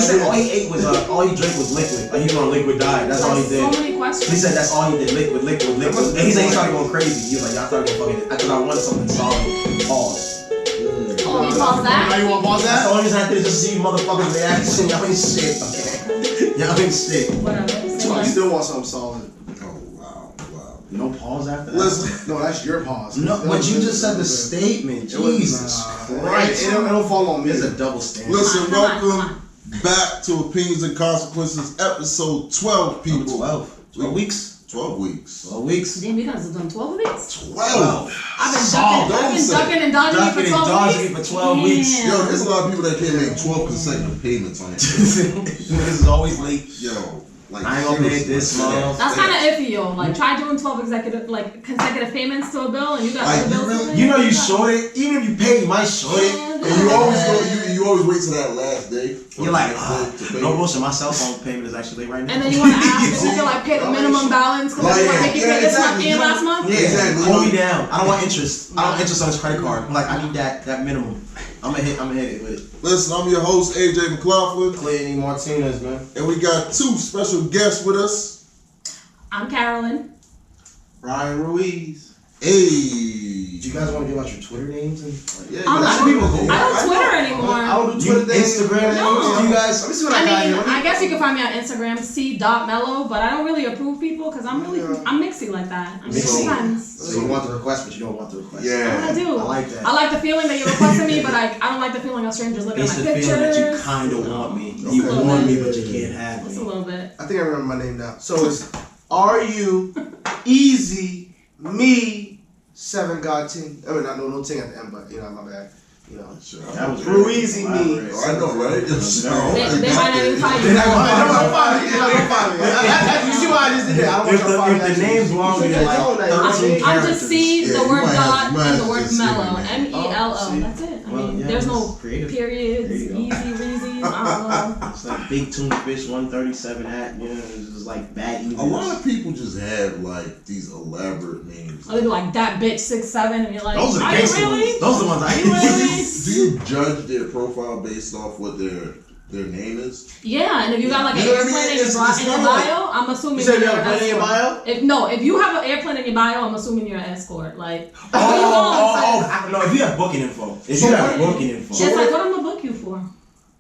said all he ate was all he drank was liquid. Like he was on a liquid diet. That's all he did. So many questions. He said that's all he did. Liquid. And he said he started going crazy. He was like, y'all started going fucking. I thought I wanted something solid. Pause. Oh, you pause that? Now you want to pause that? That's the only reason I did is just see motherfuckers reaction. Y'all ain't shit. Okay. Y'all ain't shit. Whatever. So you still want something solid? No pause after that. Listen, no, that's your pause. No, but you just said the statement. Jesus Christ. It don't fall on me. It's a double standard. Listen, welcome back to Opinions and Consequences, episode 12, people. 12 weeks. 12 weeks. 12 weeks. Damn, you guys have done 12 weeks? 12. I've been ducking and dodging you for 12 weeks. Yo, there's a lot of people that can't make 12 consecutive payments on it. This is always late. Yo. Like, I ain't gonna pay it this month. That's kind of iffy, yo. Like, try doing 12 consecutive payments to a bill, and you got other bills. Really, you know you short it. Even if you pay, you might short it. And you always go. You always wait till that last day. You're like, no bullshit. My cell phone payment is actually late right now. And then you want to ask if you can like pay the minimum balance because you want to make you pay this month and last month. Yeah, exactly. Hold me down. I don't want interest. I don't want interest on this credit card. I'm like, I need that minimum. I'm gonna hit it with it. Listen, I'm your host, AJ Mclaughlin. Clayton Martinez, man. And we got two special guests with us. I'm Carolyn. Ryan Ruiz. Hey. Do you guys want to give out your Twitter names? I don't Twitter anymore. I don't do Twitter names. Instagram names? No. Do you guys? Let me see what I got here. I guess you can find me on Instagram, c.mellow, but I don't really approve people because I'm mixy like that. I'm mixy friends. So you want the request, but you don't want the request. Yeah. I do. I like that. I like the feeling that you're requesting me, but I don't like the feeling of strangers looking at my pictures. It's the feeling that you kind of want me. You want me, but you can't have me. Just a little bit. I think I remember my name now. So it's R-U Easy Me 7 God Ting. I mean, no ting at the end, but my bad. That was Ruiz Me. I know, right? They might not even find you. They're not gonna find me. You see why I just did that? I don't want to find If the name's wrong, you're like 13 I'm just C, the word dot, you might and the have word to mellow. just MELO. That's it. I mean, there's no periods, easy, reasy. I don't know. It's like big tuna fish 137 at, it's just like bad eating. A lot of people just have like these elaborate names. Or they be like that bitch 6'7", and you're like, those are the are you really? ones. Those are the ones I really? Do you judge their profile based off what their name is? Yeah, and if you got like an airplane in your bio, I'm assuming you said you're you have an airplane in your bio? If you have an airplane in your bio, I'm assuming you're an escort. Like, no, if you have booking info. It's like, what I'm gonna book you for?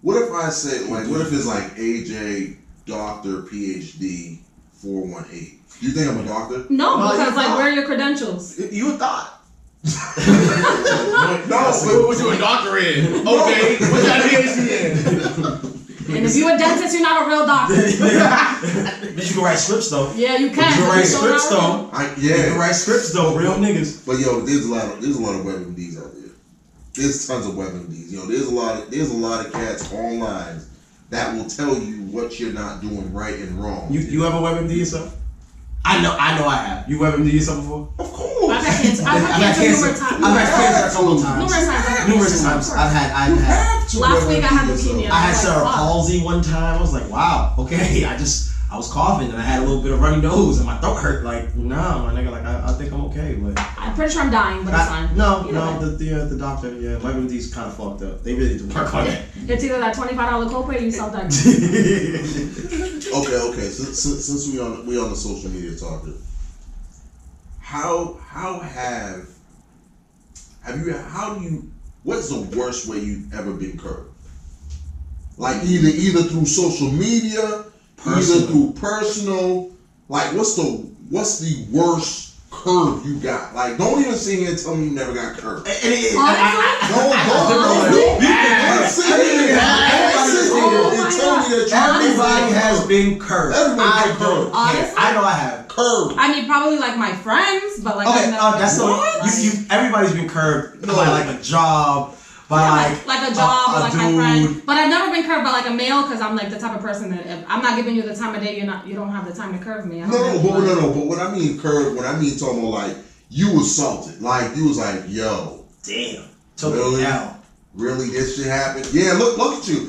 What if I say, what if it's like AJ, Doctor, PhD, 418? Do you think I'm a doctor? No, because like, where are your credentials? You thought. No, what you a doctor in? Okay, what you got a PhD in? And if you're a dentist, you're not a real doctor. But you can write scripts though. Yeah, you can. You can write scripts though. You Yeah. can write scripts though, real niggas. But yo, there's a lot of WebMDs out there. There's tons of WebMDs. There's a lot of cats online that will tell you what you're not doing right and wrong. You have a WebMD yourself? I know I have. You WebMD yourself before? Of course. I've had cancer. I've had cancer numerous times. I've had cancer a couple times. Numerous times. I've had. Last week I had leukemia. I had cerebral palsy one time. I was like, wow, okay. I was coughing and I had a little bit of runny nose and my throat hurt. Like, nah, my nigga, like I think I'm okay, but I'm pretty sure I'm dying, but it's fine. No, the doctor, WebMD's kind of fucked up. They really do work on it. It's either that $25 copay or you self-diagnose. Okay. Since we on the social media topic, what's the worst way you've ever been curved? Like either through social media, either through personal. Like what's the worst curve you got? Like don't even sit here and tell me you never got curved. Don't sit here and tell me that everybody has been curved. Everybody been curved. Honestly? I know I have. Curved. I mean, probably like my friends, but like that's so everybody's been curved by like a job. By like a job, or like my friend. But I've never been curved by like a male because I'm like the type of person that if I'm not giving you the time of day, you don't have the time to curve me. No. But when I mean curved, when I mean talking about like you assaulted, like you was like, yo, damn, really this shit happened? Yeah, look at you.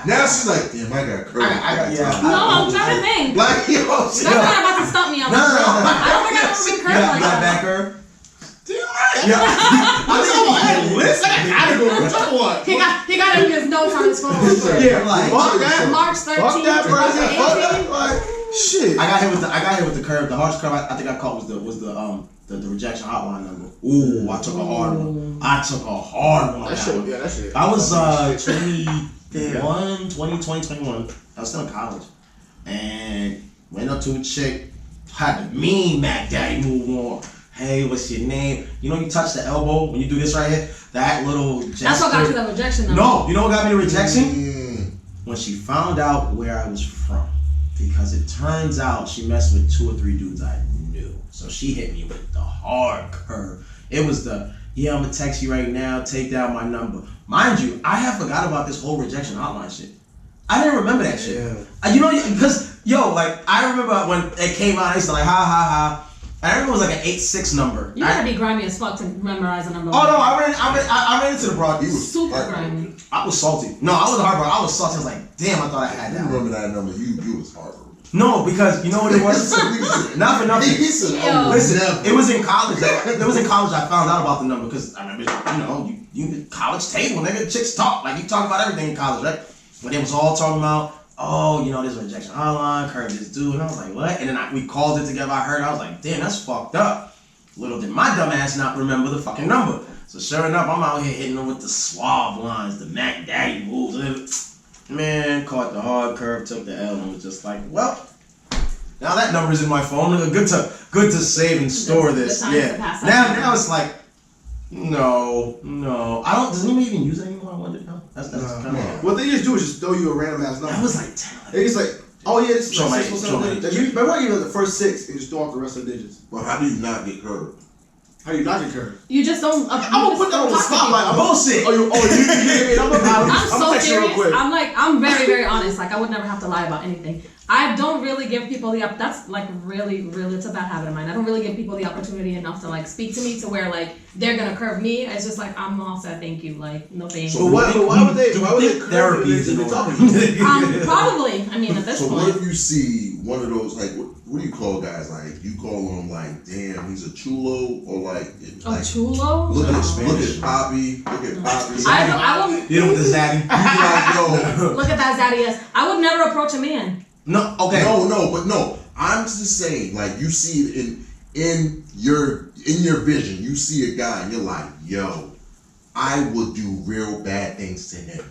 Now she's like, damn, I got curved. I'm trying to think. Like yo, that's not about to stump me. I don't think I've ever been curved like that. Back curve. Yeah. had a list. I got categories. What you want? He got it in his notes on his phone. Yeah, like, fuck that. March 13th, Fuck that person. Fuck 2018. that. Like, shit. I got hit with the curve. The hardest curve I think I caught was the rejection hotline number. Ooh, I took a hard one. I took a hard one. That shit. Yeah, that shit. I was 2021. I was still in college, and went up to a chick, had the mean Mac Daddy move on. Hey, what's your name? You know, you touch the elbow when you do this right here. That little gesture. That's what got you the rejection number. No, you know what got me the rejection? When she found out where I was from, because it turns out she messed with 2 or 3 dudes I knew. So she hit me with the hard curve. It was the, yeah, I'm gonna text you right now, take down my number. Mind you, I had forgot about this whole rejection hotline shit. I didn't remember that shit. Yeah. You know, because, yo, like, I remember when it came out, I used to like, ha, ha, ha. I remember it was like an 8-6 number. You gotta be grimy as fuck to memorize a number. Oh, no, I ran into the broad. He was super grimy. I was salty. No, I wasn't hard, bro. I was salty. I was like, damn, I thought I had You that. remember that number? You was hard. No, because you know what it was? Not for nothing. He said, Yo. Listen, it was in college. It was in college I found out about the number because I remember, you know, you college table, nigga, chicks talk. Like, you talk about everything in college, right? But they was all talking about, oh, you know, there's a rejection hotline, curve this dude. And I was like, what? And then we called it together. I heard, I was like, damn, that's fucked up. Little did my dumb ass not remember the fucking number. So sure enough, I'm out here hitting them with the suave lines, the Mac Daddy moves. Man, caught the hard curve, took the L, and was just like, well, now that number's in my phone. Good to save and store this. Yeah. Now it's like, no. I don't. Does anyone even use it anymore? I wonder. No. That's kind of. What they just do is just throw you a random ass number. That was like 10. It's like, oh yeah, this is Show like me. 6 or something. But why give you the first 6 and just throw off the rest of the digits? But how do you not get curved? How you not get curved? You just don't. I'm gonna put that on the spotlight. Bullshit. You gave me a number? I'm so text you real serious. quick. I'm very, very honest. Like, I would never have to lie about anything. I don't really give people that's like really, it's a bad habit of mine. I don't really give people the opportunity enough to like speak to me to where like they're gonna curve me. It's just like, I'm all set, thank you. Like, no thanks. So why would they curve therapy you is if in they order? talking to you? Probably. I mean, at this So point. what if you see one of those, like, what do you call guys? Like, you call them like, damn, he's a chulo, or like, chulo? Look at Spanish. Poppy. Look at Poppy. I would. You know what the zaddy? You be like, yo. Look at that zaddy ass. I would never approach a man. No, okay. No. I'm just saying, like, you see it in your vision. You see a guy and you're like, yo, I will do real bad things to him.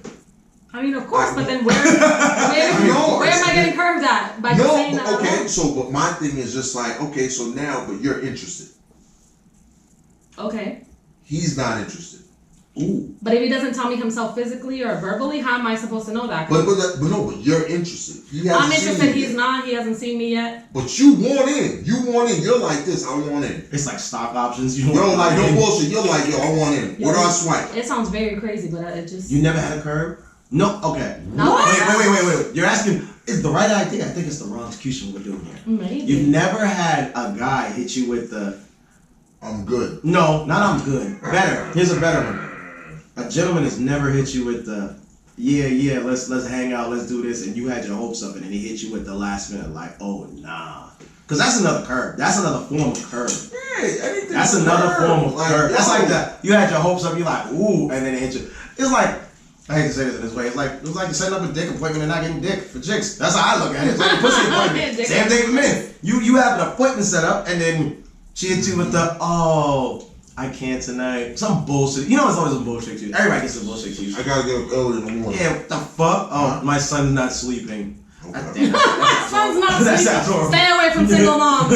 I mean, of course, but then where am I getting curved at? By just saying that alone? But my thing is just like, okay, so now, but you're interested. Okay. He's not interested. Ooh. But if he doesn't tell me himself physically or verbally, how am I supposed to know that? But you're interested. I'm interested. He's not. He hasn't seen me yet. But you want in. You're like this. I want in. It's like stock options. Yo, like no bullshit. You're like, yo, I want in. Where do I swipe? It sounds very crazy, but it just. You never had a curve? No. Okay. No. Wait. You're asking. Is the right idea? I think it's the wrong execution we're doing here. Maybe. You've never had a guy hit you with the. I'm good. No, not I'm good. Better. Here's a better one. A gentleman has never hit you with the, yeah, let's hang out, let's do this, and you had your hopes up, and then he hit you with the last minute, like, oh, nah. Because that's another curve. That's another form of curve. Yeah, anything. That's another form of curve. That's like that. You had your hopes up, you're like, ooh, and then it hit you. It's like, I hate to say this in this way, it's like setting up a dick appointment and not getting dick for chicks. That's how I look at it. It's like a pussy appointment. Same thing for men. You have an appointment set up, and then she hits you with the, oh, I can't tonight. Some bullshit. You know, it's always some bullshit to you. Everybody gets some bullshit to you. I gotta get up early in the morning. Yeah, what the fuck? Oh, my son's not sleeping. Okay. Son's not That's sleeping. horrible. Stay away from single moms.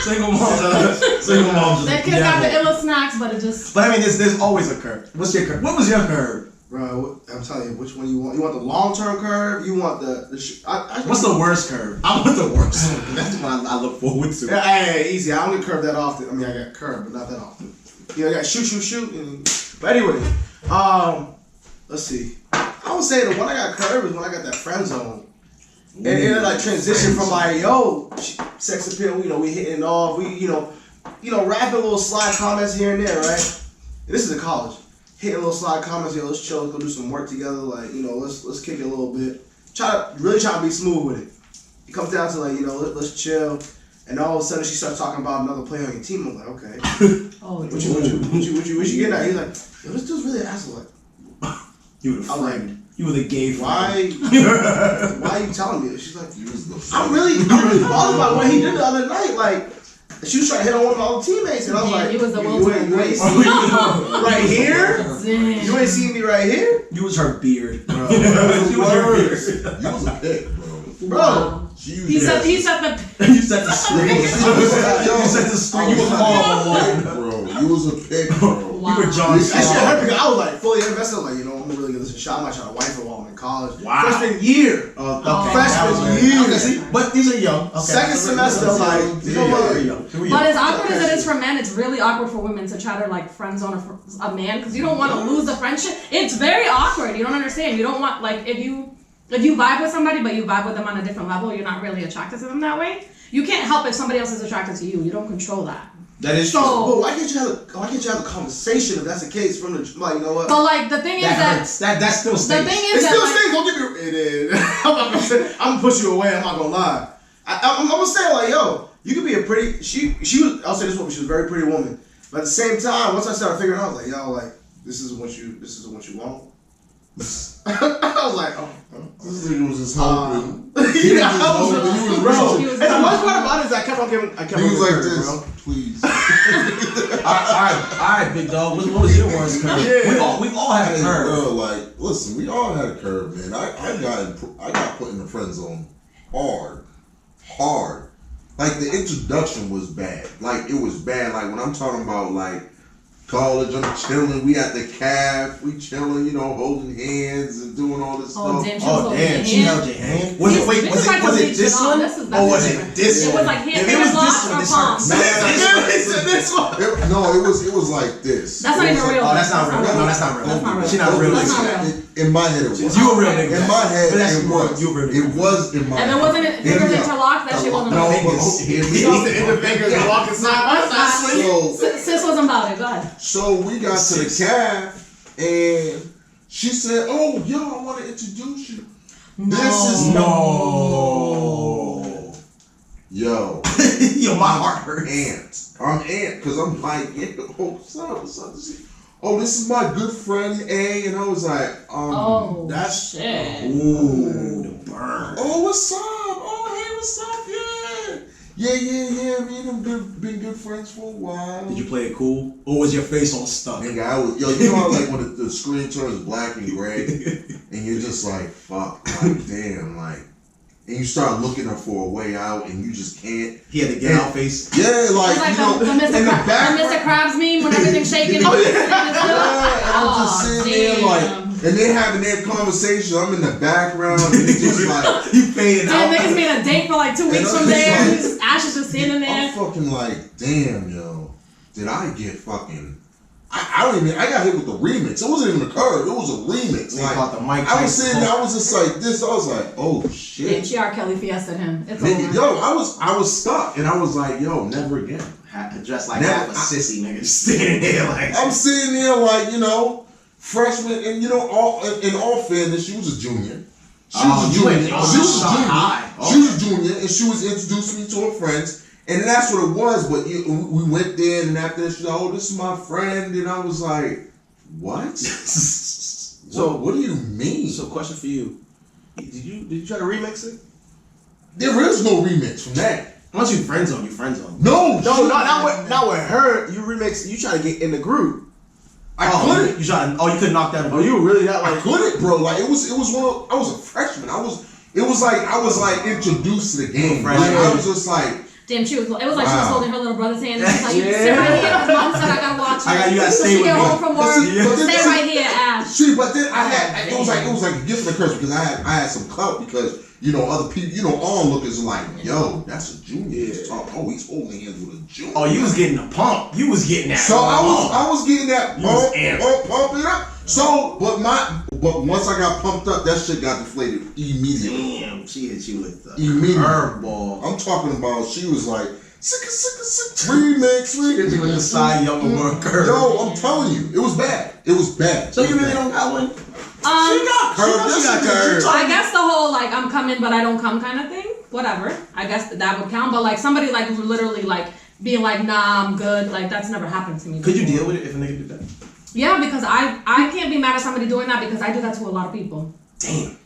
Single moms. That kid's got the illest snacks, but it just. But I mean, there's always a curve. What's your curve? What was your curve? Bro, I'm telling you, which one you want? You want the long-term curve? You want What's the worst curve? I want the worst one. That's what I look forward to. Hey, easy. I don't get curved that often. I mean, I got curved, but not that often. You know, I got shoot. But anyway, let's see. I would say the one I got curved is when I got that friend zone. And it like transition from like, yo, sex appeal, you know, we hitting it off, we, you know, rapping little slide comments here and there, right? And this is in college. Hitting little slide comments, yo, let's chill, let's go do some work together, like, you know, let's kick it a little bit. Try to be smooth with it. It comes down to like, you know, let's chill. and all of a sudden she starts talking about another player on your team. I'm like, okay. Oh, What you getting at? He's like, yo, this dude's really an asshole. Like, You were the friend. You were the gay friend. why are you telling me this? She's like, I'm really bothered by what he did the other night. Like, she was trying to hit on one of my old teammates, and I was like, you was the you ain't seen me right here? Damn. You ain't seen me right here? You was her beard. Bro. You was her beard. You was a pig, bro. Wow. You set the screen. You set the screen. You was all bro. You was a pig, bro. Wow. You were John. That shit hurt because I was like fully invested. Like, you know, I'm gonna really give this a shot. I might try to wife her while I'm in college. Wow. Freshman year. Freshman year. Okay, see, but these are young. Okay. Second semester, like, you know what? But as awkward as it is for men, it's really awkward for women to try to like friend zone a man because you don't want to lose the friendship. It's very awkward. You don't understand. You don't want like if you vibe with somebody but you vibe with them on a different level, you're not really attracted to them that way. You can't help if somebody else is attracted to you. You don't control that. That is so, true. But why can't you have a conversation if that's the case from the like, you know what? But like the thing is that still stinks. the thing is It that still like, stinks. Don't get me. It is. I'm gonna push you away. I'm not gonna lie. I'm gonna say like, yo, you could be a pretty. She was. I'll say this woman. She was a very pretty woman. But at the same time, once I started figuring out, I was like, yo, like this isn't what you want. I was like, oh. This nigga was just hoping. Yeah, I was bro. He was And the worst part about it is I kept on giving. He was like this, bro. please. All right, big dog. What was your worst curve? Yeah. We all had a curve. Bro, like, listen, we all had a curve, man. I got put in the friend zone hard. Like the introduction was bad. Like it was bad. Like when I'm talking about like college, I'm chilling. We at the caf, we chilling, you know, holding hands and doing all this stuff. Damn, she held your hand. Was it this one? Or was it this one? It was like hand If it was this or one, this palm. hurts. This one. It was like this. That's not even real. Oh, that's not real. No, that's not real. That's not real. She not a real That's not nigga. real. In my head, it was. You a real nigga. In my head, But that's it was. you a real nigga. It was in my And head. then wasn't it fingers interlocked? That shit wasn't No, about it. but He used to hit the fingers and walking side by side. Sis wasn't about it. Go ahead. So we got to the caf, and she said, "Oh, yo, I want to introduce you. This is yo, Yo, my heart hurts. I'm aunt, because I'm like, yeah, oh, what's up? Oh, this is my good friend A, and I was like, that's shit. Ooh, the burn. oh, what's up? Oh, hey, what's up? Yeah. Me and him been good friends for a while. Did you play it cool, or was your face all stuck? Nigga, you know how like when the screen turns black and gray, and you're just like, fuck, like damn, like, and you start looking for a way out, and you just can't. He had the get out face. Yeah, like, It's like you know, the Mr. Krabs meme when everything's shaking. Yeah, and I'm just sitting there like, damn. and they having their conversation. I'm in the background, and it's just like You fading Damn, out. niggas made a date for like 2 weeks I'm from there. just like- Just Ash is just standing there. I'm fucking like, damn, yo, did I get fucking? I don't even. I got hit with the remix. It wasn't even a curve. It was a remix. Like, Like the mic I was sitting there. I was just like this. I was like, oh Damn, shit. she R. Kelly fiested him. It's Nigga, over. yo, I was stuck, and I was like, yo, never again. Dressed like Never- half a sissy nigga, just standing there like. I'm sitting there like, you know, freshman, and you know, in all fairness, she was a junior. She was a junior. She was a junior, and she was introducing me to her friends, and that's what it was. But we went there, and after that, she's like, "Oh, this is my friend," and I was like, "What? So what do you mean?" So, question for you: Did you try to remix it? There is no remix from that. Once you friend zone, you friend zone. No, not with her. You remix. You try to get in the group. I couldn't. You couldn't knock that. Oh, you were really that I like? couldn't, bro. Like it was one. I was a freshman. I was like introduced to the game. Like, I was just like. Damn, it was like she was holding her little brother's hand and she's like, you Yeah. sit right here. His mom said I gotta watch you. You gotta stay She with get me. home from work. Stay right here, Ash. See, but then it was like a gift and a curse because I had some clout because you know other people, you know, onlookers are like, yo, that's a junior. He's talking. Oh, he's holding hands with a junior. Oh, you was getting a pump. You was getting that. So I was getting that pump it up. So, but once I got pumped up, that shit got deflated immediately. Damn, she hit you with the Immediately. curveball. I'm talking about. She was like, remix. Hit you with the side young world curve. Yo, I'm telling you, it was bad. It was bad. So you really don't got one? She got curved. I guess the whole like I'm coming but I don't come kind of thing. whatever. I guess that would count. But like somebody like literally like being like, nah, I'm good. Like that's never happened to me. Could you before. deal with it if a nigga did that? Yeah, because I can't be mad at somebody doing that because I do that to a lot of people. Damn.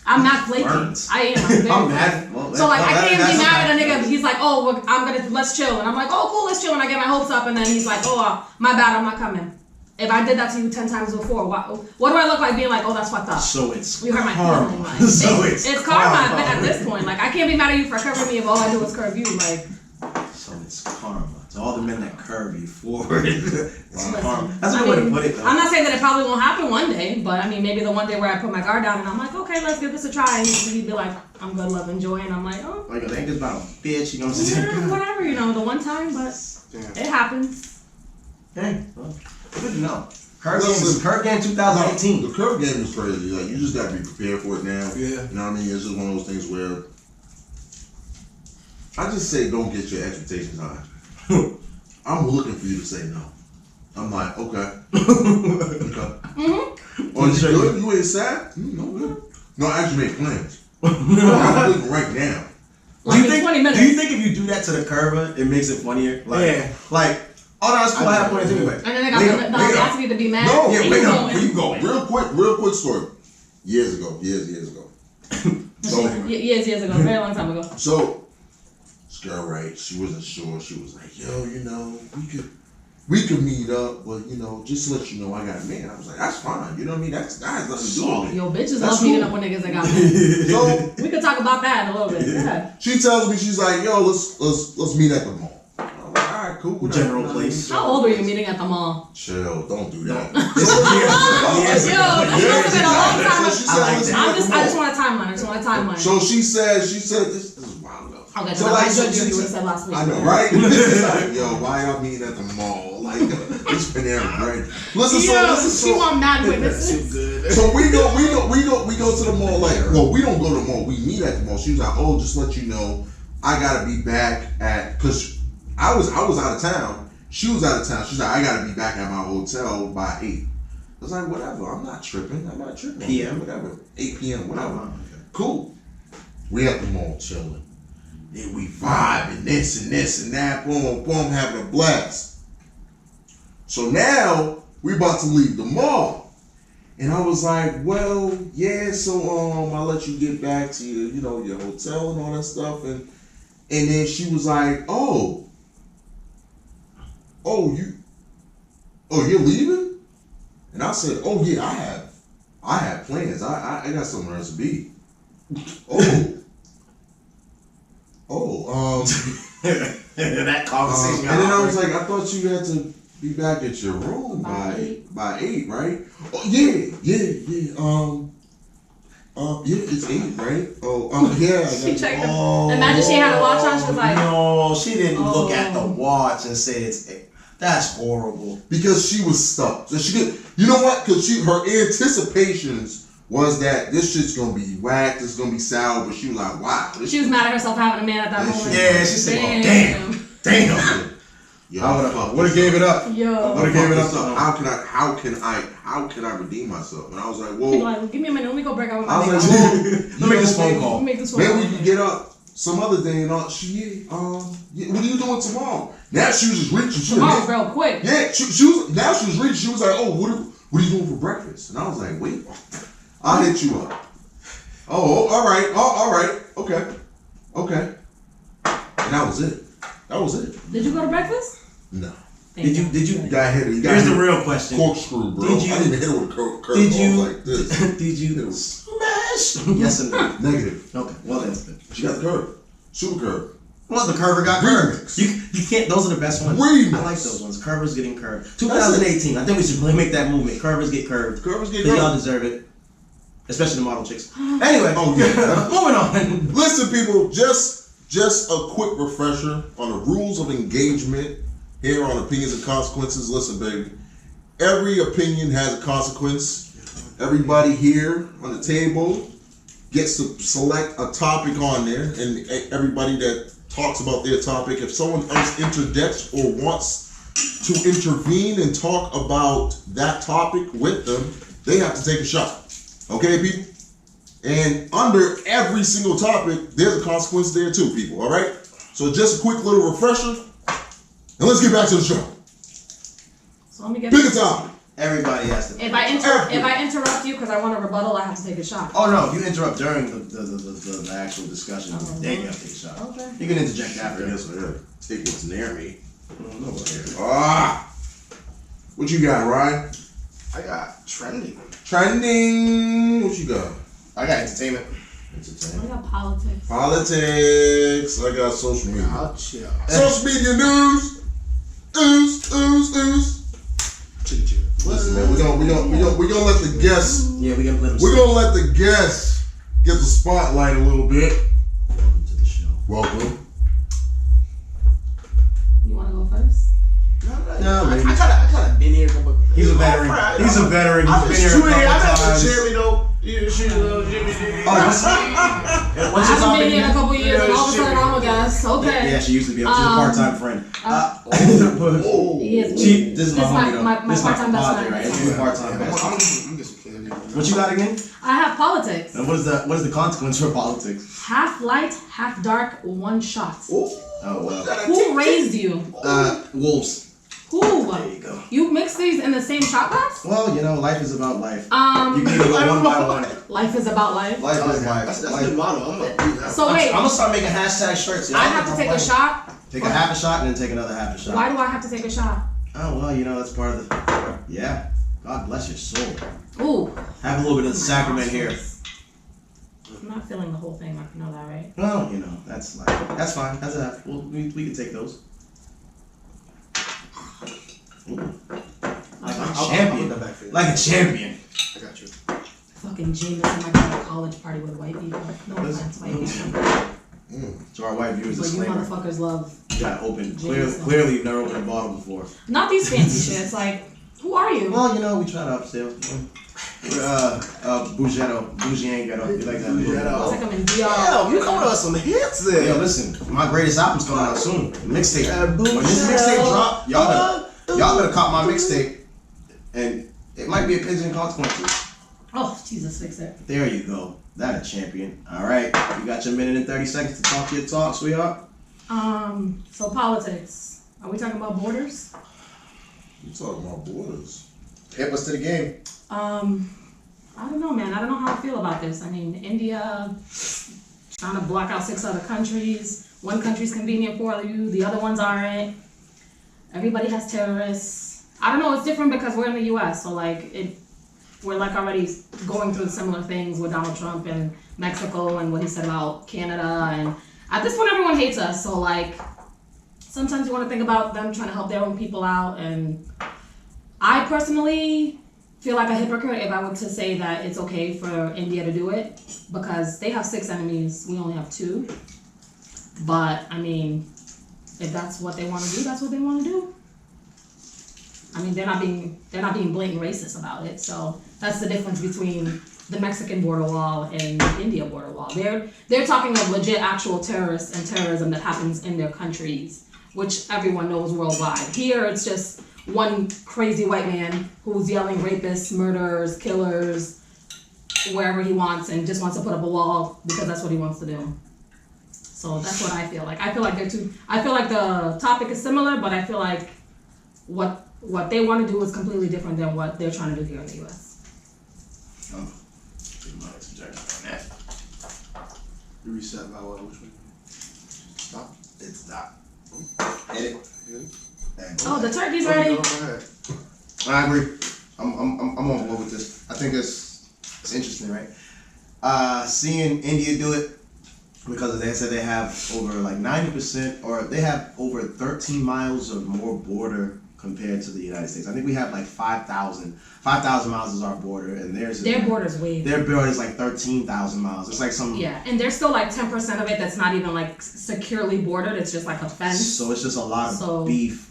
I'm not flaky. Burns. I am. I'm very I'm mad. Well, So like I can't be mad at a that's nigga. He's like, oh, well, let's chill, and I'm like, oh, cool, let's chill, and I get my hopes up, and then he's like, oh, my bad, I'm not coming. If I did that to you 10 times before, what do I look like being like, oh, that's fucked up? So it's You hurt my karma. feeling. Like, So it's karma at this point. Like I can't be mad at you for curving me if all I do is curve you. Like So it's karma. To all the men that curve you forward, it's karma. That's a I good way to mean, put it, though. I'm not saying that it probably won't happen one day, but I mean maybe the one day where I put my guard down and I'm like, okay, let's give this a try, and he'd be like, I'm good, love, and joy, and I'm like, oh, Like, ain't this about a bitch, you know what I'm saying? yeah, whatever, you know, the one time, but it happens. Hey, well, good to know. Curve game 2018. The curve game is crazy. Like you just gotta be prepared for it now. Yeah. You know what I mean? It's just one of those things where I just say don't get your expectations high. I'm looking for you to say no. I'm like, okay. Okay. Mm-hmm. Oh, you good? You ain't sad? No, good. No, I actually make plans. I'm looking right now. Do you 20 minutes. Do you think if you do that to the curver, it makes it funnier? Like, Yeah. Like, oh no, that's cool. I have plans anyway. And then they got the audacity to be mad. No, yeah, Keep wait up. going. Where you going? Real quick story. Years ago. So, Years ago, a very long time ago. So, this girl, right? She wasn't sure. She was like, "Yo, you know, we could meet up, but you know, just to let you know, I got a man." I was like, "That's fine. You know what I mean? That has nothing to do with it." Yo, bitches That's love meeting cool. up with niggas that got men. So We could talk about that in a little bit. Yeah. she tells me, she's like, "Yo, let's meet at the mall." I'm like, "All right, cool." whatever." General place. How old were you meeting at the mall? Chill. Don't do that. Yo, that's supposed to be a long time. So she said, I like "Let's that. meet at the I just mall." want a timeline. So she said this is wild enough. Okay, So so like, I so judge you. she You would have said- said last week. I know, right? It's like, yo, why y'all meeting at the mall? Like, it's been there, right? Listen, She want mad witnesses. good. So we go to the mall. Like, well, we don't go to the mall. We meet at the mall. She was like, oh, just let you know, I gotta be back at, cause I was out of town. She was out of town. She's like, I gotta be back at my hotel by 8. I was like, whatever. I'm not tripping. PM? Whatever. 8 p.m. Whatever. Cool. We at the mall chilling. Then we vibing this and that. Boom, boom, having a blast. So now we about to leave the mall. And I was like, well, yeah, so I'll let you get back to your hotel and all that stuff. And then she was like, you're leaving? And I said, oh yeah, I have plans. I got somewhere else to be. That conversation. And then I was like, I thought you had to be back at your room by 8, right? Oh yeah. Yeah, it's 8, right? Yeah. She checked. Imagine she had a watch on. She was like, no, she didn't look at the watch and say it's 8. That's horrible. Because she was stuck. So she did. You know what? Because her anticipations was that this shit's gonna be whacked, it's gonna be sour, but she was like, wow. she was mad at herself having a man at that moment. Yeah, she said, oh, damn. Yo, I would have gave it up. Yo. Would have gave it up. How can I redeem myself? And I was like, well, Like, give me a minute. Let me go break up with my I was nigga. like, well, Let me make this phone call. Make this maybe phone we call. can get up some other day and all. What are you doing tomorrow? Now she was just reaching. Tomorrow's real quick. Yeah, she was reaching. She was like, oh, what are you doing for breakfast? And I was like, wait, I'll hit you up. Oh, all right. Oh, all right. Okay. And that was it. Did you go to breakfast? No. Did you? You got hit. Here's the real question. Corkscrew, bro. Did you? I didn't hit it with a curveball Did you? like this. Did you smash? Yes and no. Negative. Okay. Well, that's good. She got the curve. Super curve. Well, the curver got curved. Remix. You can't. Those are the best ones. Remix. I like those ones. Curvers getting curved. 2018. I think we should really make that movement. Curvers get curved. Curvers get Because y'all curved. deserve it. Especially the model chicks. Anyway. Oh, yeah. Moving on. Listen, people, just a quick refresher on the rules of engagement here on Opinions and Consequences. Listen, baby, every opinion has a consequence. Everybody here on the table gets to select a topic on there, and everybody that talks about their topic, if someone else interjects or wants to intervene and talk about that topic with them, they have to take a shot. Okay, people? And under every single topic, there's a consequence there too, people. All right. So just a quick little refresher, and let's get back to the show. So let me get. Pick a topic. Everybody has to. If I interrupt you because I want to rebuttal, I have to take a shot. Oh no! If you interrupt during the actual discussion, then you have to take a shot. Okay. You can interject after. Yes, I gotta take what's near me. No, What you got, Ryan? I got trending. Trending. What you got? I got entertainment. I got politics. Politics. I got social media. I'll chill. Social media news. Ooze. Chill, chill. Listen, man, we're gonna let the guests. Yeah, we gotta let them. We're gonna let the guests get the spotlight a little bit. Welcome to the show. Welcome. You want to go first? No, maybe. I kinda been here. He's a veteran. He's a veteran. He's been here a couple I met times. Jimmy though. Jimmy. What's your I haven't topic been here in a again? couple years, and all of a sudden I'm a guest. Okay. Yeah, she used to be. She's a part-time friend. He is. This is my This homie though. my This is my part-time best compadre, friend. right? She's a part-time I'm best. gonna get some candy. What you got again? I have politics. And what is the consequence for politics? Half light, half dark, one shot. Oh well. Who raised you? Wolves. Who? There you go. You mix these in the same shot glass? Well, you know, life is about life. You can either go one by one. Life is about life. Life is life. That's a good motto. I'm gonna do that. So wait, I'm gonna start making hashtag shirts. Y'all I have to take a shot. Take a half a shot and then take another half a shot. Why do I have to take a shot? Oh well, you know that's part of the. Yeah. God bless your soul. Ooh. Have a little bit of the sacrament here. I'm not feeling the whole thing. I know that, right? Well, you know that's fine. That's a half. Well, we can take those. Ooh. Like a champion. Like a champion. I got you. Fucking Jameson, I got a college party with white people. No offense, white people. To our white viewers, But you disclaimer. motherfuckers love. You gotta open. Jameson. Clearly, you've never opened a bottle before. Not these fancy shits. Like, who are you? Well, you know, we try to upsell. We're bougie ain't ghetto. You like that? It's like I'm in DR. Damn, you coming up with some hits there. Yo, listen, my greatest album's coming out soon. Mixtape. When this mixtape drop, y'all gonna cop my mixtape, and it might be a pigeon consequences. Oh, Jesus, fix it. There you go. That a champion. All right, you got your minute and 30 seconds to talk your talk, sweetheart. So politics. Are we talking about borders? You talking about borders? Hip us to the game. I don't know, man. I don't know how I feel about this. I mean, India trying to block out 6 other countries. One country's convenient for you, the other ones aren't. Everybody has terrorists. I don't know. It's different because we're in the U.S., so like we're like already going through similar things with Donald Trump and Mexico and what he said about Canada. And at this point, everyone hates us. So like, sometimes you want to think about them trying to help their own people out. And I personally feel like a hypocrite if I were to say that it's okay for India to do it because they have 6 enemies. We only have 2. But I mean, if that's what they want to do, that's what they want to do. I mean, they're not being blatant racist about it. So that's the difference between the Mexican border wall and the India border wall. They're talking of legit actual terrorists and terrorism that happens in their countries, which everyone knows worldwide. Here, it's just one crazy white man who's yelling rapists, murderers, killers, wherever he wants, and just wants to put up a wall because that's what he wants to do. So that's what I feel like. I feel like I feel like the topic is similar, but I feel like what they want to do is completely different than what they're trying to do here in the U.S. You reset by what? Which one? Stop. It's not. Edit. Oh, the turkey's ready. Go ahead. I agree. I'm on board with this. I think it's interesting, right? Seeing India do it because they said they have over like 90%, or they have over 13 miles or more border compared to the United States. I think we have like 5,000 miles is our border, and Their border's way. Their border is like 13,000 miles. It's like some. Yeah, and there's still like 10% of it that's not even like securely bordered. It's just like a fence. So it's just a lot of beef.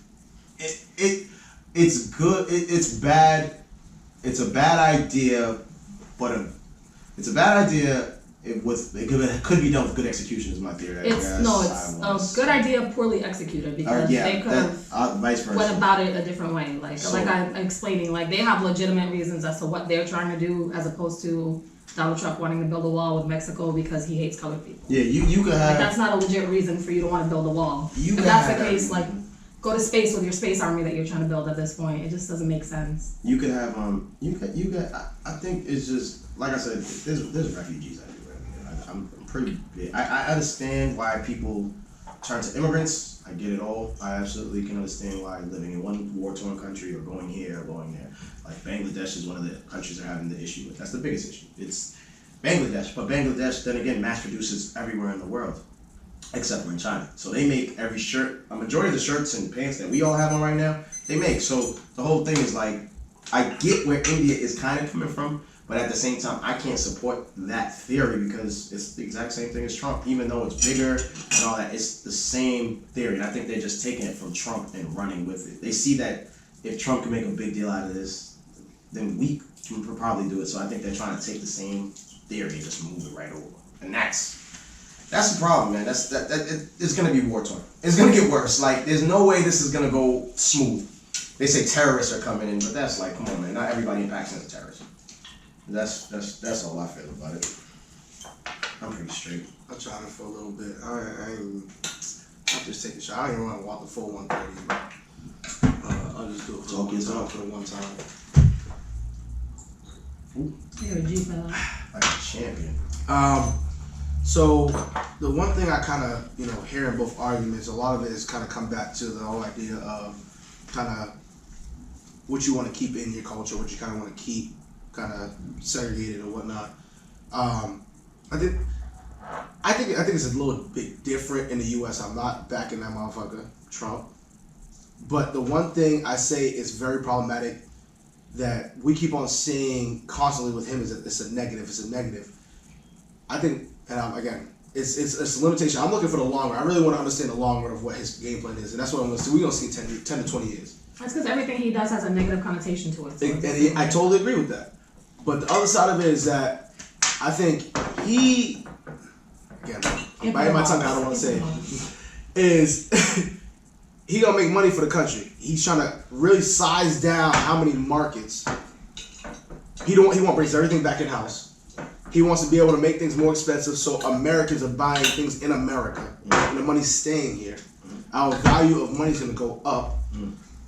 It's good. It's bad. It's a bad idea, but it's a bad idea. It could be done with good execution. Is my theory. It's a good idea poorly executed because they could have vice versa. went about it a different way. Like I'm explaining, like they have legitimate reasons as to what they're trying to do, as opposed to Donald Trump wanting to build a wall with Mexico because he hates colored people. Yeah, you could Like, have. that's not a legit reason for you to want to build a wall. You If can that's have the case, that. like, go to space with your space army that you're trying to build at this point. It just doesn't make sense. You could have you could I think it's just like I said, there's refugees everywhere. I'm pretty big. I understand why people turn to immigrants. I get it all. I absolutely can understand why living in one war-torn country or going here or going there. Like Bangladesh is one of the countries they're having the issue with. That's the biggest issue. It's Bangladesh, but Bangladesh then again mass produces everywhere in the world. Except for in China. So they make every shirt, a majority of the shirts and pants that we all have on right now, they make. So the whole thing is like, I get where India is kind of coming from, but at the same time, I can't support that theory because it's the exact same thing as Trump. Even though it's bigger and all that, it's the same theory. And I think they're just taking it from Trump and running with it. They see that if Trump can make a big deal out of this, then we can probably do it. So I think they're trying to take the same theory and just move it right over. And that's the problem, man. It's gonna be war torn. It's gonna get worse. Like, there's no way this is gonna go smooth. They say terrorists are coming in, but that's like, come on, man. Not everybody in Pakistan is a terrorist. That's all I feel about it. I'm pretty straight. I'm trying for a little bit. I'll just take a shot. I don't even want to walk the full 130, but I'll just do it for the one time. You're a G fella. Like a champion. So the one thing I kind of, hear in both arguments, a lot of it is kind of come back to the whole idea of kind of what you want to keep in your culture, what you kind of want to keep kind of segregated or whatnot. I think it's a little bit different in the U.S. I'm not backing that motherfucker Trump, but the one thing I say is very problematic that we keep on seeing constantly with him is that it's a negative. It's a negative. I think, and again, it's a limitation. I'm looking for the long run. I really want to understand the long run of what his game plan is, and that's what I'm going to see. We're going to see 10 to 20 years. That's because everything he does has a negative connotation to it. So I totally agree with that. But the other side of it is that I think again, I'm biting my tongue, I don't want to say it, is he going to make money for the country. He's trying to really size down how many markets. He want to bring everything back in-house. He wants to be able to make things more expensive so Americans are buying things in America and the money's staying here. Our value of money is going to go up.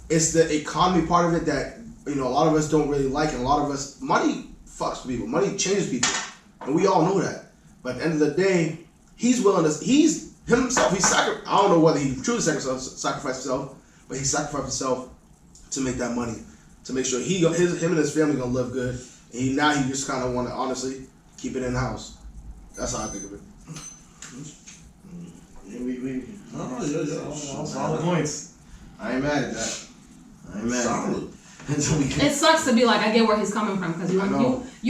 It's the economy part of it that a lot of us don't really like, and a lot of us, money fucks people. Money changes people, and we all know that. But at the end of the day, he's willing to. He's himself. I don't know whether he truly sacrificed himself, but he sacrificed himself to make that money, to make sure him and his family gonna live good. And he just kind of want to honestly keep it in house. That's how I think of it. Solid points. I ain't mad at that. I ain't mad at that. it sucks to be like, I get where he's coming from, because you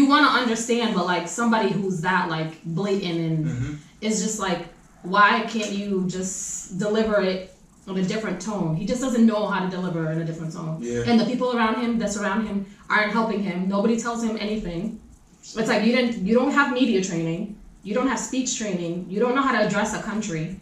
want to understand, but like somebody who's that like blatant and is just like, why can't you just deliver it in a different tone? He just doesn't know how to deliver in a different tone. Yeah. And the people around him that surround him aren't helping him. Nobody tells him anything. It's like you don't have media training, you don't have speech training, you don't know how to address a country.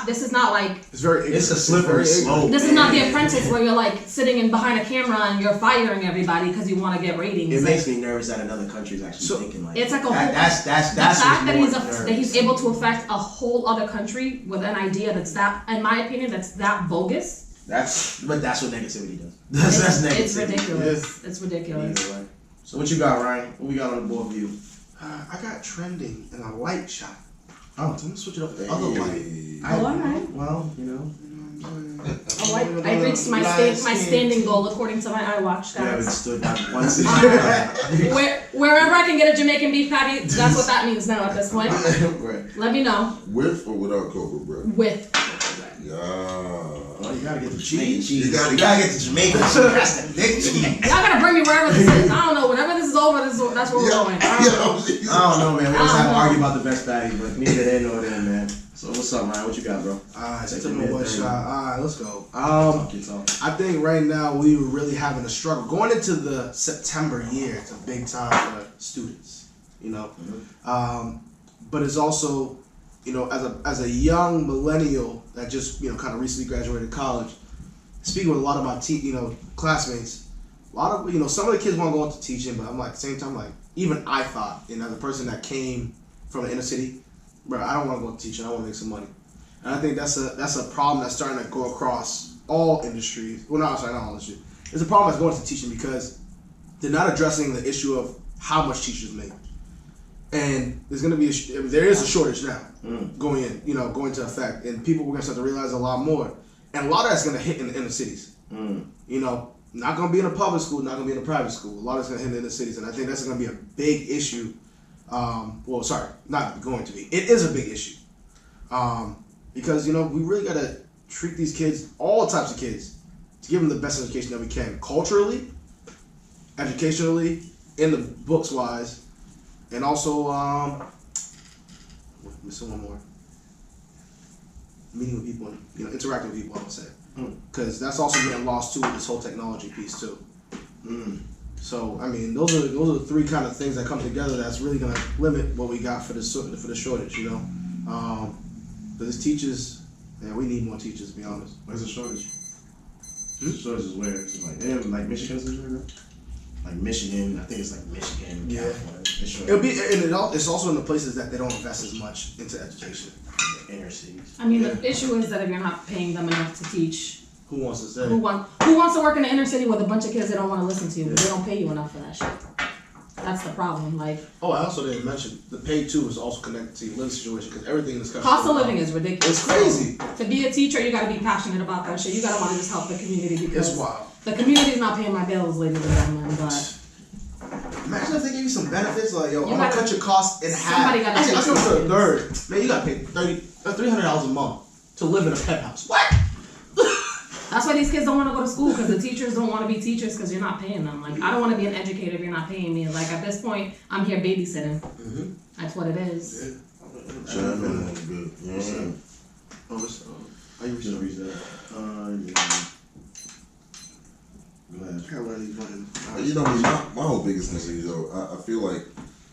This is not like... It's a slippery slope. This is not The Apprentice where you're like sitting in behind a camera and you're firing everybody because you want to get ratings. It makes me nervous that another country is actually thinking like it's like a that. whole... That's the fact that he's able to affect a whole other country with an idea that's that, in my opinion, that's that bogus. That's what negativity does. That's negativity. It's ridiculous. Yeah. It's ridiculous. Either way. So what you got, Ryan? What we got on the board for you? I got trending and a light shot. Oh, I'm gonna switch it up to the other light. Alright. Well, I reached my standing goal according to my iWatch, you haven't guys. stood down once. Wherever I can get a Jamaican beef patty, that's what that means now at this point. Right. Let me know. With or without cocoa bread? With. Yeah. Oh, you gotta get the cheese. You gotta get the Jamaican cheese. That's the thick cheese. Y'all gotta bring me wherever this is. I don't know. Whenever this is over, that's where we're going. I don't know, man. We always have to argue about the best patty, but neither there nor there, man. So what's up, Ryan? What you got, bro? Alright, take my one shot. Alright, let's go. Talk. I think right now we were really having a struggle. Going into the September year, it's a big time for students, But it's also, as a young millennial that just, kind of recently graduated college, speaking with a lot of my classmates, a lot of, some of the kids want to go into teaching, but I'm like, at the same time, like, even I thought, and as a person that came from the inner city, bro, I don't want to go teaching. I want to make some money. And I think that's a problem that's starting to go across all industries. Well, not all industries. It's a problem that's going to teaching because they're not addressing the issue of how much teachers make. And there's going to be there is a shortage now going into effect, and people are going to start to realize a lot more. And a lot of that's going to hit in the inner cities. You know, not going to be in a public school, not going to be in a private school. A lot of it's going to hit in the inner cities, and I think that's going to be a big issue. Not going to be. It is a big issue. Because, you know, we really got to treat these kids, all types of kids, to give them the best education that we can. Culturally, educationally, in the books wise, and also, missing one more. Meeting with people and, you know, interacting with people, I would say. Because that's also getting lost too with this whole technology piece too. So, I mean, those are the three kind of things that come together that's really going to limit what we got for the shortage, you know. But as teachers, yeah, we need more teachers, to be honest. Where's the shortage? The shortage is where? It's like Michigan's like Michigan, I think it's like Michigan, California. It's also in the places that they don't invest as much into education. The inner cities. I mean, the issue is that if you're not paying them enough to teach, who wants to say? Who wants to work in the inner city with a bunch of kids that don't want to listen to you? They don't pay you enough for that shit. That's the problem. Like, I also didn't mention the pay too is also connected to your living situation because everything in this country. Cost of living is ridiculous. It's crazy. To be a teacher, you got to be passionate about that shit. You got to want to just help the community because it's wild. The community's not paying my bills, ladies and gentlemen. But imagine if they give you some benefits like, yo, I'm gonna cut your costs in half. Somebody got to. I go for a third. Man, you gotta pay $300 a month to live in a pet house. What? That's why these kids don't want to go to school because the teachers don't want to be teachers because you're not paying them. Like, I don't want to be an educator if you're not paying me. Like, at this point, I'm here babysitting. That's what it is. Yeah, I know that's good. Yeah. How you reach that? You know, my whole biggest thing is, though, I feel like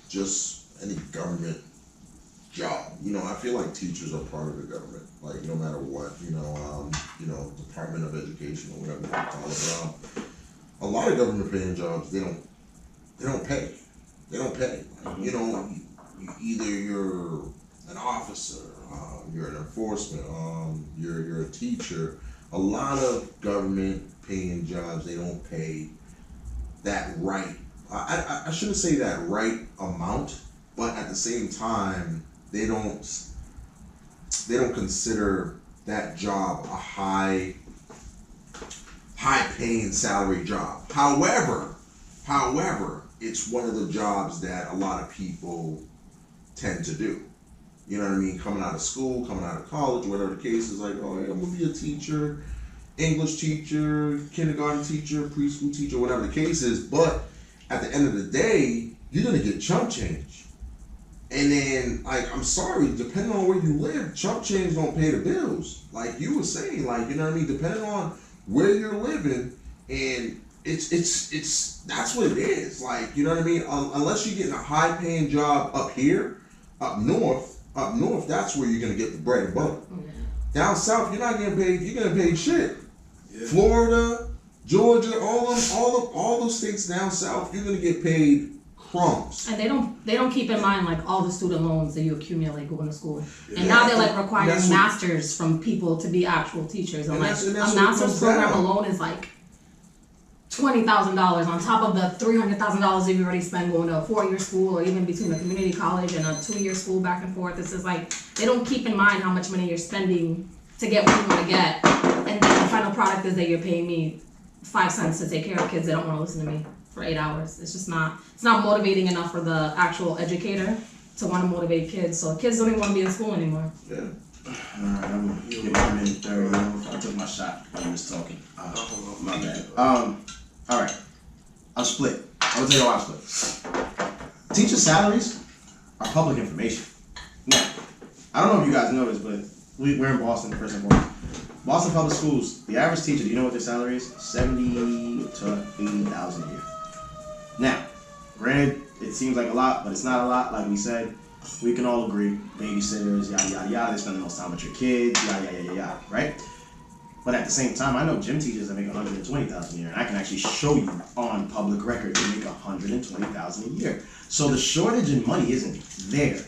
just any government job, you know, I feel like teachers are part of the government, like no matter what, you know, Department of Education or whatever they call it. A lot of government paying jobs, they don't pay. Like, you know, either you're an officer, you're an enforcement, you're a teacher. A lot of government paying jobs, they don't pay that right. I shouldn't say that right amount, but at the same time, they don't consider that job a high paying salary job. However, it's one of the jobs that a lot of people tend to do. You know what I mean? Coming out of school, coming out of college, whatever the case is, like, oh, yeah, I'm gonna be a teacher, English teacher, kindergarten teacher, preschool teacher, whatever the case is. But at the end of the day, you're gonna get chump change. And then, like, I'm sorry, depending on where you live, chump change don't pay the bills. Like you were saying, like, you know what I mean? Depending on where you're living, and it's that's what it is. Like, you know what I mean? Unless you're getting a high paying job up here, up north, that's where you're gonna get the bread and butter. Down south, you're not getting paid. You're getting paid shit. Yeah. Florida, Georgia, all those states down south, you're gonna get paid crumbs. And they don't keep in mind like all the student loans that you accumulate going to school. And now they're like requiring masters from people to be actual teachers. And like a master's program alone is like $20,000 on top of the $300,000 that you already spend going to a 4-year school or even between a community college and a 2-year school back and forth. This is like, they don't keep in mind how much money you're spending to get what you want to get. And then the final product is that you're paying me 5 cents to take care of kids that don't want to listen to me for 8 hours. It's just not motivating enough for the actual educator to want to motivate kids. So kids don't even want to be in school anymore. Yeah. Alright, I'm gonna give my minute 30. I took my shot while you was talking. My bad. Alright. I'm split. I'm gonna tell you why I'm split. Teacher salaries are public information. Now, I don't know if you guys know this, but we're in Boston, first and foremost. Boston Public Schools, the average teacher, do you know what their salary is? $70,000 to $80,000 a year. Now, granted, it seems like a lot, but it's not a lot. Like we said, we can all agree, babysitters, yada, yada, yada, they spend the most time with your kids, yada, yada, yada, yada, right? But at the same time, I know gym teachers that make $120,000 a year, and I can actually show you on public record they make $120,000 a year. So the shortage in money isn't there.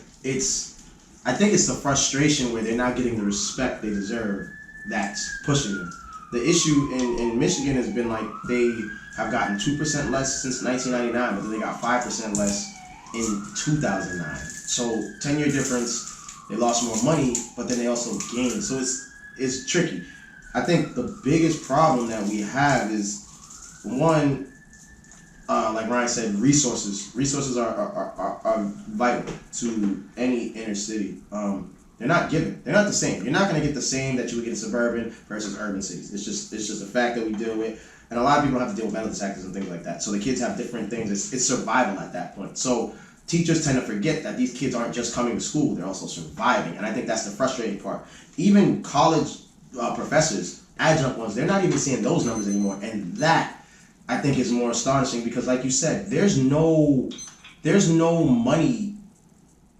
I think it's the frustration where they're not getting the respect they deserve that's pushing them. The issue in Michigan has been like they have gotten 2% less since 1999, but then they got 5% less in 2009. So 10-year difference. They lost more money, but then they also gained. So it's tricky. I think the biggest problem that we have is one, like Ryan said, resources. Resources are vital to any inner city. They're not given. They're not the same. You're not going to get the same that you would get in suburban versus urban cities. It's just a fact that we deal with, and a lot of people have to deal with mental disasters and things like that. So the kids have different things. It's survival at that point. So teachers tend to forget that these kids aren't just coming to school, they're also surviving. And I think that's the frustrating part. Even college professors, adjunct ones, they're not even seeing those numbers anymore. And that, I think, is more astonishing because, like you said, there's no money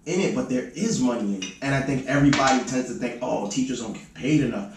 in it, but there is money in it. And I think everybody tends to think, oh, teachers don't get paid enough.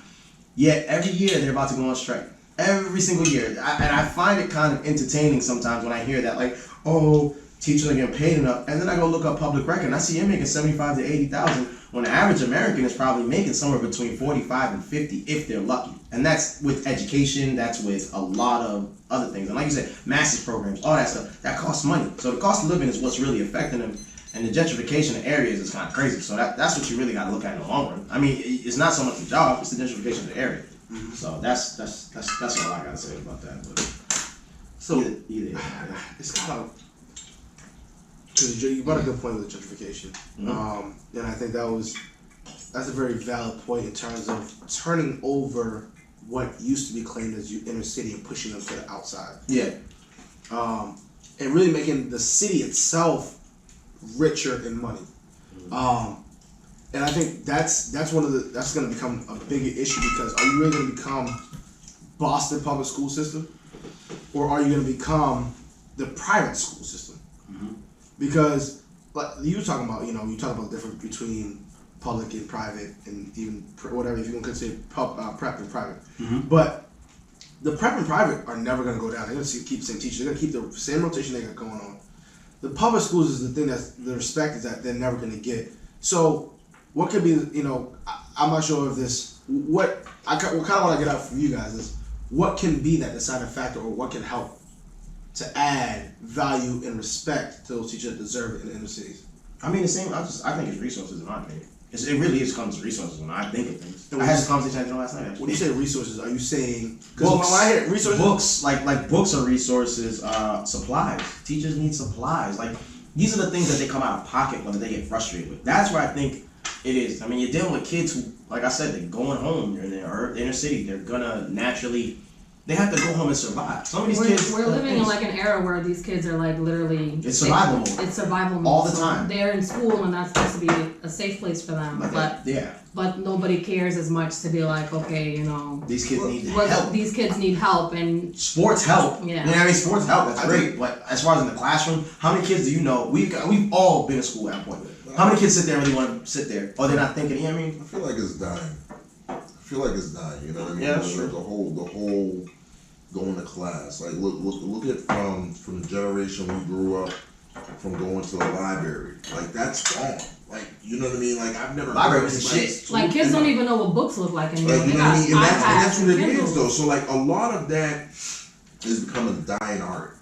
Yet every year they're about to go on strike. Every single year. And I find it kind of entertaining sometimes when I hear that, like, oh, teachers are getting paid enough, and then I go look up public record, and I see you're making $75,000 to $80,000 when the average American is probably making somewhere between $45,000 and $50,000 if they're lucky. And that's with education, that's with a lot of other things. And like you said, master's programs, all that stuff, that costs money. So the cost of living is what's really affecting them, and the gentrification of areas is kind of crazy. So that's what you really got to look at in the long run. I mean, it's not so much the job, it's the gentrification of the area. Mm-hmm. So that's all I got to say about that. But so either it's kind of. Because you brought a good point with gentrification, and I think that's a very valid point in terms of turning over what used to be claimed as inner city and pushing them to the outside. Yeah. And really making the city itself richer in money. And I think that's going to become a bigger issue because are you really going to become Boston public school system, or are you going to become the private school system? Because, like you were talking about, you talk about the difference between public and private, and even whatever, if you can consider prep and private. Mm-hmm. But the prep and private are never going to go down. They're going to keep the same teachers. They're going to keep the same rotation they got going on. The public schools is the thing that's the respect is that they're never going to get. So, what could be, I'm not sure if this, what kind of want to get out from you guys is what can be that deciding factor, or what can help to add value and respect to those teachers that deserve it in the inner cities? I mean, the same. I think it's resources, in my opinion. It really is comes to resources when I think of things. I had this conversation last night. Actually. When you say resources, are you saying books? When I hear resources, books like books are resources. Supplies. Teachers need supplies. Like these are the things that they come out of pocket when they get frustrated with. That's where I think it is. I mean, you're dealing with kids who, like I said, they're going home. They're in the inner city. They're gonna naturally. They have to go home and survive. Some of these kids. We're living in like an era where these kids are like literally. It's survival mode. It's survival mode all the time. They're in school and that's supposed to be a safe place for them, but nobody cares as much to be like, okay, these kids need help. These kids need help and sports help. Yeah. You know what I mean? Sports help. That's great. But as far as in the classroom, how many kids do you know? We've all been to school at one point. How many kids sit there and really want to sit there? Or they're not thinking. You know what I mean? I feel like it's dying. You know what I mean? Yeah, sure. The whole going to class. Like look at from the generation we grew up from going to the library. Like that's gone. Like you know what I mean? Like I've never library was shit. Like kids don't even know what books look like anymore. Like, you know what I mean? And that's what it is though. So like a lot of that is becoming dying art.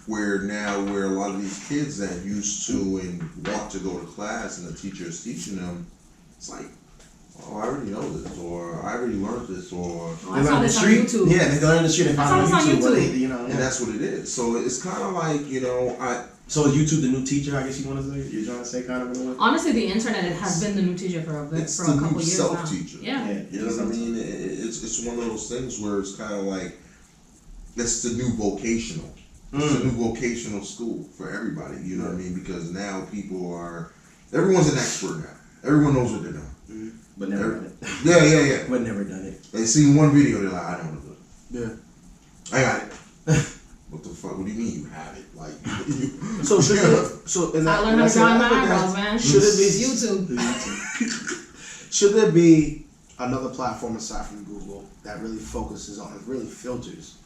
Where a lot of these kids that used to and want to go to class and the teacher is teaching them, it's like, oh, I already know this, or I already learned this, or I saw this on YouTube. Yeah, they go in the street and find it on YouTube. And that's what it is. So it's kind of like, So is YouTube the new teacher? I guess you want to say? You're trying to say kind of in a way? Honestly, the internet has been the new teacher for a couple years now. It's the new self-teacher. Yeah. You know what I mean? It's one of those things where it's kind of like, it's the new vocational. It's a new vocational school for everybody. You know what I mean? Because now everyone's an expert now. Everyone knows what they're doing. But never done it. Yeah. But never done it. They see one video, they're like, I don't want to do it. Yeah. I got it. What the fuck? What do you mean you have it? Like, so should I learned how to draw my eyebrows, man. Should it be YouTube? Should there be another platform aside from Google that really focuses on, really filters,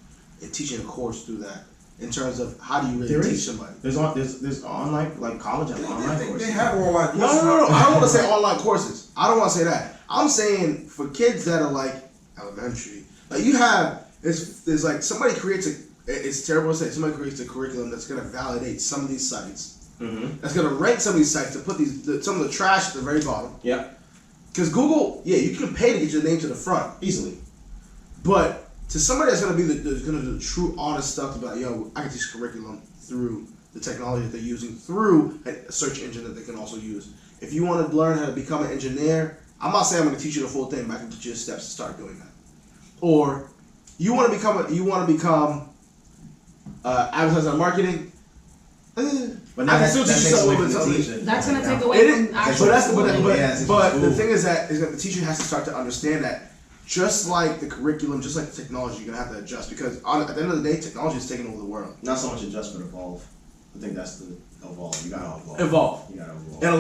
and teaching a course through that in terms of how do you really teach somebody? There's online, like college has online courses. They have online courses. No. I don't want to say online courses. I don't want to say that. I'm saying for kids that are like elementary, like you have, there's like somebody creates it's terrible to say, somebody creates a curriculum that's going to validate some of these sites. Mm-hmm. That's going to rank some of these sites to put some of the trash at the very bottom. Yeah. Because Google, you can pay to get your name to the front Easily. but to somebody that's going to be that's going to do the true honest stuff about, I can teach curriculum through the technology that they're using, through a search engine that they can also use. If you want to learn how to become an engineer, I'm not saying I'm going to teach you the full thing, but I can teach you the steps to start doing that. Or you want to become advertising and marketing. But now I can still teach you something with the something. That's gonna take away from actual schooling. But the thing is that the teacher has to start to understand that just like the curriculum, just like the technology, you're gonna have to adjust because at the end of the day, technology is taking over the world. Not so much adjust, but evolve. I think that's the evolve. You gotta evolve. You gotta evolve. And a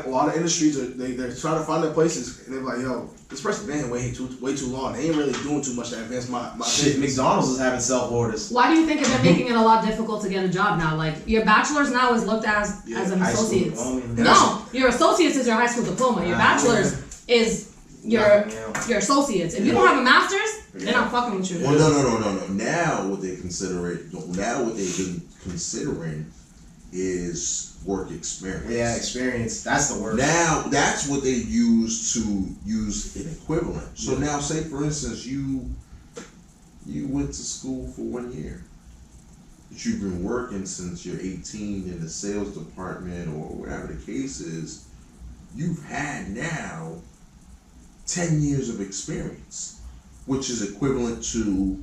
lot of industries they're trying to find their places, and they're like, this person been here way too long. They ain't really doing too much to advance my shit. business. McDonald's is having self orders. Why do you think they're making it a lot difficult to get a job now? Like your bachelor's now is looked at as an associate. No, your associates is your high school diploma. Your bachelor's is your associates. If you don't have a master's, they're not fucking with you. Well, no. Now what they've been considering is work experience. Yeah, experience. That's the word. Now that's what they use to use an equivalent. So now, say for instance, you went to school for 1 year, but you've been working since you're 18 in the sales department or whatever the case is. You've had now 10 years of experience, which is equivalent to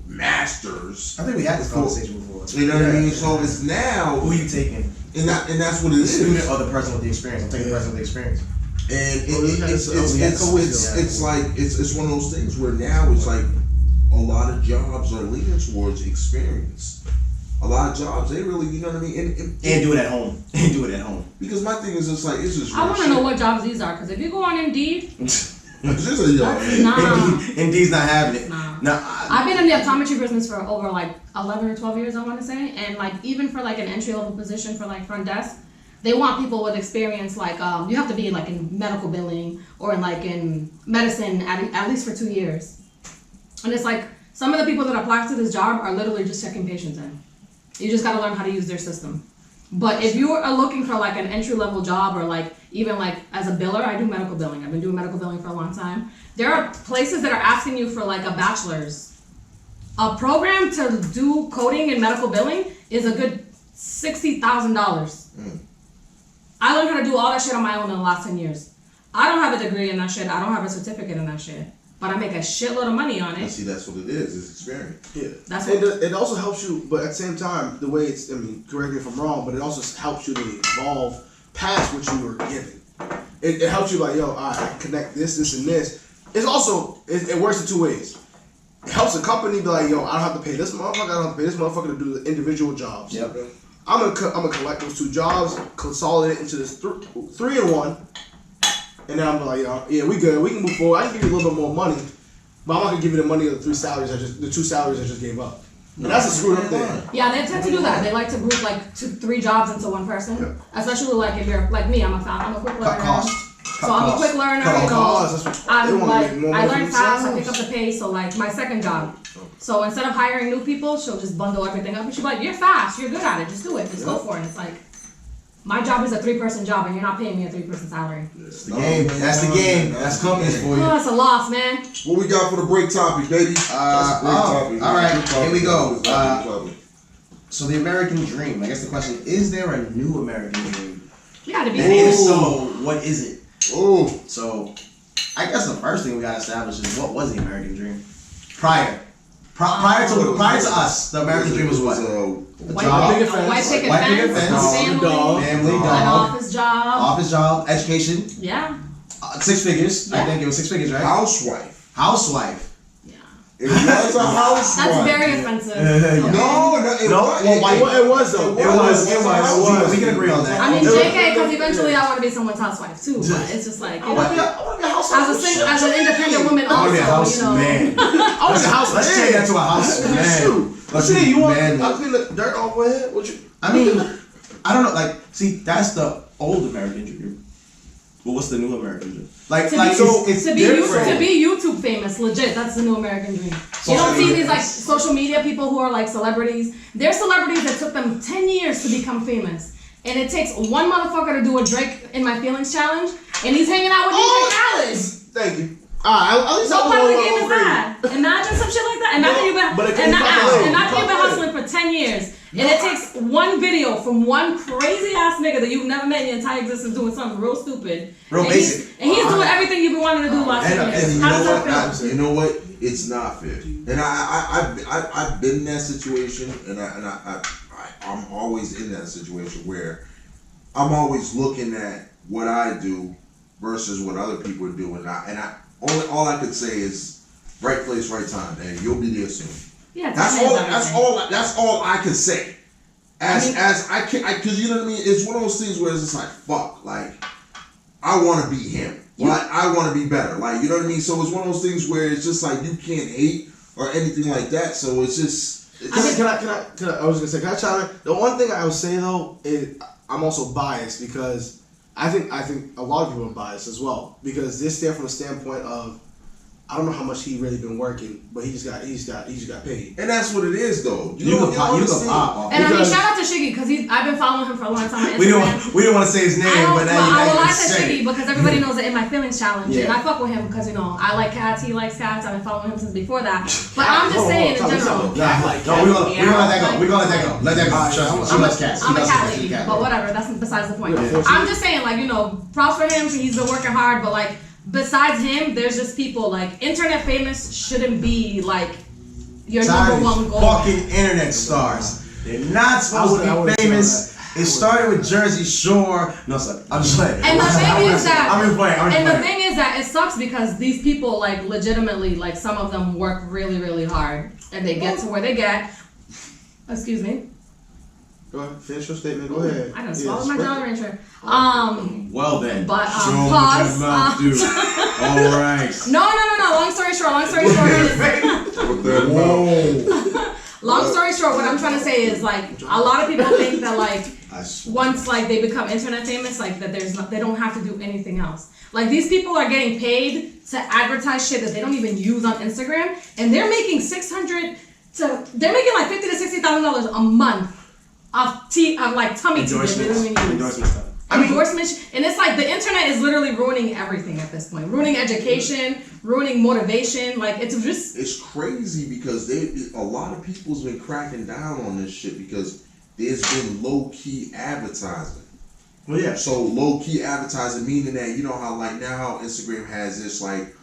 masters. I think we had this conversation before. You know what I mean? So it's now. Who are you taking? And that's what it is. The student or the person with the experience? I'm taking the person with the experience. And it's like it's one of those things where now it's like a lot of jobs are leaning towards experience. A lot of jobs, they really, you know what I mean? And do it at home. And do it at home. Because my thing is, it's just. I want to know what jobs these are, because if you go on Indeed, nah. Indeed's not having it. Nah. I've been in the optometry business for over like 11 or 12 years, I want to say, and like even for like an entry level position for like front desk, they want people with experience. Like you have to be like in medical billing or in medicine at least for 2 years. And it's like some of the people that apply to this job are literally just checking patients in. You just got to learn how to use their system. But if you are looking for like an entry level job or like even like as a biller, I do medical billing. I've been doing medical billing for a long time. There are places that are asking you for like a bachelor's. A program to do coding and medical billing is a good $60,000. I learned how to do all that shit on my own in the last 10 years. I don't have a degree in that shit. I don't have a certificate in that shit. But I make a shitload of money on it. See, that's what it is. It's experience. Yeah. That's what it also helps you, but at the same time, the way it's, correct me if I'm wrong, but it also helps you to evolve past what you were given. It helps you like, I can connect this, and this. It's also, it works in two ways. It helps the company be like, I don't have to pay this motherfucker, I don't have to pay this motherfucker to do the individual jobs. Yep. I'm gonna collect those 2 jobs, consolidate it into this 3 in 1, and then I'm like, we good, we can move forward. I can give you a little bit more money, but I'm not gonna give you the money of the 2 salaries I just gave up. And that's a screwed up thing. Yeah, they tend to do that. They like to group like 2-3 jobs into one person. Yeah. Especially like if you're like me, I'm a quick learner. Cut cost. So I'm a quick learner. I learn fast. I pick up the pace. So like my second job. So instead of hiring new people, she'll just bundle everything up and she'll be like, "You're fast. You're good at it. Just do it. Just go for it." And it's like, my job is a 3-person job, and you're not paying me a 3-person salary. That's the game. That's the game. That's companies for you. Oh, it's a loss, man. What we got for the break topic, baby? That's a great topic. All right, here we go. So the American dream. I guess the question is there a new American dream? You gotta be And if famous. so, what is it? Oh. So, I guess the first thing we gotta establish is what was the American dream prior to us. The American dream was what? White picket fence, family, dog, an office job, education. Yeah. 6 figures. Yeah. I think it was 6 figures, right? Housewife. Housewife. Yeah. It was a housewife. That's very offensive. No, It was though. It was. We can agree on that. I mean, JK, because eventually I want to be someone's housewife too, but it's just like, you know, as an independent woman I want to be a house also, you know. man. I was a house. Let's change that to a house man. Let's see, you want I clean the dirt off my head? What you? I mean, I don't know. Like, see, that's the old American dream. Well, what's the new American dream? Like, it's to be YouTube famous, legit. That's the new American dream. You don't see these like social media people who are like celebrities. They're celebrities that took them 10 years to become famous, and it takes one motherfucker to do a Drake in My Feelings challenge, and he's hanging out with DJ Khaled. Thank you. At least What part of the game is that? Imagine some shit like that. And not that you've been hustling for 10 years. And it takes one video from one crazy ass nigga that you've never met in your entire existence doing something real stupid. Real basic. And he's doing everything you've been wanting to do last 10 years. And How does that feel? you know what? It's not fair. And I've been in that situation, and I'm always in that situation where I'm always looking at what I do versus what other people do, and all I could say is right place, right time, and you'll be there soon. Yeah, That's all I can say. Because you know what I mean. It's one of those things where it's just like fuck. Like I want to be him. I want to be better. Like you know what I mean. So it's one of those things where it's just like you can't hate or anything like that. So it's just. Can I was gonna say, can I chime in? The one thing I would say though is I'm also biased because I think a lot of people are biased as well because they stand from the standpoint of I don't know how much he really been working, but he just got paid. And that's what it is though. You can pop off. And I mean, shout out to Shiggy because I've been following him for a long time on Instagram. We didn't want to say his name, but now I will you say Shiggy because everybody knows the In My Feelings challenge, Yeah. and I fuck with him because you know I like cats, he likes cats. I've been following him since before that. But I'm just saying in general. We're gonna let that go. We're gonna let that go. Let that go. Trust me. She loves cats. I'm a cat lady, but whatever. That's besides the point. I'm just saying, like, you know, props for him. He's been working hard, but like, besides him, there's just people like internet famous shouldn't be like your number one goal. Fucking internet stars. They're not supposed to be famous. It started with Jersey Shore. No, sorry. I'm just playing. And the thing is that the thing is that it sucks because these people like legitimately like some of them work really, really hard and they get to where they get. Excuse me. Go ahead. Finish your statement. Go ahead. I done swallowed my Jolly Rancher. Well then. But show pause. what your mouth do. All right. No. Long story short. Long story short, what I'm trying to say is like a lot of people think that like once like they become internet famous, like that they don't have to do anything else. Like these people are getting paid to advertise shit that they don't even use on Instagram, and they're making like $50,000 to $60,000 a month of like tummy tea. Endorsement stuff. Endorsements, and it's like the internet is literally ruining everything at this point. Ruining education, ruining motivation. Like it's crazy because a lot of people's been cracking down on this shit because there's been low key advertising. Well, yeah. So low key advertising meaning that you know how like now how Instagram has this like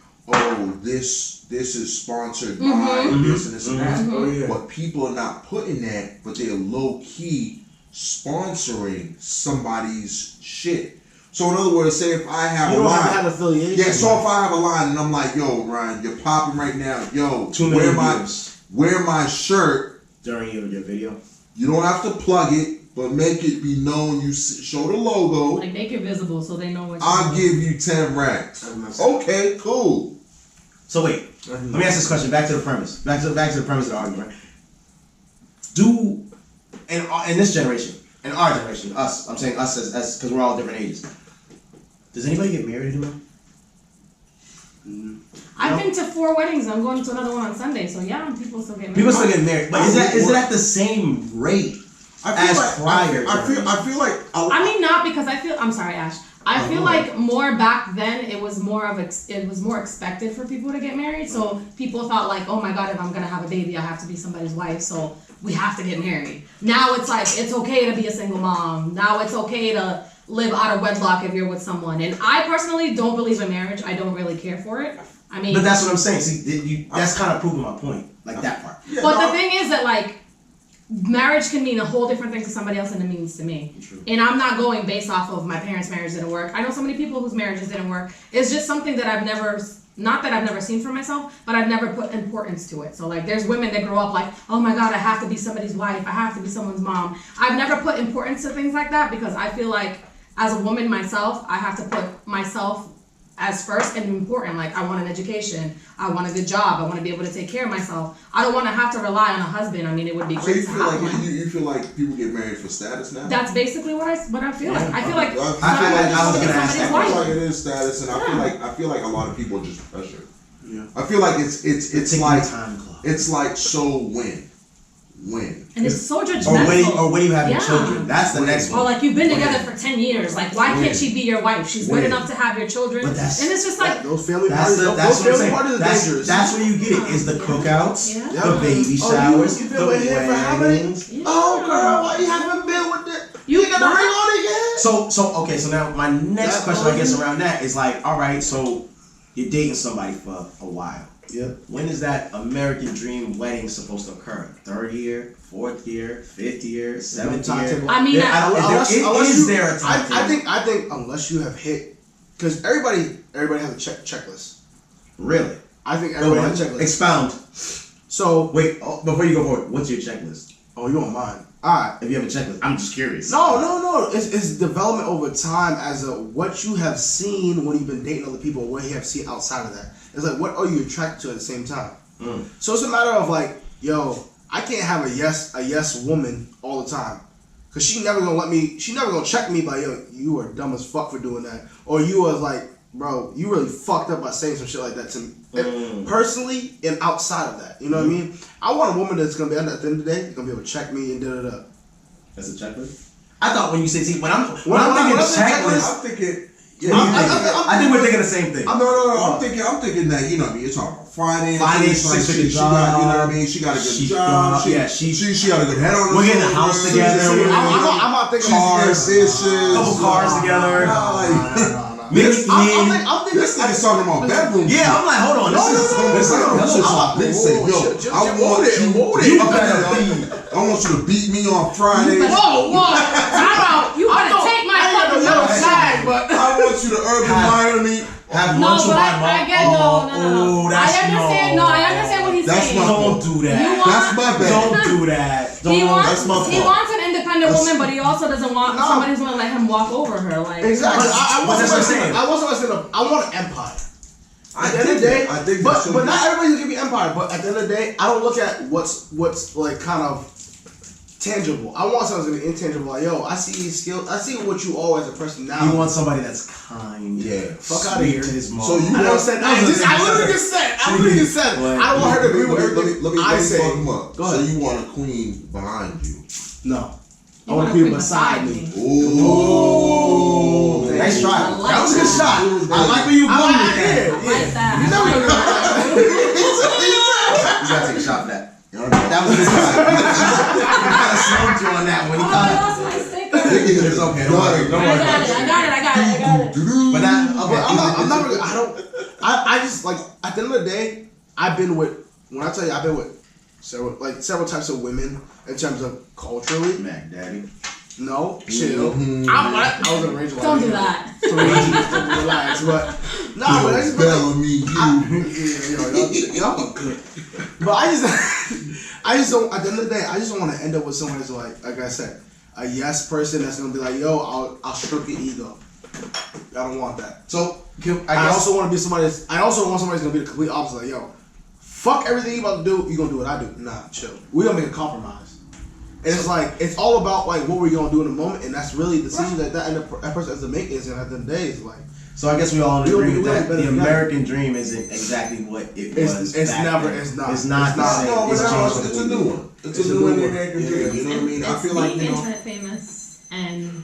this is sponsored by this and this and that. Oh, yeah. But people are not putting that, but they're low key sponsoring somebody's shit. So in other words, say if I have a line, have affiliation. yeah. So if I have a line and I'm like, yo, Ryan, you're popping right now. Yo, wear my shirt during your video. You don't have to plug it, but make it be known. You show the logo. Like make it visible so they know what. I'll give you 10 racks. Okay, cool. So wait, let me ask this question. Back to the premise. Back to the premise of the argument. Do in this generation, in our generation, us. I'm saying us as because we're all different ages. Does anybody get married anymore? I've been to 4 weddings. I'm going to another one on Sunday. So yeah, people still get married. People still get married, but is it at the same rate as prior? I feel like. I mean, not because I feel. I'm sorry, Ash. I feel like more back then it was more expected for people to get married. So people thought like, oh my God, if I'm gonna have a baby, I have to be somebody's wife. So we have to get married. Now it's like it's okay to be a single mom. Now it's okay to live out of wedlock if you're with someone. And I personally don't believe in marriage. I don't really care for it. I mean, but that's what I'm saying. See, that's kind of proving my point. Like that part. Yeah, but the thing is that like. Marriage can mean a whole different thing to somebody else than it means to me. True. And I'm not going based off of my parents' marriage didn't work. I know so many people whose marriages didn't work. It's just something that I've never not that I've never seen for myself, but I've never put importance to it. So like there's women that grow up like, oh my God, I have to be somebody's wife, I have to be someone's mom. I've never put importance to things like that because I feel like as a woman myself, I have to put myself as first and important. Like I want an education, I want a good job, I want to be able to take care of myself. I don't want to have to rely on a husband. I mean, it would be So great you to feel have like one. you feel like people get married for status now? That's basically what I feel like. I feel like I feel like I was gonna ask that. I feel like it is status, and I feel like a lot of people are just pressured. Yeah. I feel like it's Ticking like time clock. it's like so when. and it's so Or judgmental. when you have your Yeah. children. That's the next Or one. like you've been together for 10 years. Like why When? can't she be your wife? She's good When? enough to have your children. But that's- And it's just like Those family That's parties, what I'm those family saying. parties are dangerous. That's where you get it. Is the cookouts, Yeah. the baby Oh, showers, you've the been with him for how many? weddings. Yeah. Oh, girl, why you haven't been with it? You ain't got the What? ring on it yet? So now my next That question, I guess, was- around that is like, all right, so you're dating somebody for a while. Yep. When is that American dream wedding supposed to occur? 3rd year, 4th year, 5th year, 7th year? Timetable. I mean, Is there a timetable? I think unless you have hit, because everybody has a checklist. Really? I think Go everybody ahead. has a checklist. Expound. So, Wait, before you go forward, what's your checklist? oh, you want mine? All right. If you have a checklist, I'm just curious. No. It's development over time as a what you have seen when you've been dating other people, what you have seen outside of that. It's like what are you attracted to at the same time. So it's a matter of like, yo, I can't have a yes woman all the time, cause she never gonna check me by yo, you are dumb as fuck for doing that, or you was like, bro, you really fucked up by saying some shit like that to me. Personally and outside of that, you know what I mean? I want a woman that's gonna be at the end of the day, gonna be able to check me and da. That's a checklist? I thought when you say, see, when I'm thinking I'm checklist, thinking. I think we're thinking the same thing. No. I'm thinking that you know what I mean. It's all about finance. Finance, she got, you know what I mean. She got a good job. She got a good head on her. We're getting a house together. I'm not thinking cars, dishes, couple cars together. No. This nigga's talking about bedroom. Yeah, I'm like, hold on. Let's say, yo, I want you to beat me on Friday. Whoa! time out. You better take my fucking no number. side, but I want you to urban Miami. Have No, lunch but with my I mom. get no. That's I understand. No, I understand what he's That's saying. my Don't do that. You want- That's my bad. Don't do that. He That's my wants fault. an independent woman, but he also doesn't want No. somebody who's gonna let him walk over her. Like exactly. I But that's what I'm saying. I want an empire. I At the end of the day, think but not everybody's gonna be empire. But at the end of the day, I don't look at what's like kind of tangible. I want something to be intangible. Like, yo, I see these skills. I see what you are as a person now. You want somebody that's kind. Yeah. Fuck outta here. To his mom. So you I never said. I literally just said. I literally just said. I don't want her to agree with everything Let me I say. fuck him up. Go So ahead. you want a queen behind you? No. You I want wanna to be put beside me. Ooh. Nice try. I like That was a good that. shot. I like where you going with that. I like that. You never know. You gotta take a shot for that. That was a good try. You kind of slumped you on that one. Oh, You I kind lost my sticker. It's okay. Don't worry. Don't worry. I got it. But that, okay. I'm not really. I just like at the end of the day, I've been with. When I tell you, I've been with several types of women in terms of culturally. Mac Daddy. No, chill. Mhm. I was in a range of Don't do that. Relax, but no, but I just Bellamy, y'all look good. But I just don't. At the end of the day, I just don't want to end up with someone who's like I said, a yes person that's gonna be like, yo, I'll stroke your ego. I don't want that. So, I also want to be somebody that's. I also want somebody that's gonna be the complete opposite. Like, yo, fuck everything you about to do. You gonna do what I do? Nah, chill. We gonna make a compromise. And it's like it's all about like what we're gonna do in the moment, and that's really the decision that person has to make. Is and at the end of the day, is like. So I guess we all agree with that. better The than American dream isn't exactly what it was. It's back never. then. It's not. It's not. It's not. No, but It's changed. it's a new one. It's a new one. You know what I mean? I feel like being internet famous and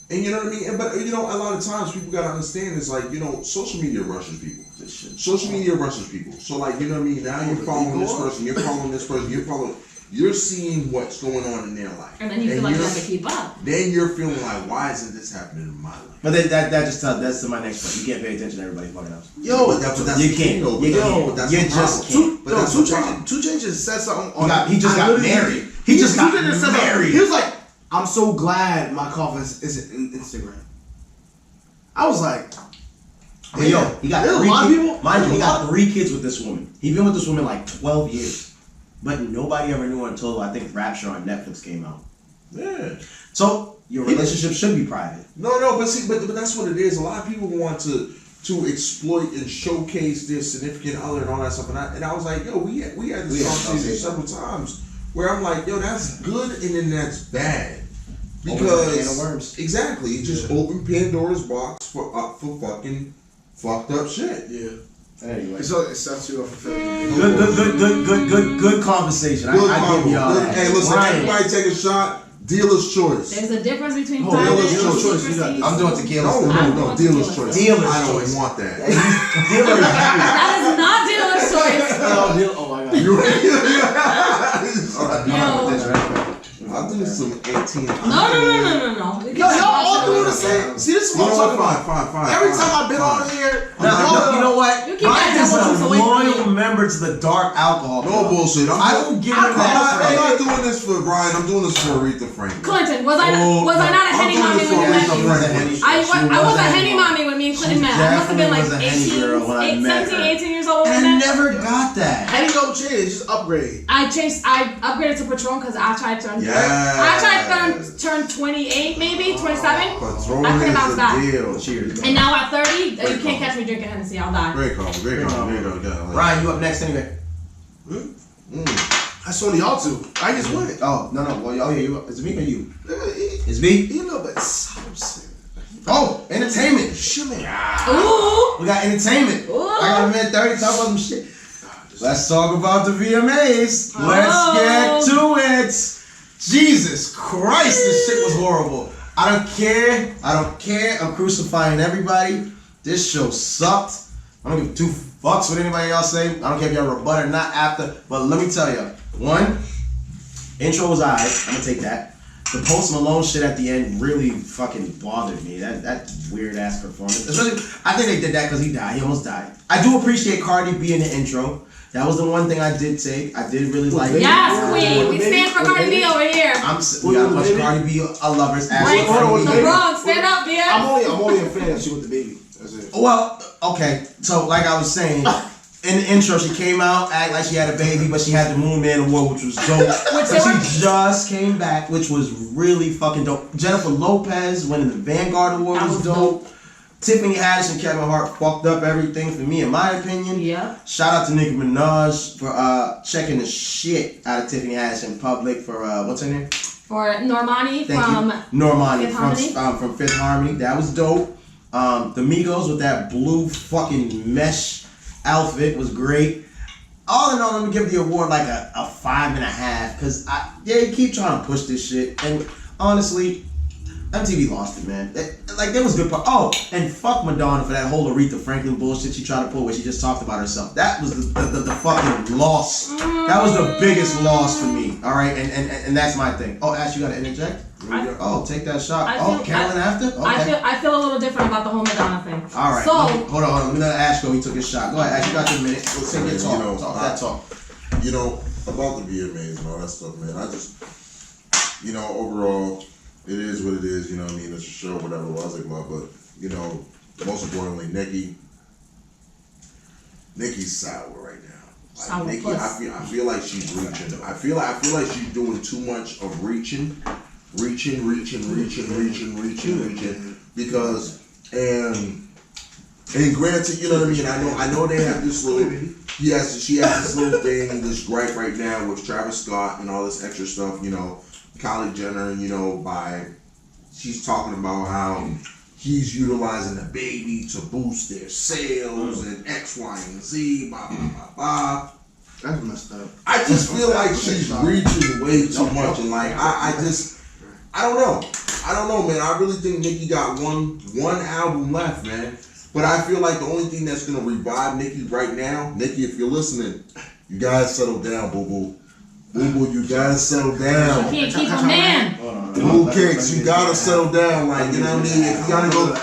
you know what I mean. But you know, a lot of times people gotta understand is like social media rushes people. Social media rushes people. So like you know what I mean. Now you're following this person. You're following this person. You're seeing what's going on in their life. and then you feel like you have to keep up. Then you're feeling like, why isn't this happening in my life? But that just that's to my next point. You can't pay attention to everybody's fucking house. Yo, But that's You can't. You just can't. But that's 2 Chainz said something on. He just got married. He just got married. He was like, "I'm so glad my confidence isn't in Instagram." I was like, But yo, he got There's a 3 lot of kids. people. Mind you, he got 3 kids with this woman. He's been with this woman like 12 years. But nobody ever knew until I think Rapture on Netflix came out. Yeah. So your relationship should be private. No, but see, but that's what it is. A lot of people want to exploit and showcase their significant other and all that stuff. And I was like, yo, we had this conversation several times where I'm like, yo, that's good and then that's bad. Because exactly, it just opened Pandora's box for fucking fucked up shit. Yeah. Anyway, It sets you up for failure. good conversation. Good I give y'all that. Hey, listen, Ryan. everybody take a shot. Dealer's choice. There's a difference between Oh, private dealer's and choice. secrecy. I'm doing tequila. No, dealer's choice. Dealer's I don't choice. want that. That is not dealer's choice. Oh my god. I'll do some 18. No. Yo, y'all all doing the same. See, this is what I'm talking about. Fine. Every time I've been on here, You know what? You keep Ryan that is devil a juice away from loyal member to the dark alcohol. No bullshit. I don't give him I'm that. not doing this for Ryan. I'm doing this for Aretha Franklin. Clinton, was I not a henny mommy when you met She me? was a henny. I was a henny mommy when me and Clinton met. I must have been like definitely was a henny girl when I met 17, her. 18 years old when And we I met. never got that. Henny don't change, just upgrade. I upgraded to Patron because I tried to turn turn 28 maybe, 27. Patron I couldn't bounce back. is the deal. Cheers. And now at 30, you Great can't call. catch me drinking Hennessy, I'll die. Great call. Ryan, you up next anyway. That's only y'all two. I just went. Oh, no. Well, yeah, you up. Is it me or you? It's It's me? You know, but something. Oh, entertainment. Ooh! We got entertainment. Ooh. I got a minute 30 talk about some shit. Let's talk about the VMAs. Let's get to it. Jesus Christ, this shit was horrible. I don't care. I'm crucifying everybody. This show sucked. I don't give 2 fucks what anybody else say. I don't care if y'all rebut or not after. But let me tell you. 1, intro was alright. I'm gonna take that. The Post Malone shit at the end really fucking bothered me. That weird ass performance. Especially, I think they did that because he died. He almost died. I do appreciate Cardi B in the intro. That was the one thing I did take. I did really like it. Yes, queen! We stand for Cardi B over here. We got a bunch of Cardi B lovers. Right, Hold on, the baby. Bronx, stand up, BS. I'm only a fan of she with the baby. That's it. Well, okay. So, like I was saying, in the intro, she came out, act like she had a baby, but she had the Moon Man award, which was dope. So she just came back, which was really fucking dope. Jennifer Lopez winning the Vanguard Award was dope. Tiffany Haddish and Kevin Hart fucked up everything for me, in my opinion. Yeah. Shout out to Nicki Minaj for checking the shit out of Tiffany Haddish in public for what's her name? For Normani Thank from you. Normani Fifth Harmony. from Fifth Harmony. That was dope. The Migos with that blue fucking mesh outfit was great. All in all, let me give the award like a 5.5 because you keep trying to push this shit, and honestly, MTV lost it, man. There was good part. Oh, and fuck Madonna for that whole Aretha Franklin bullshit she tried to pull where she just talked about herself. That was the fucking loss. That was the biggest loss for me. All right, and that's my thing. Oh, Ash, you gotta interject. Take that shot. Carolyn after. Okay. I feel a little different about the whole Madonna thing. All right. So hold on. Let me let Ash go. He took his shot. Go ahead, Ash. You got your minute. Let's take your talk. Talk. You know, about the VMAs and all that stuff, man. I just, overall, it is what it is. You know what I mean? It's a show, whatever, blah, blah, blah. But, most importantly, Nikki's sour right now. Like, Nikki, I feel like she's reaching. I feel like she's doing too much of reaching. Because, and granted, you know what I mean? I know they have this little, she has this little thing, this gripe right now with Travis Scott and all this extra stuff, Kylie Jenner, she's talking about how he's utilizing the baby to boost their sales and X, Y, and Z, blah, blah, blah, blah. That's messed up. I just feel like she's reaching way too much, and I don't know, man. I really think Nicki got one album left, man. But I feel like the only thing that's gonna revive Nicki right now, Nicki, if you're listening, you guys settle down, boo boo. Boo boo, you gotta settle down. You can't keep a man. Boo cakes, you gotta settle down. Like, you know what I mean? If you gotta go,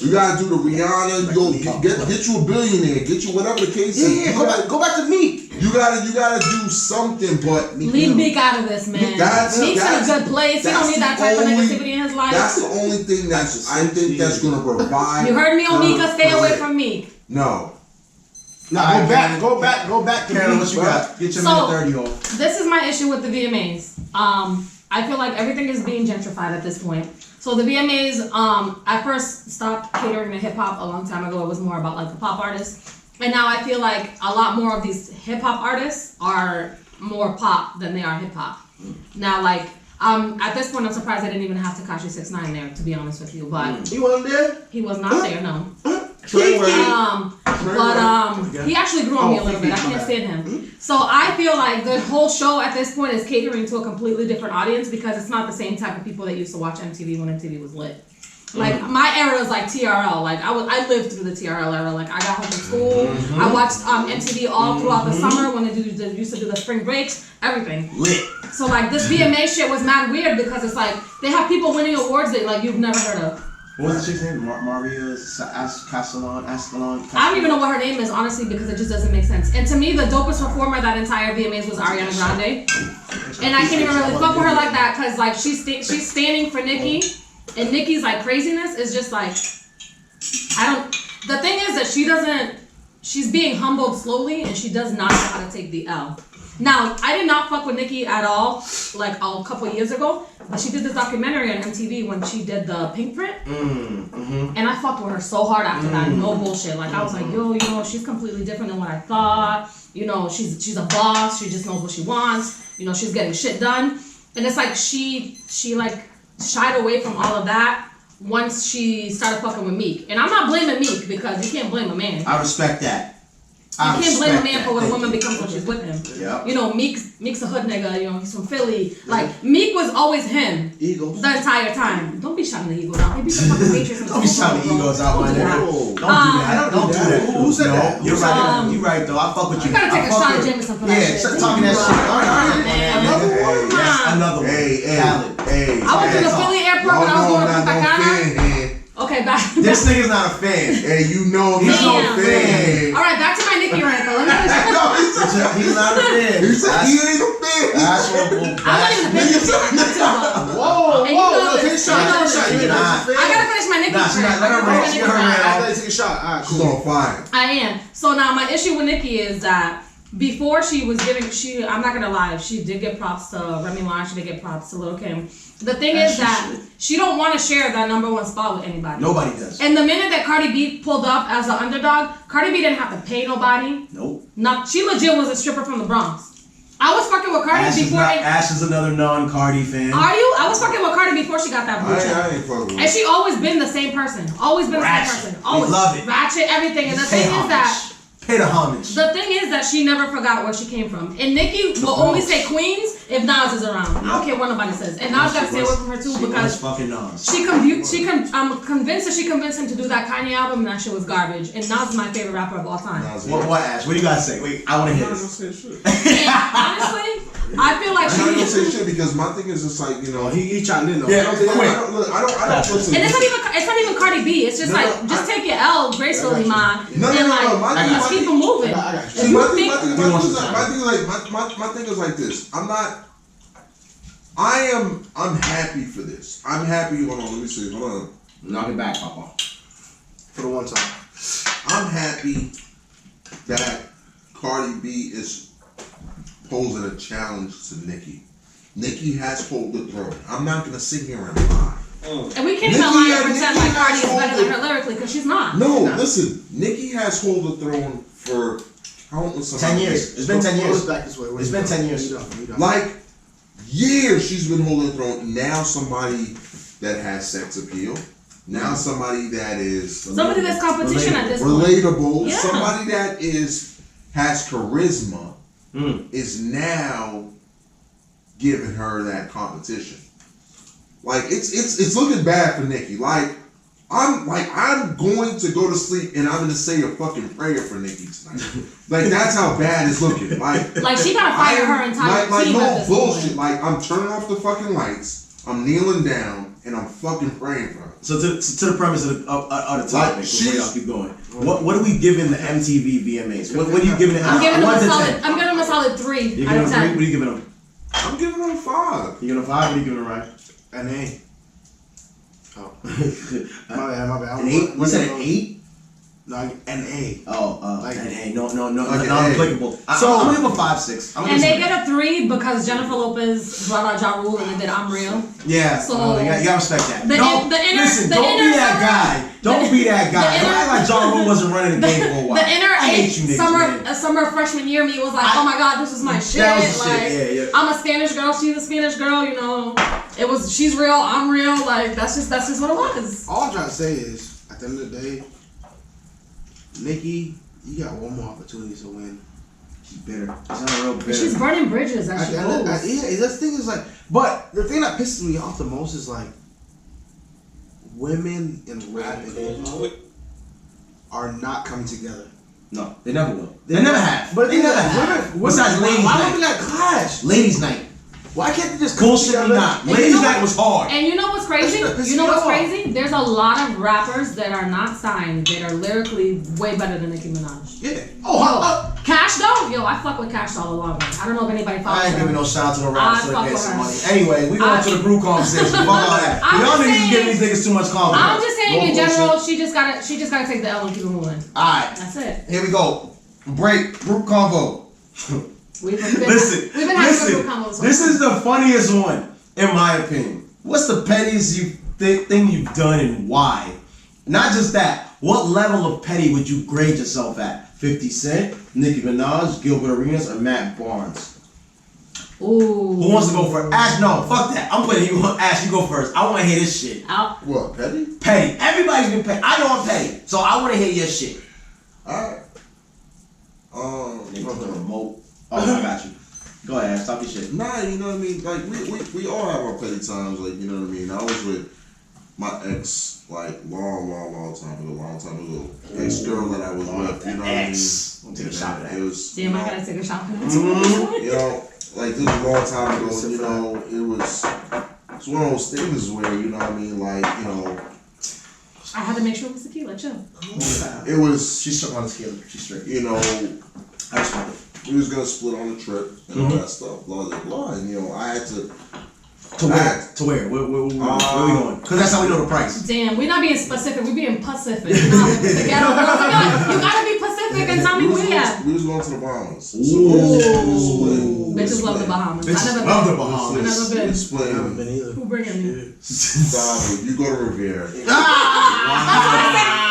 you gotta do the Rihanna. Go get you a billionaire. Get you whatever the case is. Yeah. Go back to me. You gotta do something, but leave Meek out of this, man. Meek's in a good place. He don't need that type of negativity in his life. That's the only thing I think that's gonna provide. You heard me, Onika. Stay away from Meek. No. Nah, go back. Carolyn, what you got? Get your minute 30 off. This is my issue with the VMAs. I feel like everything is being gentrified at this point. So the VMAs, I first stopped catering to hip hop a long time ago. It was more about like the pop artists. And now I feel like a lot more of these hip hop artists are more pop than they are hip hop. Now, like, at this point, I'm surprised they didn't even have Tekashi 6ix9ine there, to be honest with you. But He wasn't there? he was not there, no. He actually grew on me a little bit. I can't stand him. So I feel like the whole show at this point is catering to a completely different audience because it's not the same type of people that used to watch MTV when MTV was lit. Like my era was like TRL. Like I lived through the TRL era. Like I got home from school. I watched MTV all throughout the summer when they used to do the spring breaks. Everything. Lit. So like this VMA shit was mad weird because it's like they have people winning awards that like you've never heard of. What was the chick's name? Maria Ascalon. I don't even know what her name is, honestly, because it just doesn't make sense. And to me, the dopest performer that entire VMAs was Ariana Grande. And I can't even really fuck with her like that because like she's standing for Nicki, and Nicki's like craziness is just like the thing is that she's being humbled slowly and she does not know how to take the L. Now, I did not fuck with Nicki at all, like a couple years ago, but she did this documentary on MTV when she did the Pink Print, and I fucked with her so hard after that, no bullshit. Like I was like, yo, you know, she's completely different than what I thought. You know, she's a boss. She just knows what she wants. You know, she's getting shit done, and it's like she like shied away from all of that once she started fucking with Meek. And I'm not blaming Meek because you can't blame a man. I respect that. You can't blame a man for when a woman becomes when she's with him. Yep. You know, Meek's a hood nigga, you know, he's from Philly. Like, Meek was always him. Eagles. The entire time. Don't be shouting the Eagles out. They beat the fucking Patriots in the Don't be shouting the Eagles out, my nigga. Don't do that. Don't do that. Who said that? You're right. You're right, though. I fuck with you. You gotta take a shot at Jameson for that shit. Yeah, talking that shit. All right. Another one? Yes, another one. Hey. I went to the Philly airport when I was going to Punta Cana. Okay, back. This nigga's not a fan. Hey, you know he's no fan. Alright, back to my Nicki rant though. He's not a fan. He said he ain't a fan. I'm not even a fan. Whoa, take a shot. I gotta finish my Nicki rant. Let her rant. She got her rant. I gotta take a shot. Alright, She's on fire. I am. So now my issue with Nicki is that before she was giving, I'm not gonna lie, she did get props to Remy Ma, she did get props to Lil' Kim. The thing is that she don't want to share that #1 spot with anybody. Nobody does. And the minute that Cardi B pulled up as an underdog, Cardi B didn't have to pay nobody. Nope. She legit was a stripper from the Bronx. I was fucking with Cardi before. Ash is another non-Cardi fan. Are you? I was fucking with Cardi before she got that blue check. I ain't fucking with her. And she always been the same person. Always been Ratchet. the same person. Always. We love it. Ratchet, everything. And the thing is that pay the homage. the thing is that she never forgot where she came from. And Nicki will only say Queens if Nas is around. I don't care what nobody says. And Nas gotta stay away from her too because fucking Nas. I'm convinced that she convinced him to do that Kanye album and that shit was garbage. And Nas is my favorite rapper of all time. What Ash? What do you gotta say? Wait, I wanna hear this. And honestly, I feel like I'm not gonna say shit because my thing is just like, you know, he chimed in though. I don't listen. And it's not even Cardi B. It's just just take your L gracefully, man. No. Keep it moving. See, my thing is like this. I'm happy for this. I'm happy. Hold on, let me see. Hold on. Knock it back, Papa. For the one time. I'm happy that Cardi B is posing a challenge to Nicki. Nicki has hold the throne. I'm not gonna sit here and lie. And we can't even lie and pretend like Cardi is better than her lyrically because she's not. No, listen. Nicki has hold the throne for countless 10 years. It's been 10 years. It's been 10 years. Like years she's been holding the throne. Now somebody that has sex appeal. Now somebody that is that's competition at this point. Relatable. Yeah. Somebody that has charisma is now giving her that competition. Like it's looking bad for Nicki. I'm going to go to sleep and I'm gonna say a fucking prayer for Nicki tonight. Like that's how bad it's looking. Like she gotta fire her entire team. No at this bullshit. point. Like I'm turning off the fucking lights. I'm kneeling down and I'm fucking praying for her. So to the premise of the topic, before y'all keep going, what are we giving the MTV VMAs? What are you giving it? I'm giving them solid 3 You out giving of him 3? 10. What are you giving him? I'm giving him 5. You giving him 5? What are you giving him, Ryan? An A. Oh. An My bad. 8? You said an 8? No, an A. Oh, Like- an A. No, Like not an A. applicable. So- I'm gonna give him a 5, 6. And they get a 3 because Jennifer Lopez brought out Ja Rule and they did I'm Real. Yeah, So- you gotta respect that. The inner- listen, the don't inner be that summer- guy. Don't be that guy. the Don't inner- act like John Rule wasn't running the game for a while. The inner I hate you niggas, man. summer freshman year me was like, oh my god, this is my shit. That was the like, shit, yeah. I'm a Spanish girl, she's a Spanish girl, you know. It was, she's real, I'm real, like, that's just what it was. All I'm trying to say is, at the end of the day, Nikki, you got one more opportunity to win. She's bitter. She's not real bitter. She's burning bridges as At she the end of, goes. yeah, the thing is like, but the thing that pisses me off the most is like, women in rap and hip hop are not coming together. No, they never will. They never have. But They never have. Besides Ladies why Night. would we got clash? Ladies Night. Why can't they just come Bullshit together? me not. And you Ladies know Night what? was hard. And you know what's crazy? That's what You know what's pisses me off. crazy? There's a lot of rappers that are not signed that are lyrically way better than Nicki Minaj. Yeah. Oh, Cash though? Yo, I fuck with Cash all along. I don't know if anybody follows I ain't her. giving no shout out to the rappers I so they fuck get with some her. money. Anyway, we going to the brew conversation. Fuck all that. I'm Y'all just niggas saying- giving these niggas too much confidence. I'm just saying No in general, bullshit. she just gotta take the L and keep it moving. Alright, That's it. here we go. Break, group convo. We've been Listen, we've been having a group convo. this is the funniest one, in my opinion. What's the pettiest thing you've done and why? Not just that, what level of petty would you grade yourself at? 50 Cent, Nicki Minaj, Gilbert Arenas, or Matt Barnes? Ooh. Who wants to go first? Ash, no, fuck that. I'm putting you on Ash, you go first. I want to hear this shit. Out. What, petty? Petty. Everybody's been petty. I know I'm petty, so I want to hear your shit. Alright. Nigga, the remote. Oh, I got you. Go ahead, stop your shit. Nah, you know what I mean? Like, we all have our petty times, like, you know what I mean? I was with my ex, like, long time ago. Ex-girl that I was with, you know what I mean? Ex. We'll take a shot for that. It was, Damn, I gotta take a shot for that. you know, like, this was a long time ago, you know, it's one of those things where, you know what I mean, like, you know, I had to make sure it was tequila, chill. it was, She's stuck on the scale. She's straight. you know, I respect it. we was gonna split on the trip and all that stuff, blah, blah, blah, and, you know, I had to, To where? To where? Where we going? Because that's how we know the price. Damn, we're not being specific, we're being Pacific. Not like the ghetto girls. You gotta be Pacific and tell me where you at. we was going to the Bahamas. So Ooh. Bitches love the Bahamas. Bitches I never love been. the Bahamas. I never been. I Split. haven't been either. Who bringing me? Stop it. You go to Riviera.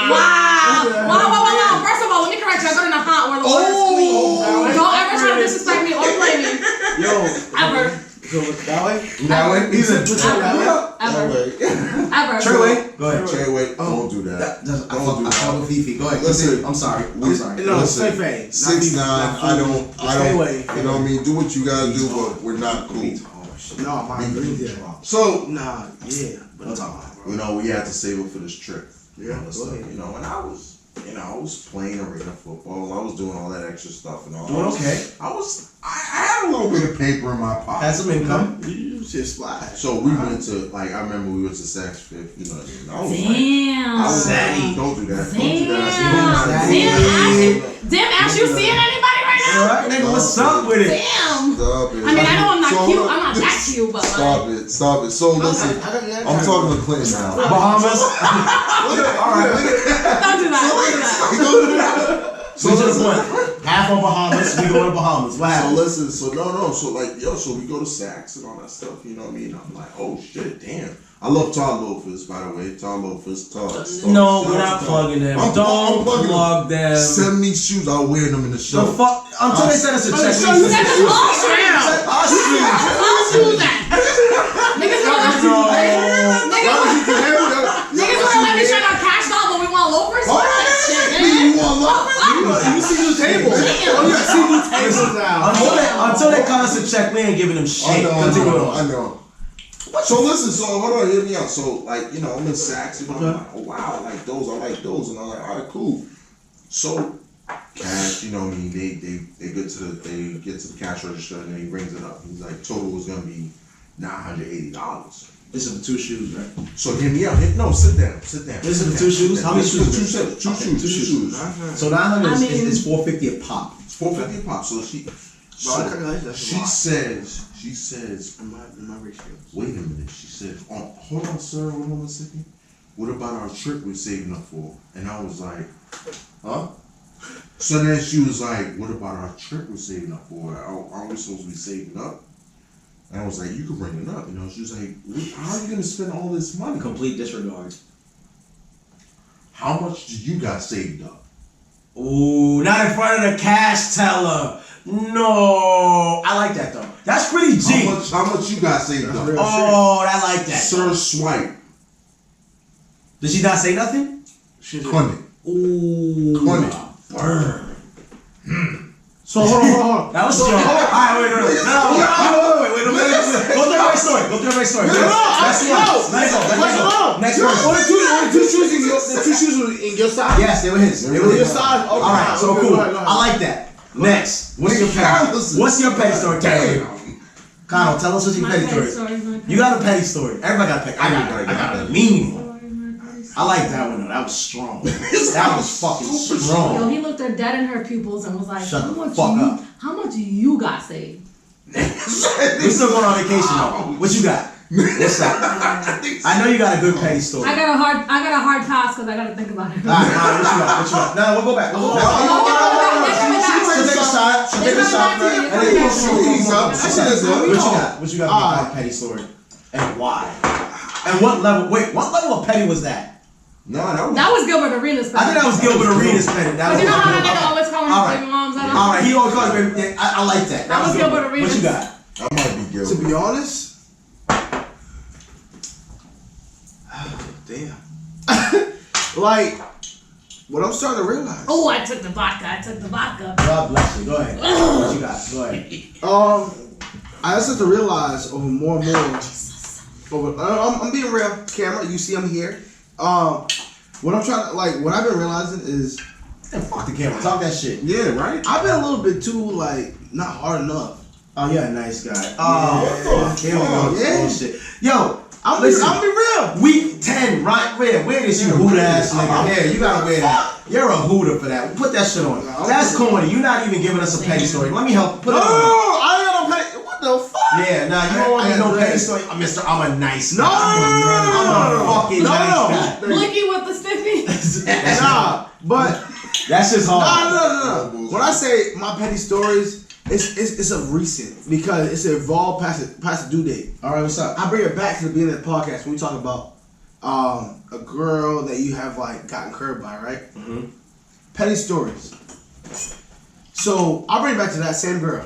Wow. First of all, let me correct you. I go to Nahat where the water's clean. Don't ever try to disrespect me or play me. Yo. Ever. Go that way? That way? He's in that way? Ever. Trey Way? Go ahead. Trey, wait. Don't do that. I fuck with Fifi. Go ahead. Listen. I'm sorry. I'm sorry. No, Listen, Fei. 6'9", I don't, Way. you know what I mean? Do what you gotta do, but we're not cool. No, my yeah. So, Nah, yeah. But you know, we had to save it for this trip. Yeah, All that go stuff, ahead. you know, and I was playing arena football. I was doing all that extra stuff and all. Doing okay. I had a little bit of paper in my pocket. Had some income. You just slide. So we went to, like, I remember we went to Saks Fifth, you know what I mean? I was Damn. like, Zaddy. don't do that. Damn, Ash, you seeing anybody right now? Alright, nigga, what's up with it? Damn. Stop it. I mean, I know I'm not So, cute. I'm not that cute, but like. Stop it. So listen, I'm talking to Clinton now. Bahamas. Alright. Don't do that. Don't do that. So just went half on Bahamas. We going to Bahamas. What So happened? listen, so so we go to Saks and all that stuff, you know what I mean? I'm like, oh shit, damn. I love Todd Lopez, by the way. Todd Lopez, Todd. No, we're not plugging them. I'm Don't plugging plug them. Send me shoes, I'll wear them in the show. The fuck? Until they send us a check. That's all shoes. Us shoes. All shoes that. Niggas wanna let me turn on Cash Doll, but we want loafers? Oh, Shit, you man. want love? You see the table. Oh, you got see the tables now. Until they cut us a check, we ain't giving them shit. Continue on. I know. So listen, so hold on, hear me out. So like, you know, I'm in Saks, you know, I'm like, oh wow, I like those, and I'm like, all right, cool. So Cash, you know what I mean, they get to the cash register and then he rings it up. He's like, total was gonna be $980. This is the two shoes, right? So hear me out. No, sit down. This is the two shoes? How many shoes? Two shoes. So 900 is $450 a pop. It's $450 a pop. So So she says, in my ratio. wait a minute. She said, oh, hold on, sir. Hold on a second. What about our trip we're saving up for? And I was like, huh? So then she was like, what about our trip we're saving up for? Aren't we supposed to be saving up? And I was like, you can bring it up. You know, she was like, how are you going to spend all this money? Complete disregard. How much do you got saved up? Ooh, not in front of the cash teller. No, I like that though. That's pretty G. How much you got saved up? Oh, I like that. Sir, swipe. Did she not say nothing? She did. 20. Ooh, 20. burn. So hold on. That was strong. Alright, wait. Go through every story. Next verse. Only two shoes were in your size? Yes, they were his. They were Your his. size? Okay. Alright, so cool. Go ahead. I like that. Next, what's your petty story, Carolyn? Kyle, tell us what's your petty story. You got a petty story. Everybody got a petty. I got a mean one. I like that one though. That was strong. That was fucking Yo, strong. he looked her dead in her pupils and was like, Shut the fuck up. How much you got saved? We still going on vacation though. What you got? What's up? I know you got a good petty story. I got a hard pass because I gotta think about it. Alright, what you got? No, we'll go back. She'll take a shot. What you got for a petty story? And why? And what level? Wait, what level of petty was that? No, that was Gilbert Arenas' petty. I think that was Gilbert Arenas' petty. But you know how that nigga always calling his baby moms? Alright, he always calls his baby. I like that. That was Gilbert Arenas. What you got? I might be guilty. To be honest, damn. Like, what I'm starting to realize. Oh, I took the vodka. God bless you. Go ahead. What you got? Go ahead. I just have to realize over more and more. I'm being real, camera. You see, I'm here. What I'm trying to what I've been realizing is, Man, fuck the camera. Talk that shit. Yeah, right? I've been a little bit too not hard enough. Oh, you're a nice guy. Oh, fuck. Here we go. Yeah. Bullshit. Yo, I'll listen. be real. Week 10, right? Wear this, you hoot ass nigga. Yeah, you gotta wear that. You're a hooter for that. Put that shit on. That's corny. You're not even giving us a petty story. Let me help. Put No, it on. I ain't got no petty. What the fuck? Yeah, nah, you don't want me no petty story. I'm a nice guy. No. I'm a fucking nice guy. Blicky with the stiffy. Nah, but That's just hard. no. When I say my petty stories, it's a recent because it's evolved past the due date. All right, what's up? I bring it back to the beginning of the podcast when we talk about a girl that you have gotten curved by, right? Mm-hmm. Petty stories. So I'll bring it back to that same girl.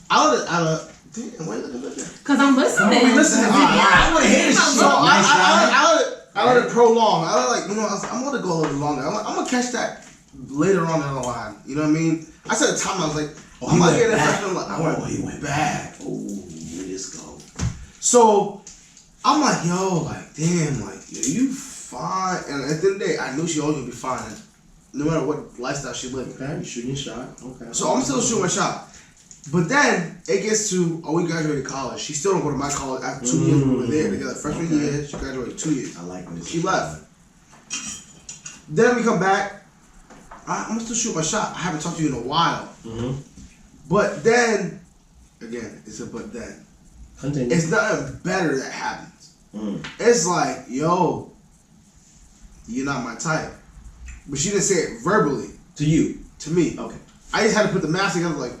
Damn, wait, look. Cause I'm listening. Listen, I want to hear this shit. So Nice guy. I let it prolong. I let I'm gonna go a little longer. I'm gonna catch that later on down the line. You know what I mean? I said a time I was like, He might went get it back. freaking He went back. Oh, where this go? So I'm like, yo, damn, yo, you fine. And at the end of the day, I knew she always gonna be fine, no matter what lifestyle she lived. Okay, you shooting your shot. Okay. So I'm still shooting my shot. But then it gets to, we graduated college. She still don't go to my college after 2 years we were there together. Freshman year, she graduated 2 years. I like this. She left. Then we come back. I'm gonna still shoot my shot. I haven't talked to you in a while. Mm-hmm. But then, again, it's a but then. Continue. It's nothing better that happens. Mm. It's like, yo, you're not my type. But she didn't say it verbally To you. to me. Okay. I just had to put the math together like,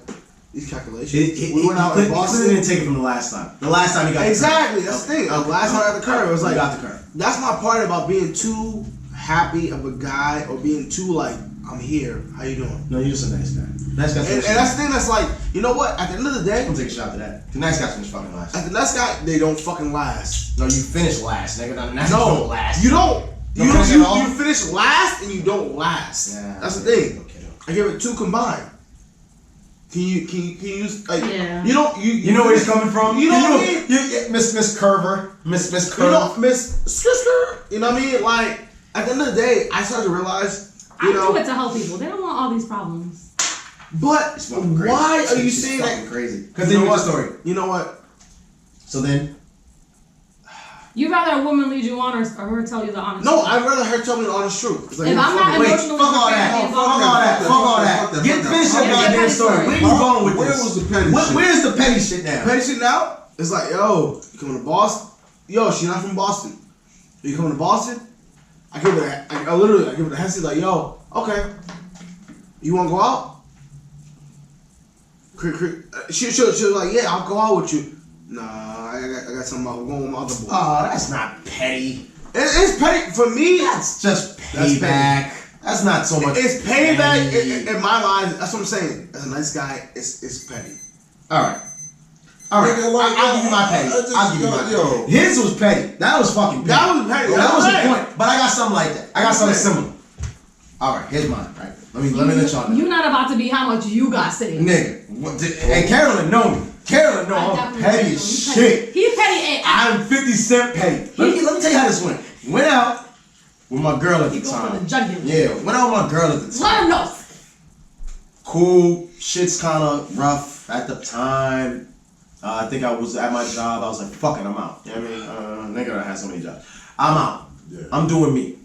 these calculations. We went out in Boston. Didn't take it from the last time. The last time you got Exactly, the curve. that's the thing. Last time I got the curve, it was like, you got the curve. that's my part about being too happy of a guy or being too I'm here. How you doing? No, you're just a nice guy. Nice guy. And that's the thing that's like, you know what? At the end of the day, I'm take a shot to that. The nice guys finish fucking last. at the nice guy, they don't fucking last. No, you finish last, nigga. The nice guys No, don't last. you don't. Don't finish at all? You finish last and you don't last. Yeah, That's the thing. Okay. I give it 2 combined. Can you use Yeah. you don't You know where he's coming from? You know what I mean? You, Miss Curver. Miss You Curver. know, Miss Skisker. You know what I mean? Like at the end of the day, I started to realize, I do it to help people. They don't want all these problems. but It's fucking crazy. why are you It's saying fucking that? crazy? You Continue know with the what? story. You know what? So then, You rather a woman lead you on or her tell you the honest No, truth? I'd rather her tell me the honest truth. It's like, If I'm not Wait, emotionally fuck all that. prepared, Fuck all that. Fuck all that. Get finish your goddamn story. Where you going with Where this? was the petty shit? Where's the petty shit now? petty shit now, it's like, yo, you coming to Boston? Yo, she not from Boston. You coming to Boston? I give her the Hesse, like, yo, okay. You wanna go out? She was like, yeah, I'll go out with you. Nah, I got something about going with my other boy. Oh, that's not petty. It's petty for me. That's just That's payback. That's not so much. It's payback petty. in my mind. That's what I'm saying. As a nice guy, it's petty. All right. Nigga, like, I'll give you my petty. I'll give you my petty. His was petty. That was fucking petty. That was petty. That was the Right. point. But I got something like that. I got something similar. All right, here's mine. Right. Let me let y'all know. You're not about to be how much you got sitting. Nigga, and Carolyn know me. Carolyn know I'm petty as shit. He's petty. I'm 50 Cent petty. Let me tell you how this went. Went out with my girl at the He go for time. the jugular. Yeah, went out with my girl at the time. Let him know. Cool. Shit's kind of rough at the time. I think I was at my job. I was like, fuck it, I'm out. You know what I mean? Nigga, I had so many jobs. I'm out. Yeah. I'm doing me.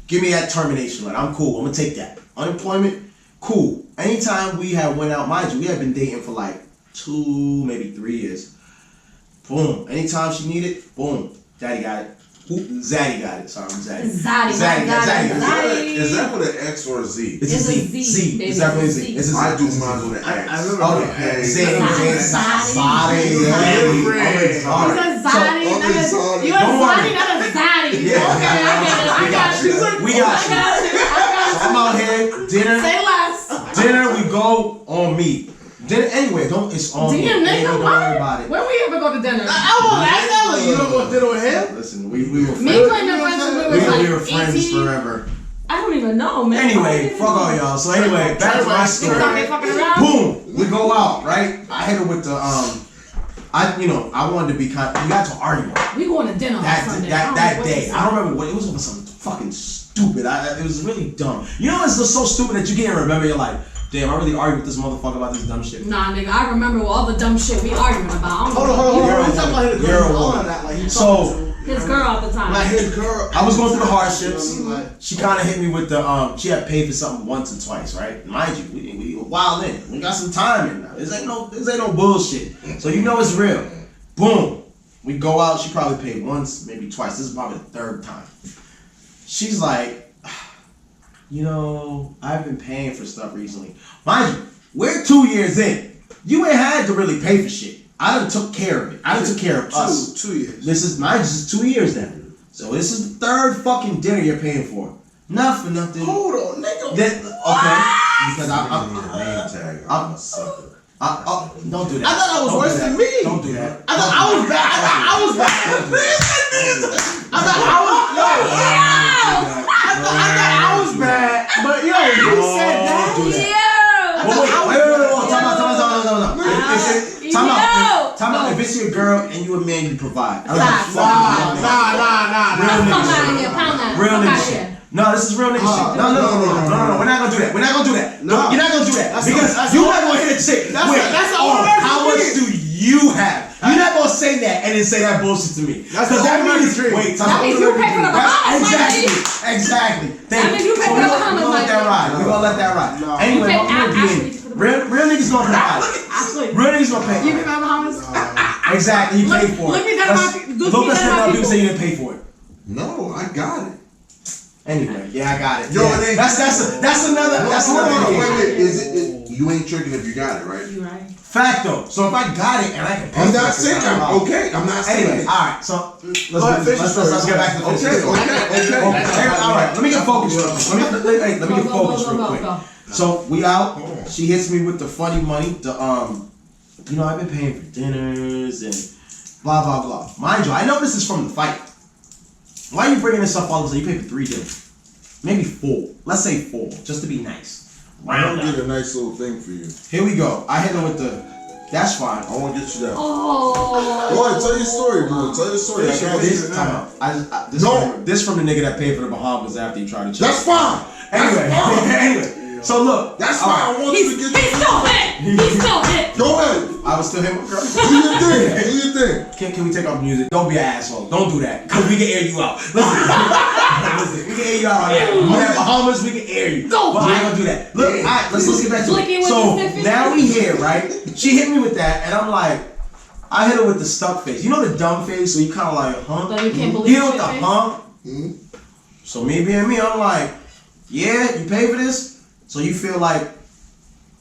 Give me that termination letter. I'm cool. I'm gonna take that. Unemployment, cool. Anytime we had went out, mind you, we had been dating for like 2, maybe 3 years. Boom. Anytime she needed, boom. Daddy got it. Zaddy got it. Sorry, I'm Zaddy. Zaddy got it. Is that with an X or a Z? It's a Z. Z. baby. It's definitely a Z. It's a Z. I do mine with an X. I remember Oh, that. yeah. Z. Zaddy. You You said zaddy. You a Don't worry. zaddy, not a zaddy. Yeah. Okay, I got you. We got you. So I'm out here, dinner. Say less. Dinner, we go on me. Dinner, anyway, it's on me. Damn, Ain't nigga, don't worry about it. when we ever go to dinner? I never. You don't go to dinner with him? Listen, we were friends. Me claiming friends when we was like We were friends 18. forever. I don't even know, man. Anyway, fuck all y'all. So anyway, back to my You was out there story. fucking around? Boom, we go out, right? I hit her with the I wanted to be kind. We got to argue We going to dinner on Sunday. that day. I don't remember what it was. Over something fucking stupid. It was really dumb. You know, it's just so stupid that you can't remember. You're like, damn, I really argued with this motherfucker about this dumb shit. Nah, nigga, I remember all the dumb shit we arguing about. I don't know. Hold on. You're You talking about his you're a girl? woman. All of that, like you So, talking to His girl at the time. like his girl. I was going through the hardships. You know what I mean? Like, She kind of hit me with the she had paid for something once or twice, right? Mind you, we wild in. We got some time in now. This ain't no bullshit. So you know it's real. Boom. We go out. She probably paid once, maybe twice. This is probably the third time. She's like, you know, I've been paying for stuff recently. Mind you, we're 2 years in. You ain't had to really pay for shit. I done took care of it. I done took care of us. 2 years. This is mine. This is 2 years now. So this is the third fucking dinner you're paying for. Not for nothing. Hold on, nigga. Okay. Because I need a name tag. I'm a sucker. don't do that. I thought I was Don't worse do that. than me. Don't do that. I thought I was bad. I was bad. I thought I was bad. But yo, you said that. Don't do that. Yeah. But wait. Time out. If it's your girl and you a man, you provide. Facts. Nah. Real Come nigga out shit. of here, pound that. Real Fuck nigga outta shit. here. No, this is real nigga shit. No. We're not gonna do that. We're not gonna do that. No. You're not gonna do that That's because that's you're all- not gonna hit a chick. That's with, that's oh, all right how for much me. do you have? You're not gonna say that and then say that bullshit to me. That's Because the that American means dream. wait. That means you pay for the Bahamas, Exactly. That means you pay for the Bahamas, We're gonna let that ride. We're gonna let that ride. No. Anyway, You what pay we're Ashley doing, for the real niggas gonna provide. Actually, Real niggas gonna pay. you pay for the Bahamas? Exactly, you paid for it. Look me down Let's- my- look Look me us down my people people. say you didn't pay for it. No, I got it. Anyway, yeah, I got it. Yo, Yeah. it ain't- That's another Wait. indication. Is it? You ain't tricking if you got it, right? You right. Fact though. So if I got it and I can pay I'm for not it, saying it's not a problem. okay. I'm not saying Anyway, it. alright, so let's get back to the Okay. Alright, let me get focused real quick. Let me get focused real quick. Go. So we out. She hits me with the funny money. You know, I've been paying for dinners and blah blah blah. Mind you, I know this is from the fight. Why are you bringing this up all of a sudden? You paid for 3 dinners, maybe 4. Let's say 4, just to be nice. I don't get a nice little thing for you. Here we go. I hit her with the. That's fine. I want to get you that. Oh. Go ahead, tell your story, bro. Tell your story. I got This you. time out. No. This from the nigga that paid for the Bahamas after he tried to cheat. That's fine. Anyway, So look, That's why I want you to get He's still hit. He's still hit. Go ahead. I was still him. Do your thing. Do your thing. Can we take off the music? Don't be an asshole. Don't do that. Because we can air you out. Listen, we can air you out on that. We have Bahamas, we can air you. Go, but I ain't gonna do that. Look, all right, let's get back to Flicking it. with So the stiffy. now we here, right? She hit me with that, and I'm like, I hit her with the stuck face. You know the dumb face, so you kind of like, huh? So you can't believe You know shit what the face? huh? So me being me, I'm like, yeah, you pay for this, so you feel like,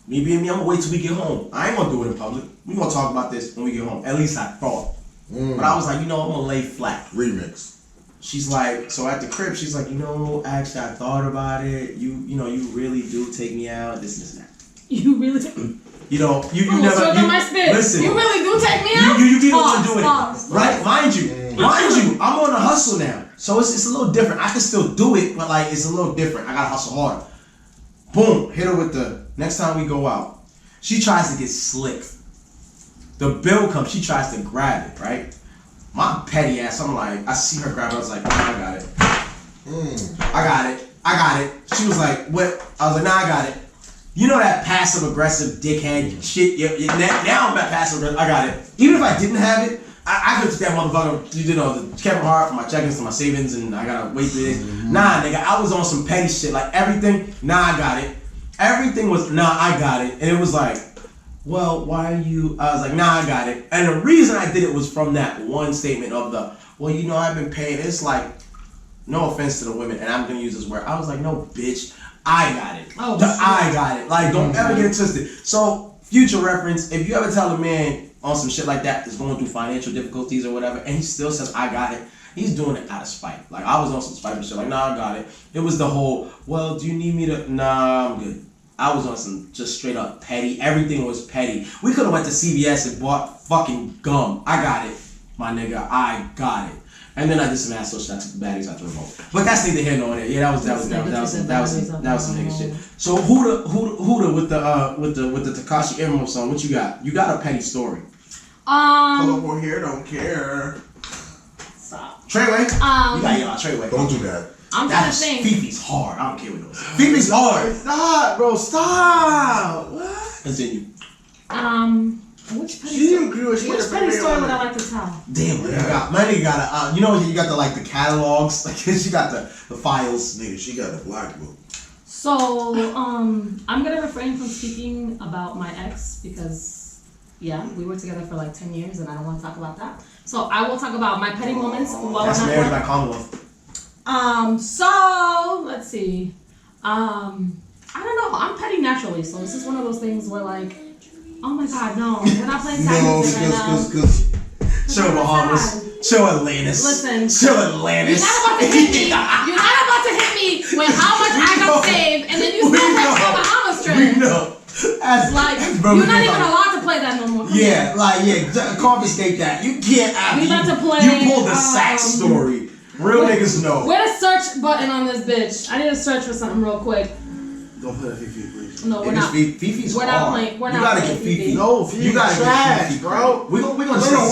me being me, I'm gonna wait till we get home. I ain't gonna do it in public. We gonna talk about this when we get home. At least I thought. But I was like, I'm gonna lay flat. Remix. She's like, so at the crib, she's like, actually, I thought about it. You really do take me out. This and that. You really? You I'm never. on my spit. Listen. You really do take me out? You be the one doing Pause. it, right? Mind you, I'm on a hustle now, so it's a little different. I can still do it, but like it's a little different. I gotta hustle harder. Boom, hit her with the next time we go out. She tries to get slick. The bill comes, she tries to grab it, right? My petty ass, I'm like, I see her grab it, I was like, nah, I got it. I got it. She was like, what? I was like, nah, I got it. You know that passive aggressive dickhead shit? Now I'm at passive aggressive. I got it. Even if I didn't have it, I could that motherfucker, the Kevin Hart, my check-ins to my savings, and I gotta wait for this. Nah, nigga, I was on some petty shit. Like everything, nah, I got it. Everything was, nah, I got it. And it was like, well, why are you? I was like, nah, I got it. And the reason I did it was from that one statement of well, I've been paying. It's like, no offense to the women, and I'm gonna use this word. I was like, no, bitch, I got it. Oh, I got it. Like, don't ever get it twisted. So, future reference, if you ever tell a man on some shit like that that's going through financial difficulties or whatever, and he still says, I got it, he's doing it out of spite. Like, I was on some spite shit, like, nah, I got it. It was the whole, well, do you need me to? Nah, I'm good. I was on some just straight up petty. Everything was petty. We could have went to CVS and bought fucking gum. I got it, my nigga. I got it. And then I did some asshole shit. I took the baddies out the remote. But that's neither here nor there. Yeah, that was some nigga shit. So Huda with the Tekashi Emerald song. What you got? You got a petty story. Pull up on here, don't care. Stop. Treyway. You got your Treyway. Don't do that. I'm trying to think. Fifi's hard. I don't care what it is. Fifi's hard. Stop, bro. Stop. What? Continue. Which petty She didn't story? agree with she Which had a petty petty story on would it. I like to tell? Damn, my nigga got you got the catalogs. Like she got the files. Nigga, she got a black book. So, I'm gonna refrain from speaking about my ex because, yeah, we were together for like 10 years and I don't want to talk about that. So I will talk about my petty moments while That's I'm marriage at by work. Commonwealth. So, let's see. I don't know. I'm petty naturally, so this is one of those things where like, oh my god, no, we're not playing tag No, music right now. because Show Bahamas. Show Atlantis. Listen. Show Atlantis. You're not about to hit me. You're not about to hit me with how much I got saved, and then you still play the Bahamas trip. We know. That's Like, bro, you're not even allowed to play that no more. Come Yeah, on. confiscate that. You can't after We about you, to play, you pulled the sack story. Real niggas know. Where the search button on this bitch? I need to search for something real quick. Don't play that Fifi, please. No, we're Niggas, not. Fifi's We're hard. not playing. We're You not gotta playing get Fifi. Fifi. No, Fifi You gotta trash, get Fifi, bro. We gonna no,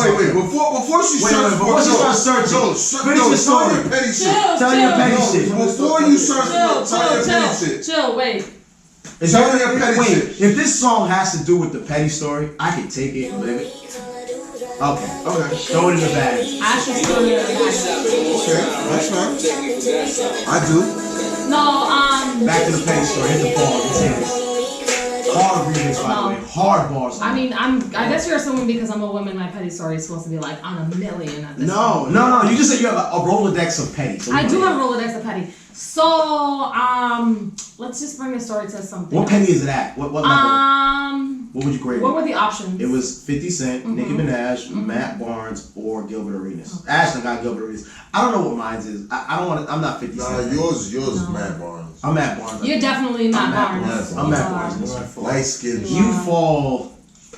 wait. Before she starts, before she starts searching, finish your tell story. your petty shit. Chill, Tell your chill. petty No, shit. before you search, tell your petty shit. Chill, wait. Tell your petty Wait, shit. if this song has to do with the petty story, I can take it. But if it okay, throw it in the bag. I should still hear it. Okay, that's fine. I do. No, Back to the petty story. Hit the ball. It's his. Hard remix, by the way. Hard bars. I mean, I guess you're assuming because I'm a woman, my petty story is supposed to be like on a million at this point. No. You just said you have a Rolodex of petty. So I do have Rolodex of petty. So, let's just bring the story to something. What penny is it at? What level? What would you grade What it? were the options? It was 50 Cent, Nicki Minaj, Matt Barnes, or Gilbert Arenas. Ashton got Gilbert Arenas. I don't know what mine is. I don't want to. I'm not 50 Nah, Cent. yours is Matt Barnes. I'm Matt Barnes. You're definitely not Barnes. I'm Matt Barnes. Light skin. You fall.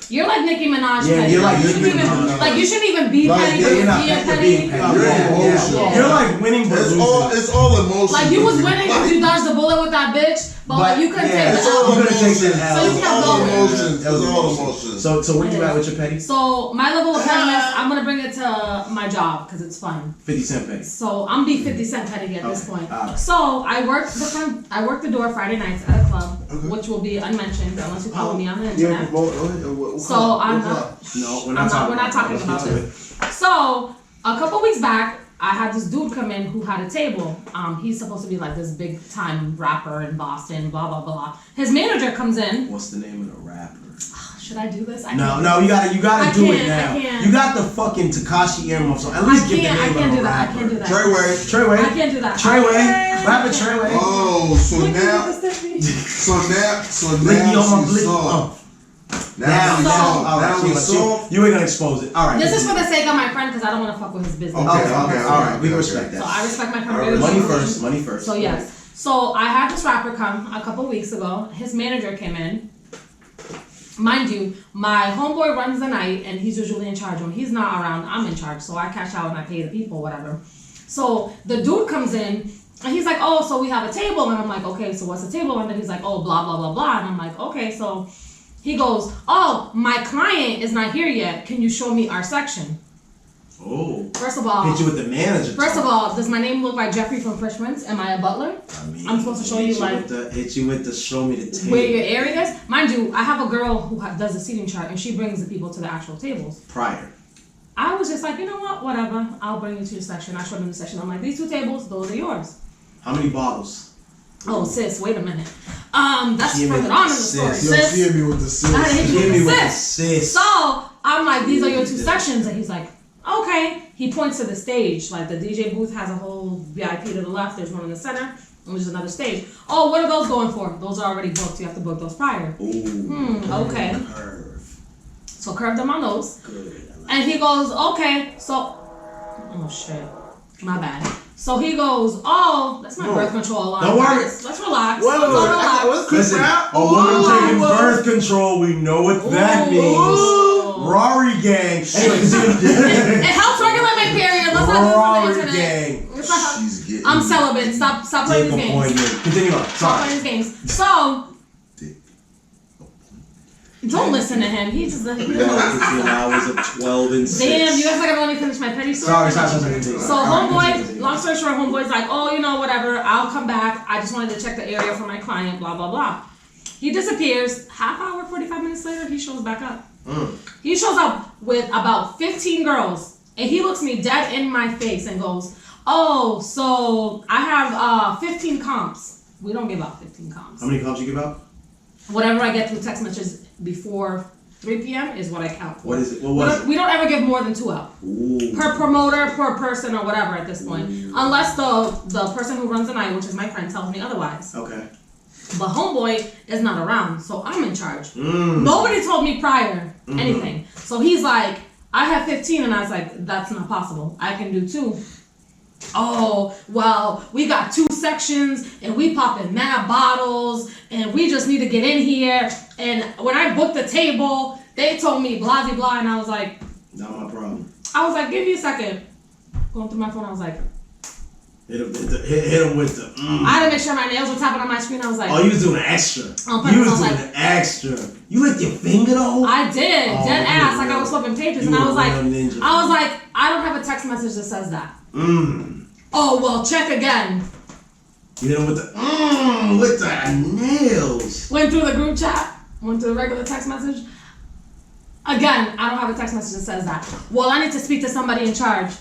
You're like Nicki Minaj. Yeah, petty. you're like you shouldn't Nicki even, Minaj. like you shouldn't even be Like, petty. yeah, You're not being being petty. You're Yeah. emotional. You're like winning but losing. It's all emotion. Like you was but winning because you dodged the bullet with that bitch, but like you couldn't yeah, take it's the all L. you couldn't take that So L. you kept all going. emotions. It's all emotions. So where you at with your petty? So my level of pettiness, I'm gonna bring it to my job because it's fun. 50 Cent petty. So I'm be 50 Cent petty at this Okay. point. Alright. So I worked the door Friday nights at a club. which will be unmentioned unless you follow me on the Yeah, internet. what So club? I'm What not. club? No, we're We're not talking about this. So a couple weeks back, I had this dude come in who had a table. He's supposed to be like this big time rapper in Boston, blah blah blah. His manager comes in. What's the name of the rapper? Should I do this? No, you gotta I do it can't, now. I can't. You got the fucking Takashi earmuffs on. At least give the name I of can't the do that. I rapper. can't do that. Treyway. I can't do that. Treyway. Rapper Treyway. Oh, so Look now, at this thing. Blicky on my she's blicky. soft. Now Now, she's So- soft. all right, Now she's soft. you ain't gonna expose it. All right. This is for the sake of my friend because I don't want to fuck with his business. Okay, Okay, all right. We okay. respect So that. I respect my friend. All right. very Money much. first. Money first. So yes. So I had this rapper come a couple weeks ago. His manager came in. Mind you, my homeboy runs the night and he's usually in charge. When he's not around, I'm in charge. So I cash out and I pay the people, whatever. So the dude comes in and he's like, oh, so we have a table. And I'm like, okay, so what's the table? And then he's like, oh, blah, blah, blah, blah. And I'm like, okay, so he goes, oh, my client is not here yet. Can you show me our section? Oh. First of all, Hit you with the manager. First of all, does my name look like Jeffrey from Fresh Prince? Am I a butler? I mean, I'm supposed to show you, like, hit you with the show me the table. Where your area is? Mind you, I have a girl who does a seating chart and she brings the people to the actual tables. Prior. I was just like, you know what, whatever. I'll bring you to your section. I showed them the section. I'm like, these two tables, those are yours. How many bottles? Oh, sis, wait a minute. That's Give me further the on in the story. sis. Yo, Sis, see me with the sis. I hit you Give me with with the the sis. sis. So I'm like, these are your two sections, and he's like, okay. He points to the stage, like the DJ booth has a whole VIP to the left. There's one in the center, and there's another stage. Oh, what are those going for? Those are already booked. You have to book those prior. Ooh. Okay. Curve. So curve them on those. Good. And he goes, okay, so, oh shit, my bad. So he goes, oh, that's my birth control alarm. Don't worry. Let's relax. Wait, Let's all relax. what's Listen, crap? a woman Ooh. taking birth control, we know what that Ooh. means. Rory gang. Anyway, It helps regulate my period. Let's not Rory do this on the internet. gang. It's not- She's getting. I'm celibate. Stop playing Take these a games. point here. Continue on. Stop Sorry. playing these games. So, don't listen to him. He just let him. 15 hours of 12 and 6. Damn, you guys like I'm only finished my petty story. Sorry. So homeboy, long story short, homeboy's like, oh, you know, whatever, I'll come back. I just wanted to check the area for my client, blah, blah, blah. He disappears. Half hour, 45 minutes later, he shows back up. He shows up with about 15 girls, and he looks me dead in my face and goes, oh, so I have 15 comps. We don't give out 15 comps. How many comps you give out? Whatever I get through text messages before 3 p.m. is what I count for. What is it? What was it? We don't ever give more than 2 out. Ooh. Per promoter, per person, or whatever at this point. Unless the person who runs the night, which is my friend, tells me otherwise. Okay. But homeboy is not around, so I'm in charge. Nobody told me prior anything. So he's like, I have 15, and I was like, that's not possible. I can do 2. Oh, well, we got 2 sections, and we popping mad bottles, and we just need to get in here. And when I booked the table, they told me blah, blah, blah, and I was like, Not my problem. give me a second. Going through my phone, I was like, Hit him with the. I had to make sure my nails were tapping on my screen. I was like, Oh, you was doing an extra. On purpose, You was I was doing like- an extra. You licked your finger though? I did, Oh, dead you ass, were like I real- was flipping pages, you and I were was like, real ninja. I don't have a text message that says that. Mmm. Oh well, check again. You hit him with the with the nails. Went through the group chat, went to the regular text message. Again, I don't have a text message that says that. Well, I need to speak to somebody in charge.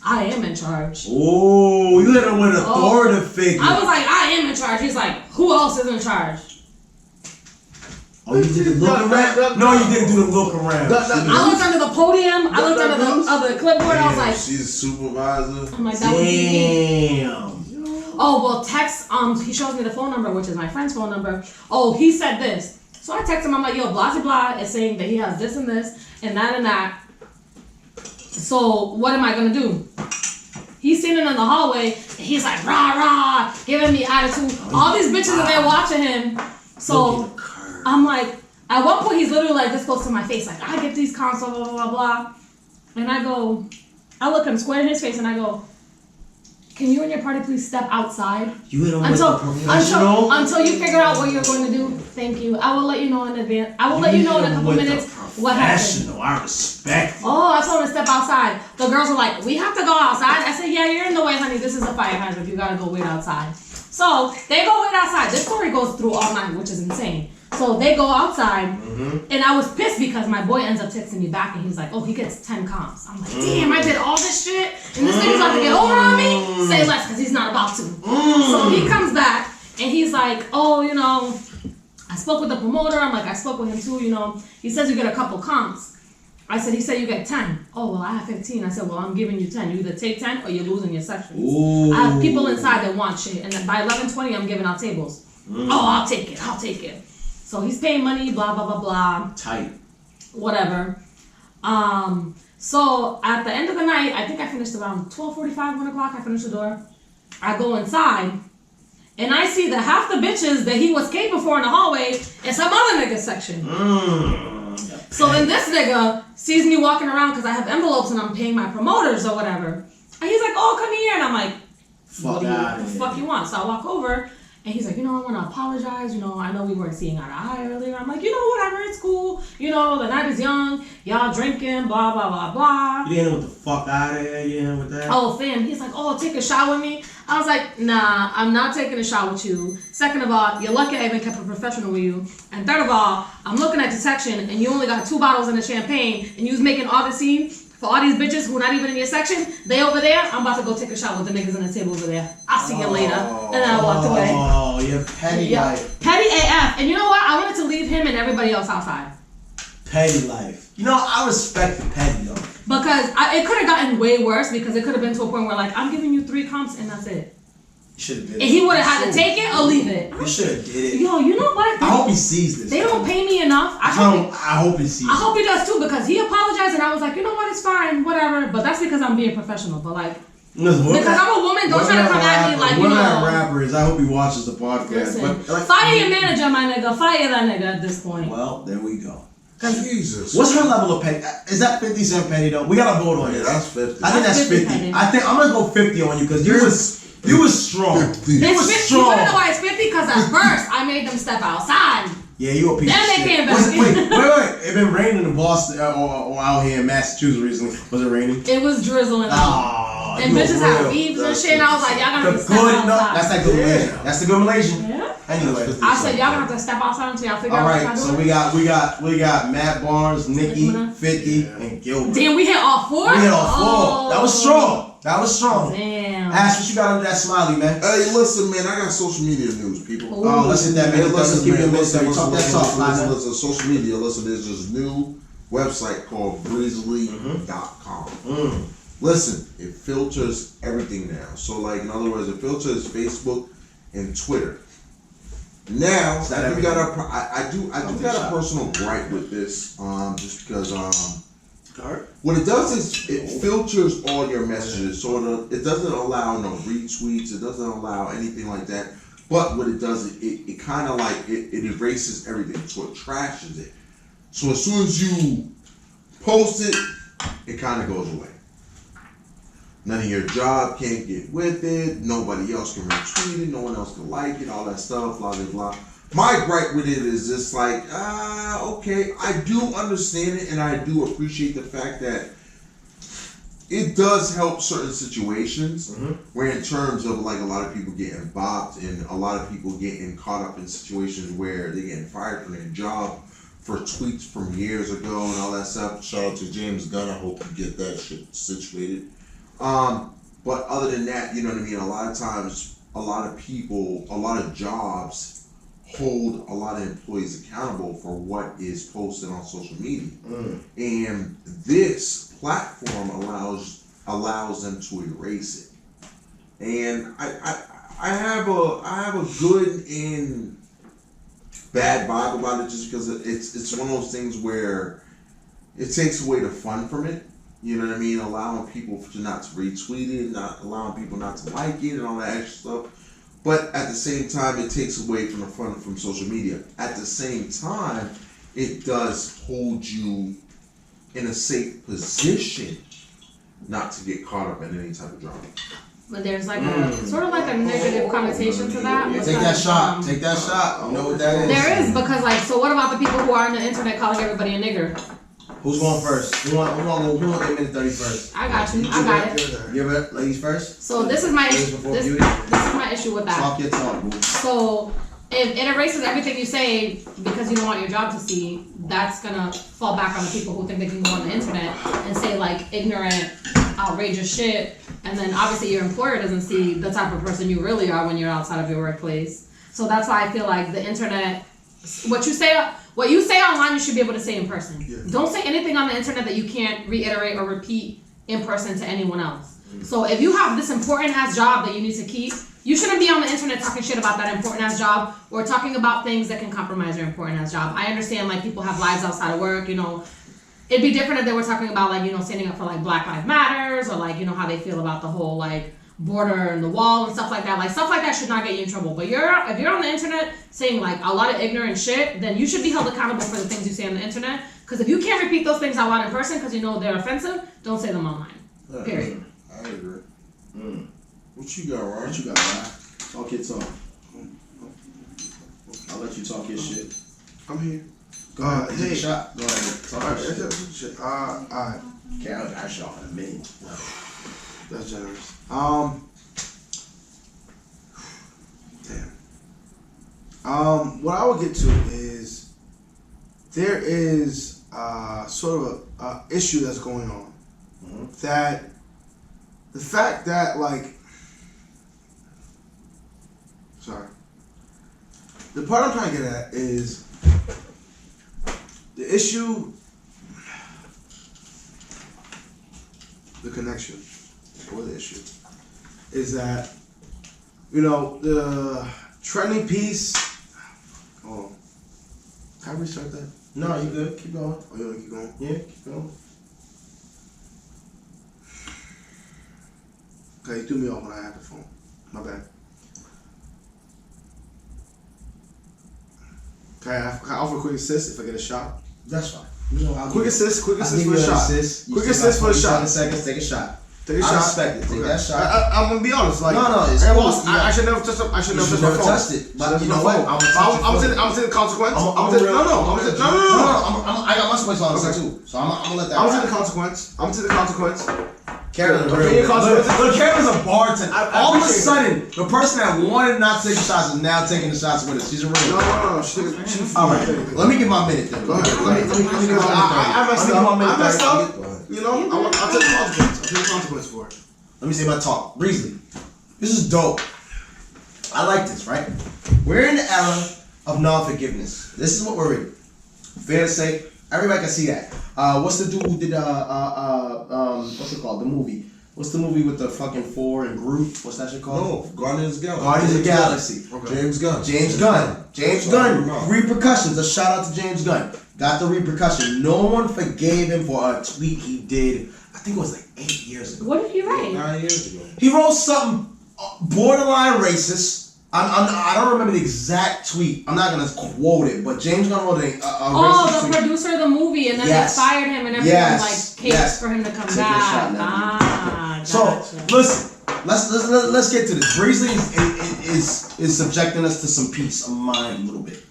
I am in charge. Oh, you hit him with an authoritative figure. I was like, I am in charge. He's like, who else is in charge? Oh, you did the look around? No, you didn't do the look around. I looked under the podium. I looked under the clipboard. I was like, she's a supervisor. I'm like, that would be me. Damn. Oh, well, text, he shows me the phone number, which is my friend's phone number. Oh, he said this. So I text him, I'm like, yo, blah, blah, blah, is saying that he has this and this, and that. So what am I gonna do? He's sitting in the hallway, and he's like, rah, rah, giving me attitude. All these bitches are there watching him. So I'm like, at one point, he's literally like this close to my face, like, I get these consoles, blah, blah, blah, blah. And I look him square in his face, and I go, can you and your party please step outside? You hit him with the professional. Until you figure out what you're going to do. Thank you. I will let you know in advance. I will let you know in a couple minutes what happened. Professional. I respect it. Oh, I told him to step outside. The girls were like, we have to go outside. I said, yeah, you're in the way, honey. This is a fire hydrant. You gotta go wait outside. So they go wait outside. This story goes through all night, which is insane. So they go outside, and I was pissed because my boy ends up texting me back, and he's like, "Oh, he gets 10 comps." I'm like, "Damn, I did all this shit, and this nigga's about to get over on me." Say less, because he's not about to. So he comes back, and he's like, "Oh, you know, I spoke with the promoter." I'm like, "I spoke with him too, you know. He says you get a couple comps." I said, "He said you get 10. Oh, well, I have 15. I said, "Well, I'm giving you 10. You either take 10 or you're losing your sections." Ooh. I have people inside that want shit, and then by 11:20, I'm giving out tables. Oh, I'll take it. I'll take it. So he's paying money, blah, blah, blah, blah. Tight. Whatever. So at the end of the night, I think I finished around 12:45, 1 o'clock. I finished the door. I go inside, and I see that half the bitches that he was caping for in the hallway in some other nigga's section. So then this nigga sees me walking around because I have envelopes and I'm paying my promoters or whatever. And he's like, "Oh, come here." And I'm like, "What the fuck you want?" So I walk over. And he's like, "You know, I want to apologize. You know, I know we weren't seeing eye to eye earlier." I'm like, "You know, whatever, it's cool. You know, the night is young. Y'all drinking, blah, blah, blah, blah." You didn't know what the fuck out of here, you know, with that? Oh, fam. He's like, "Oh, take a shot with me." I was like, "Nah, I'm not taking a shot with you. Second of all, you're lucky I even kept it professional with you. And third of all, I'm looking at the section and you only got 2 bottles in the champagne and you was making all the scene for all these bitches who are not even in your section. They over there. I'm about to go take a shot with the niggas on the table over there. I'll see you later." And then I walked away. Oh, you're petty, Yeah. life. Petty AF. And you know what? I wanted to leave him and everybody else outside. Petty life. You know, I respect the petty, though. Because it could have gotten way worse because it could have been to a point where, like, I'm giving you 3 comps and that's it. You should have did it. And he would have had to take it or leave it. You should have did it. Yo, you know what? I hope he sees this. They don't pay me enough. I hope he sees it. hope he does too because he apologized and I was like, "You know what? It's fine, whatever." But that's because I'm being professional. But like, Listen, because I'm a woman, don't try to come at me like, you one of that know. rappers, I hope he watches the podcast. Listen, But, like, fire your manager, my nigga. Fire that nigga at this point. well, there we go. Jesus. What's her level of petty? Is that 50 Cent petty though? We gotta vote on Yeah, it. that's 50. I think that's 50. petty. I think I'm gonna go 50 on you because you was strong. 50. You It's was 50. strong. You wanna know why it's 50? Because at first I made them step outside. Yeah, you a piece Then of they shit. came back. Wait. It been raining in Boston or out here in Massachusetts recently. Was it raining? It was drizzling. Oh, And bitches have beeves and shit, and I was like, "Y'all gonna have to step Good, no, outside." that's that good Malaysian. That's the good Malaysian. Yeah. Anyway. I said, "Y'all gonna have to step outside until y'all figure All out what right, y'all so doing." we got Matt Barnes, Nikki, Nikki, 50, and Gilbert. Damn, we hit all 4? We hit all 4. That was strong. That was strong. Damn. Ash, what you got under that smiley, man? Hey, listen, man, I got social media news, people. Ooh. Oh, let's hit that, man. Let's give you a minute. Talk that talk, man. Listen, social media, listen, there's this new website called Grizzly.com. Listen, it filters everything now. So, like, in other words, it filters Facebook and Twitter. Now, I do got a personal gripe with this, just because, what it does is it filters all your messages, so it doesn't allow no retweets, it doesn't allow anything like that. But what it does, it kind of like it erases everything, so it trashes it. So as soon as you post it, it kind of goes away. None of your job can't get with it. Nobody else can retweet it. No one else can like it. All that stuff. Blah blah blah. My gripe with it is just like, okay, I do understand it and I do appreciate the fact that it does help certain situations where in terms of like a lot of people getting bopped and a lot of people getting caught up in situations where they're getting fired from their job for tweets from years ago and all that stuff. Shout out to James Gunn. I hope you get that shit situated. But other than that, you know what I mean? A lot of times, a lot of people, a lot of jobs hold a lot of employees accountable for what is posted on social media. And this platform allows them to erase it. And I have a good and bad vibe about it just because it's one of those things where it takes away the fun from it. You know what I mean? Allowing people to not to retweet it, not allowing people not to like it and all that extra stuff. But at the same time, it takes away from the fun from social media. At the same time, it does hold you in a safe position not to get caught up in any type of drama. But there's like a sort of like a negative connotation to that. Take that shot. Take that shot. You know what that is? There is, because like, so what about the people who are on the internet calling everybody a nigger? Who's going first? Who want to minute 30 first? I got you. I got it. Give it, ladies first. So this is my Ladies before this beauty. is my my issue with that. Talk your talk, boo. So if it erases everything you say because you don't want your job to see, that's gonna fall back on the people who think they can go on the internet and say like ignorant, outrageous shit, and then obviously your employer doesn't see the type of person you really are when you're outside of your workplace. So that's why I feel like the internet, what you say online, you should be able to say in person. Yeah. Don't say anything on the internet that you can't reiterate or repeat in person to anyone else. So if you have this important ass job that you need to keep, you shouldn't be on the internet talking shit about that important ass job or talking about things that can compromise your important ass job. I understand like people have lives outside of work, you know. It'd be different if they were talking about like, you know, standing up for like Black Lives Matters or like, you know, how they feel about the whole like border and the wall and stuff like that. Like stuff like that should not get you in trouble. But if you're on the internet saying like a lot of ignorant shit, then you should be held accountable for the things you say on the internet. Because if you can't repeat those things out loud in person because you know they're offensive, don't say them online. Period. I agree. What you got, Ryan? What you got, Ryan? Talk your talk. I'll let you talk your shit. I'm here. Go ahead, Hey. take a shot. Go ahead, talk Alright, your shit. alright. Carolyn got shot in a minute. That's generous. Damn. What I would get to is there is sort of a issue that's going on. That the fact that the part I'm trying to get at is the issue, the connection, or the issue, is that, you know, the trending piece. Oh, can I restart that? No, you good. Keep going. Oh, you want to keep going? Yeah, keep going. Okay, you threw me off when I had the phone. My bad. Can I offer a quick assist if I get a shot? That's fine. You know, I'll Quick give you- assist for I'll the give you an shot. assist. You Quick still assist got for the 47 shot. seconds. Take a shot. Take a I shot. respect it. Take that shot. I'm gonna be honest. Like, No, it's I cool. lost. I should never touch. I should You never should touch my never phone. touched it. But you know what? I'm I'm saying the consequence. I got my space on Okay. too. So I'm gonna let that. I'm saying ride. the consequence. I'm saying the consequence. Carolyn, Okay, look, Carolyn's a bartender. I All of a appreciate sudden, the person that wanted not to take the shots is now taking the shots with us. She's a real. No. All right, let me get my minute then. Go ahead. Let me get my minute. I messed up. I messed up. Go ahead. You know, I'll take the consequence. I'll take the consequence for it. Let me say my talk. Breezy, this is dope. I like this, right? We're in the era of non-forgiveness. This is what we're in. Fair to say, everybody can see that. What's the dude who did what's it called? The movie. What's the movie with the fucking 4 and Groot? What's that shit called? No, Guardians of the Galaxy. Guardians of the Galaxy. Okay. James Gunn. James Gunn. Repercussions. A shout out to James Gunn. Got the repercussion. No one forgave him for a tweet he did. I think it was like 8 years ago. What did he write? 9 years ago. He wrote something borderline racist. I don't remember the exact tweet. I'm not gonna quote it, but James Gunn wrote a racist The tweet. producer of the movie, and then Yes. they fired him, and everyone Yes. like caved Yes. for him to come Take your back. shot, man. Gotcha. So listen, let's get to this. Breezy is subjecting us to some peace of mind a little bit.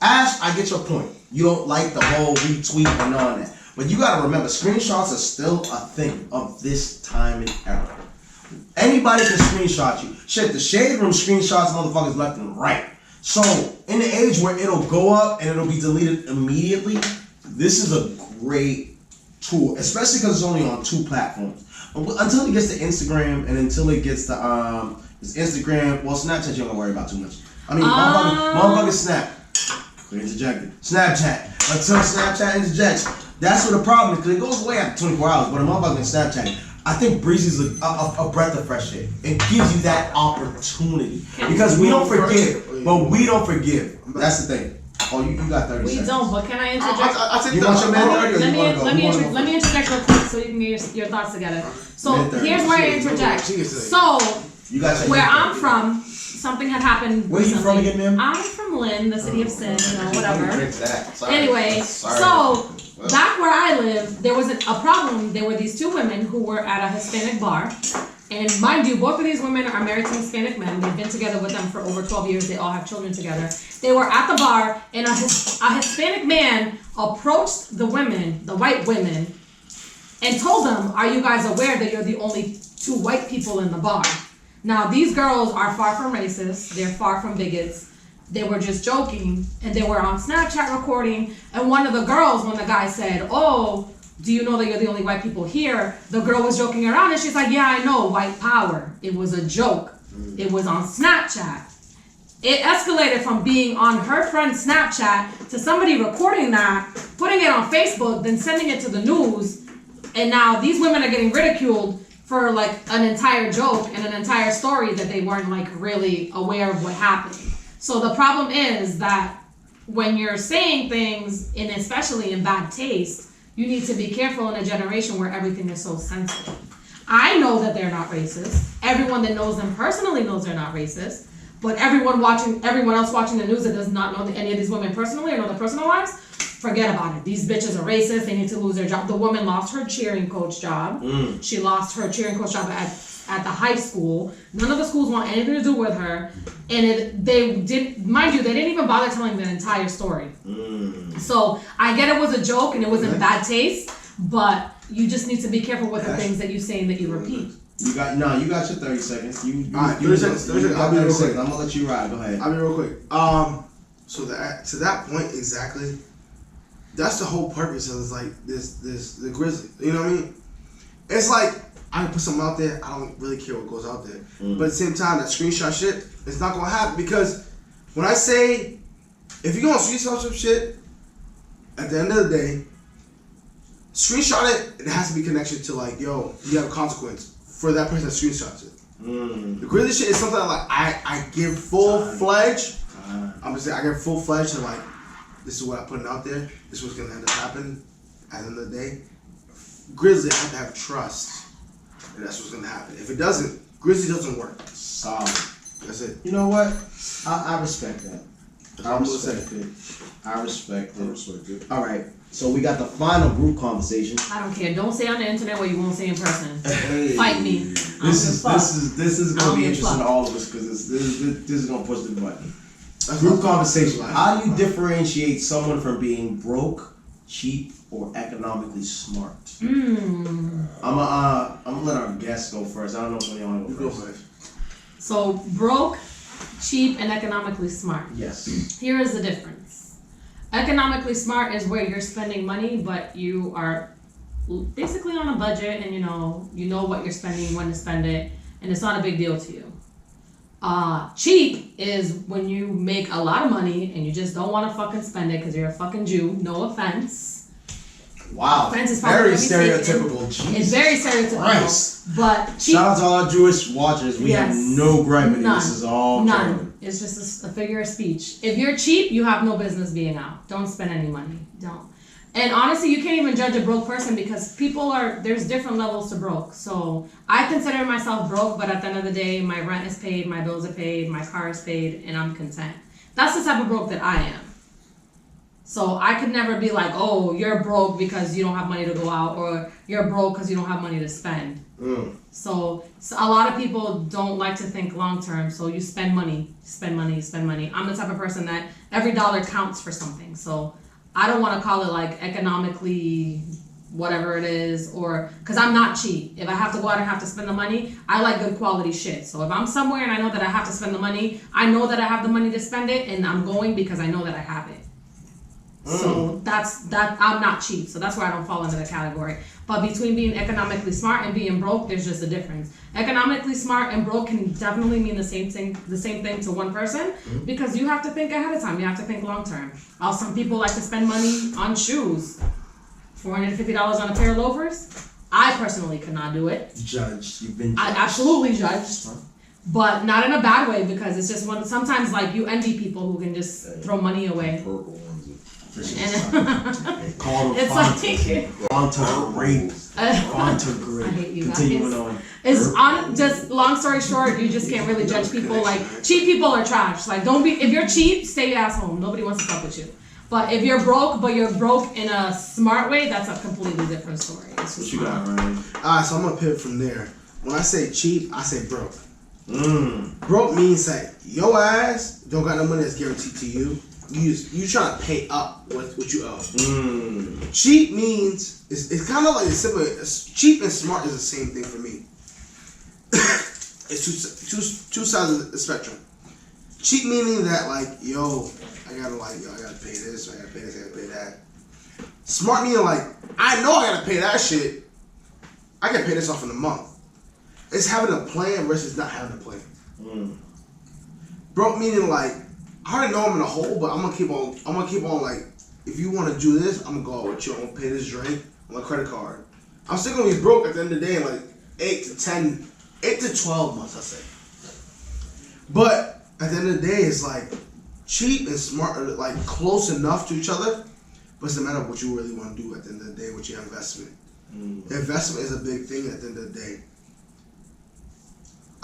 Ash, I get your point. You don't like the whole retweet and all that, but you gotta remember, screenshots are still a thing of this time and era. Anybody can screenshot you. Shit, the Shade Room screenshots motherfuckers left and right. So in the age where it'll go up and it'll be deleted immediately, this is a great tool, especially because it's only on 2 platforms. Until it gets to Instagram and until it gets to Instagram, well, Snapchat you don't worry about too much. I mean, motherfuckers Snap. Interjected. Snapchat. Until Snapchat interjects, that's where the problem is, because it goes away after 24 hours. But a motherfucker can Snapchat. I think Breezy's a breath of fresh air. It gives you that opportunity. Because we don't forgive, but we don't forgive. That's the thing. Oh, you got 30 We seconds. don't, but can I interject? I take You the- want your man 30 or Let you me want to go? let me You wanna go let me interject real quick so you can get your thoughts together. So Minute 30. here's where I interject. So You got your where minute I'm 30. from, something had happened. Where you from recently. again, ma'am? I'm from Lynn, the city of sin, you know, whatever. Drink that. Sorry. Anyway, Sorry. so back where I live, there was a problem. There were these 2 women who were at a Hispanic bar. And mind you, both of these women are married to Hispanic men. They've been together with them for over 12 years. They all have children together. They were at the bar, and a Hispanic man approached the women, the white women, and told them, "Are you guys aware that you're the only 2 white people in the bar?" Now, these girls are far from racist. They're far from bigots. They were just joking, and they were on Snapchat recording, and one of the girls, when the guy said, oh, do you know that you're the only white people here? The girl was joking around, and she's like, yeah, I know, white power. It was a joke. It was on Snapchat. It escalated from being on her friend's Snapchat to somebody recording that, putting it on Facebook, then sending it to the news, and now these women are getting ridiculed for like an entire joke and an entire story that they weren't like really aware of what happened. So the problem is that when you're saying things, and especially in bad taste, you need to be careful in a generation where everything is so sensitive. I know that they're not racist. Everyone that knows them personally knows they're not racist. But everyone else watching the news that does not know any of these women personally or know their personal lives, forget about it. These bitches are racist. They need to lose their job. The woman lost her cheering coach job. She lost her cheering coach job at the high school. None of the schools want anything to do with her. And they didn't even bother telling the entire story. So I get it was a joke and it was in bad taste, but you just need to be careful with the things that you say and that you repeat. You got your 30 seconds. Alright, 30 seconds. I'll be real quick. I'm gonna let you ride. Go ahead. I'll be real quick. So to that point exactly, that's the whole purpose of this, like the Grizzly. You know what I mean? It's like I can put something out there. I don't really care what goes out there, but at the same time, that screenshot shit, it's not gonna happen because when I say if you're gonna screenshot some shit, at the end of the day, screenshot it. It has to be connection to like, yo, you have a consequence for that person that screenshots it. The Grizzly shit is something that, like I give full-fledged. I'm just saying I give full-fledged to like, this is what I'm putting out there. This is what's gonna end up happening. At the end of the day, Grizzly have to have trust, and that's what's gonna happen. If it doesn't, Grizzly doesn't work. Solid. That's it. You know what? I respect that. I respect it. All right. So we got the final group conversation. I don't care. Don't say on the internet what you won't say in person. Hey, Fight me. This is gonna be interesting to all of us because this is gonna push the button. Group conversation. How do you differentiate someone from being broke, cheap, or economically smart? I'm gonna let our guests go first. I don't know if anyone want to go first. So broke, cheap, and economically smart. Yes. Here is the difference. Economically smart is where you're spending money, but you are basically on a budget, and you know what you're spending, when to spend it, and it's not a big deal to you. Cheap is when you make a lot of money and you just don't want to fucking spend it because you're a fucking Jew. No offense. Wow. Offense is very stereotypical. It's very stereotypical. Christ. But cheap. Shout out to all our Jewish watchers. We have no gripe in it. This is all None. Carolyn. It's just a figure of speech. If you're cheap, you have no business being out. Don't spend any money. Don't. And honestly, you can't even judge a broke person because there's different levels to broke. So I consider myself broke, but at the end of the day, my rent is paid, my bills are paid, my car is paid, and I'm content. That's the type of broke that I am. So I could never be like, oh, you're broke because you don't have money to go out, or you're broke because you don't have money to spend. So a lot of people don't like to think long term, so you spend money. I'm the type of person that every dollar counts for something. So I don't want to call it like economically whatever it is, or because I'm not cheap. If I have to go out and have to spend the money, I like good quality shit. So if I'm somewhere and I know that I have to spend the money, I know that I have the money to spend it, and I'm going because I know that I have it. So that's I'm not cheap, so that's why I don't fall into the category. But between being economically smart and being broke, there's just a difference. Economically smart and broke can definitely mean the same thing to one person, because you have to think ahead of time. You have to think long term. Some people like to spend money on shoes. $450 on a pair of loafers. I personally could not do it. Judged. You've been judged. I absolutely judged. But not in a bad way, because it's just sometimes like you envy people who can just throw money away. Purple ones. Called it's like Fanta great. Fanta great. I hate you Continuing guys. on. It's on. Just long story short, you just can't really judge people. Like cheap people are trash. Like don't be. If you're cheap, stay your ass home. Nobody wants to fuck with you. But if you're broke, but you're broke in a smart way, that's a completely different story. It's What just you got, Ryan? Alright, so I'm gonna pivot from there. When I say cheap, I say broke. Broke means that your ass don't got no money that's guaranteed to you. You trying to pay up what you owe. Cheap means it's kind of like simple. Cheap and smart is the same thing for me. it's two sides of the spectrum. Cheap meaning that like, yo, I gotta pay this, I gotta pay this, I gotta pay that. Smart meaning like, I know I gotta pay that shit. I can pay this off in a month. It's having a plan versus not having a plan. Broke meaning like, I already know I'm in a hole, but I'm gonna keep on like, if you wanna do this, I'm gonna go out with you, I'm gonna pay this drink on my credit card. I'm still gonna be broke at the end of the day in like 8 to 12 months, I say. But at the end of the day, it's like cheap and smart are like close enough to each other, but it's a matter of what you really want to do at the end of the day with your investment. Investment is a big thing at the end of the day.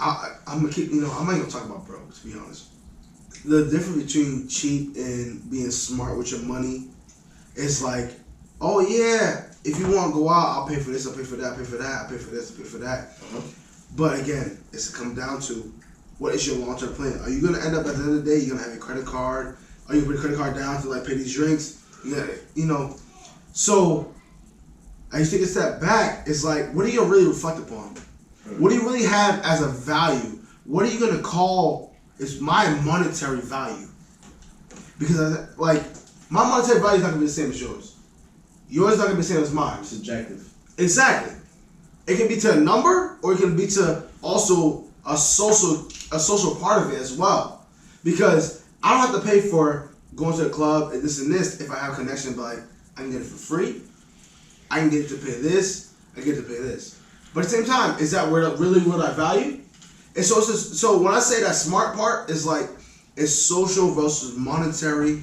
I'm gonna keep, I'm not even gonna talk about broke, to be honest. The difference between cheap and being smart with your money is like, oh yeah, if you want to go out, I'll pay for this, I'll pay for that, I'll pay for that, I'll pay for this, I'll pay for that. But again, it's to come down to, what is your long-term plan? Are you gonna end up at the end of the day, you're gonna have a credit card? Are you gonna put your credit card down to like pay these drinks? So as you take a step back, it's like, what do you really reflect upon? What do you really have as a value? What are you gonna call is my monetary value? Because like, my monetary value is not gonna be the same as yours. Yours is not gonna be the same as mine. Subjective. Exactly. It can be to a number, or it can be to also a social part of it as well. Because I don't have to pay for going to the club and this if I have a connection, but like, I can get it for free. I can get to pay this. I get to pay this. But at the same time, is that really what I value? And so when I say that smart part is like, it's social versus monetary.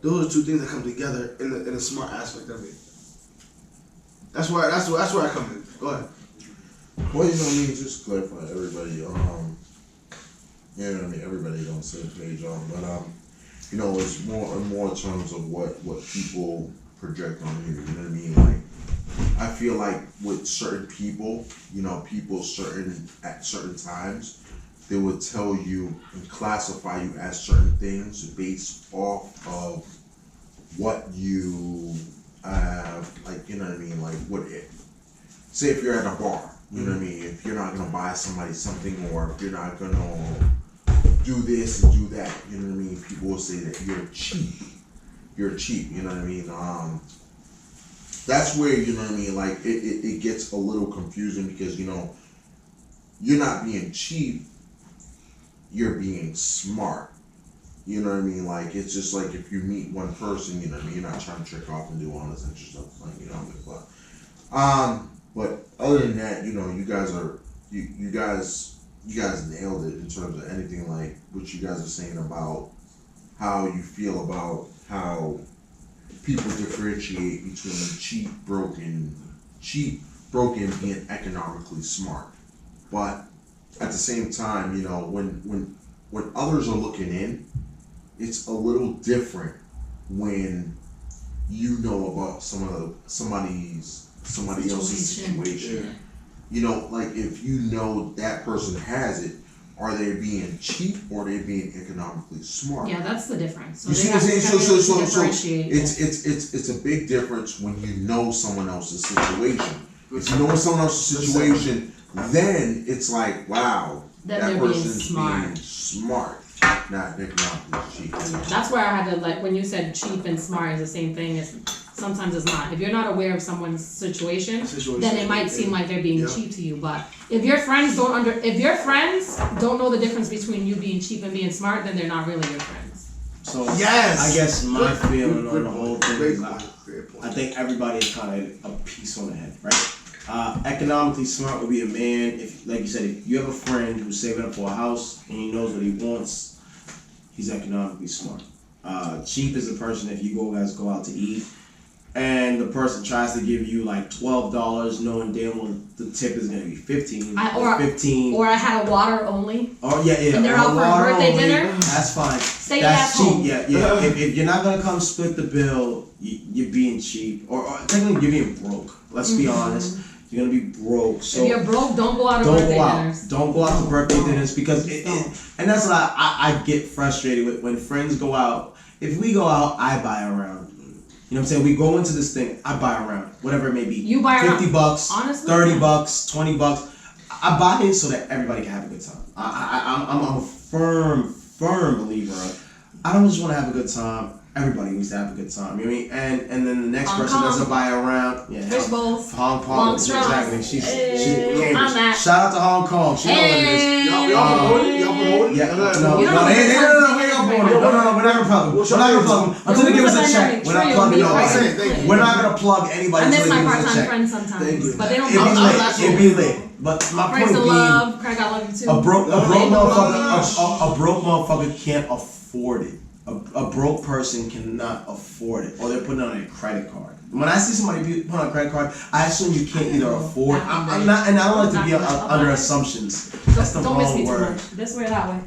Those are two things that come together in the smart aspect of it. That's where I come in. Go ahead. Well, just clarify everybody. Everybody on the same page. But it's more and more in terms of what people project on here. You know what I mean? Like, I feel like with certain people, people at certain times, they would tell you and classify you as certain things based off of what you say if you're at a bar, you know what I mean? If you're not gonna buy somebody something, or if you're not gonna do this and do that, you know what I mean? People will say that you're cheap, you know what I mean? That's where, you know what I mean, like it gets a little confusing, because you're not being cheap, you're being smart. You know what I mean? Like, it's just like if you meet one person, you know what I mean, you're not trying to trick off and do all this extra stuff, like, but other than that, you guys are you guys nailed it in terms of anything like what you guys are saying about how you feel about how people differentiate between cheap, broken, being economically smart. But at the same time, when others are looking in, it's a little different when you know about somebody else's situation. Like if you know that person has it, are they being cheap or are they being economically smart? Yeah, that's the difference. So you see what I'm saying? So differentiate. It's a big difference when you know someone else's situation. If you know someone else's situation, then it's like, wow, then that they're person's being smart. Not economically cheap. That's where I had to, like, when you said cheap and smart is the same thing, sometimes it's not. If you're not aware of someone's situation, then it might seem like they're being cheap to you. But if your friends don't know the difference between you being cheap and being smart, then they're not really your friends. So yes, I guess my feeling on the whole thing is I think everybody is kind of a piece on the head, right? Economically smart would be a man, if, like you said, if you have a friend who's saving up for a house and he knows what he wants, he's economically smart. Cheap is a person if you guys go out to eat and the person tries to give you like $12 knowing damn well the tip is going to be $15 or $15. Or I had a water only. Oh yeah. And they're out for a birthday dinner. That's fine. Stay That's at home. cheap. Yeah. If you're not going to come split the bill, you're being cheap. Or technically you're being broke. Let's be honest. You're gonna be broke. So if you're broke, don't go out to birthday dinners. Don't go out to birthday dinners because and that's what I get frustrated with when friends go out. If we go out, I buy a round. You know what I'm saying? We go into this thing, I buy a round, whatever it may be. You buy $50, honestly, $30, $20. I buy it so that everybody can have a good time. I'm a firm believer of, I don't just want to have a good time. Everybody needs to have a good time. You know what I mean? And then the next Hong person Kong. doesn't buy around. Yeah, Fish bowls. Hong Kong. Long straws. Exactly. She Hey, came. I'm that. Shout out to Hong Kong. She know what it is. Y'all promoting? Y'all promoting? Yeah, no, You don't no, know we the ain't terms gonna right plug them. now. No, we're not gonna plug them. We're not gonna plug them until they give us a check. We're not plugging nobody. We're not gonna plug anybody I miss until they my give us a part-time check. friends sometimes, Thank you. but they don't. It'd be lit. But my Praise point the being, love. Craig, I love you too. a broke No, motherfucker, a broke motherfucker can't afford it. A broke person cannot afford it, or they're putting it on a credit card. When I see somebody put on a credit card, I assume you can't either afford. I'm not, and I don't like to be under assumptions. That's the Don't miss me wrong too word. much. This way or that way.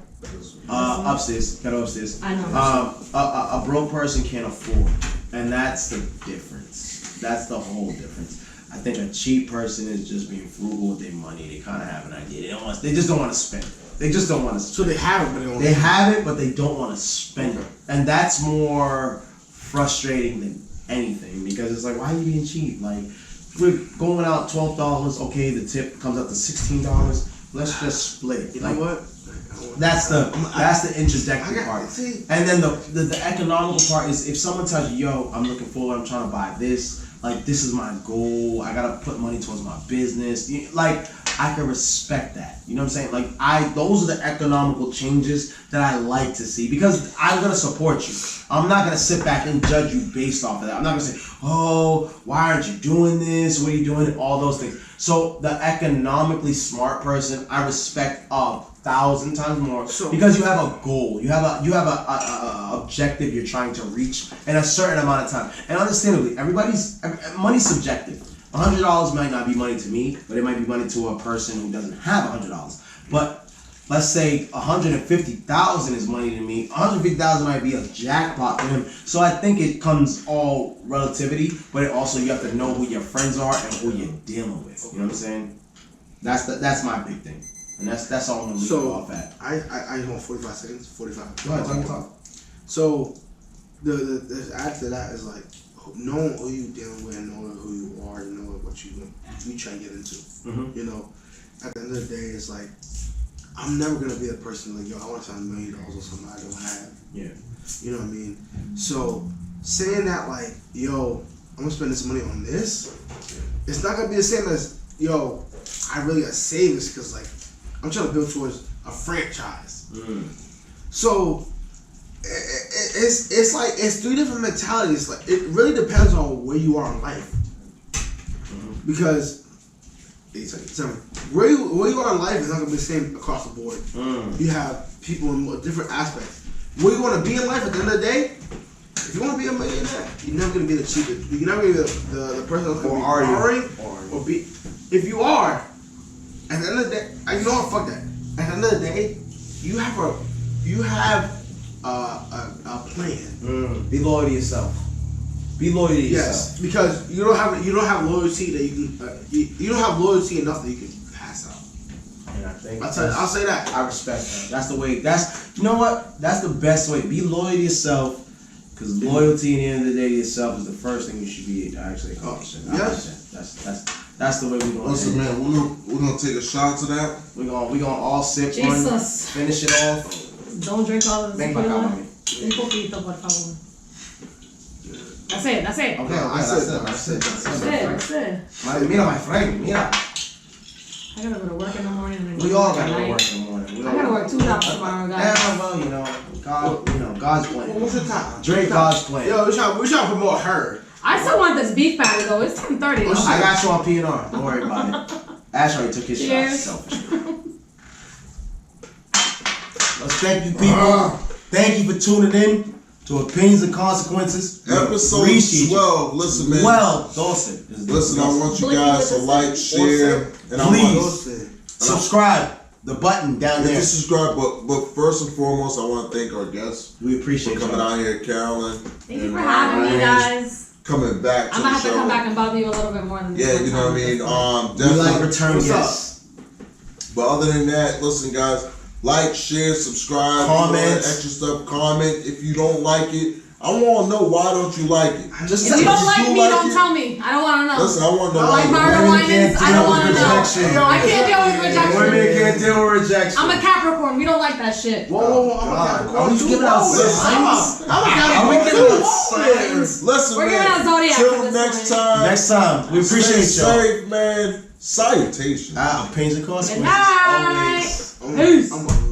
Upstairs, gotta upstairs. I know. A broke person can't afford, and that's the difference. That's the whole difference. I think a cheap person is just being frugal with their money. They kind of have an idea. They just don't want to spend it. They just don't want to. So they have it, but they don't. They have it, but they don't want to spend it, and that's more frustrating than anything because it's like, why are you being cheap? Like, we're going out $12. Okay, the tip comes up to $16. Let's just split it. You Like, know what? that's the introductory I got- part. see. And then the economical part is if someone tells you, yo, I'm looking forward, I'm trying to buy this, like this is my goal, I gotta put money towards my business. Like, I can respect that. You know what I'm saying? Those are the economical changes that I like to see because I'm gonna support you. I'm not gonna sit back and judge you based off of that. I'm not gonna say, oh, why aren't you doing this? What are you doing? All those things. So the economically smart person, I respect 1,000 times more because you have a goal. You have a objective you're trying to reach in a certain amount of time. And understandably, money's subjective. $100 might not be money to me, but it might be money to a person who doesn't have $100. But let's say 150,000 is money to me. 150,000 might be a jackpot to him. So I think it comes all relativity, but it also you have to know who your friends are and who you're dealing with. You know what I'm saying? That's my big thing, and that's all I'm gonna leave it off at. I want 45 seconds. 45. Go ahead, talk. So the add to that is like knowing who you dealing with, knowing who you are, and knowing what you try to get into. Mm-hmm. You know, at the end of the day, it's like I'm never gonna be a person like, yo, I want to spend $1 million on something I don't have. Yeah. You know what I mean? So saying that like, yo, I'm gonna spend this money on this, it's not gonna be the same as, yo, I really gotta save this because like I'm trying to build towards a franchise. So it's like it's three different mentalities. Like it really depends on where you are in life. Because where you are in life is not gonna be the same across the board. You have people in different aspects. Where you want to be in life at the end of the day, if you want to be a millionaire, you're never gonna be the cheapest. You're never gonna be the person that's gonna be borrowing or be. If you are, at the end of the day, you know what? Fuck that. At the end of the day, you have a plan. Be loyal to yourself. Be loyal to yourself. Yes, because you don't have loyalty that you can. You don't have loyalty enough that you can pass out. And I think I'll say that. I respect that. That's the way. You know what? That's the best way. Be loyal to yourself, because loyalty, in the end of the day, to yourself is the first thing you should be actually accomplishing. Yes. That's the way we're going. Listen, man, we're gonna take a shot to that. We're gonna all sip Jesus. one, finish it off. Don't drink all of this. Ven para acá, mami. Un poquito, por favor. That's it. Okay, that's it. Mira, my friend, mira. I gotta go to work in the morning. And We all gotta go to work in the morning. I gotta work 2 jobs tomorrow, guys. Yeah, well, God's plan. What's your time? Drake, God's plan. Yo, we're trying to promote her. I still want this beef patty though. It's 10:30. I got you on P&R. Don't worry about it. Ash already took his shot. Cheers. Selfish. Let's thank you, people. Thank you for tuning in to Opinions and Consequences. Episode Appreciate 12. Listen, man. Well, Dawson. Listen, I want you guys to like, share, and Please subscribe. The button down there. subscribe. But first and foremost, I want to thank our guests We appreciate for coming out here, Carolyn. Thank you for having me, guys. Coming back to I'm the gonna have show. to come back and bother you a little bit more than this. Yeah, one you know what I mean. time. We Definitely. like return What's guests. But other than that, listen, guys, like, share, subscribe, Comment. extra stuff. Comment if you don't like it. I want to know why don't you like it? Just If you don't like me, like don't it? tell me. I don't want to know. Listen, I want to know why. Like murder whinings, I don't want to know. I can't deal with rejection. Women can't deal with rejection. I'm a Capricorn. We don't like that shit. Whoa, I'm a Capricorn. Are we giving out signs? I'm a Capricorn. Are we giving out too. signs? Listen, We're giving out man. zodiac Till for this next one. time. Next time, we appreciate Stay y'all. safe, man. Salutations. Opinions and Good consequences. night. Peace.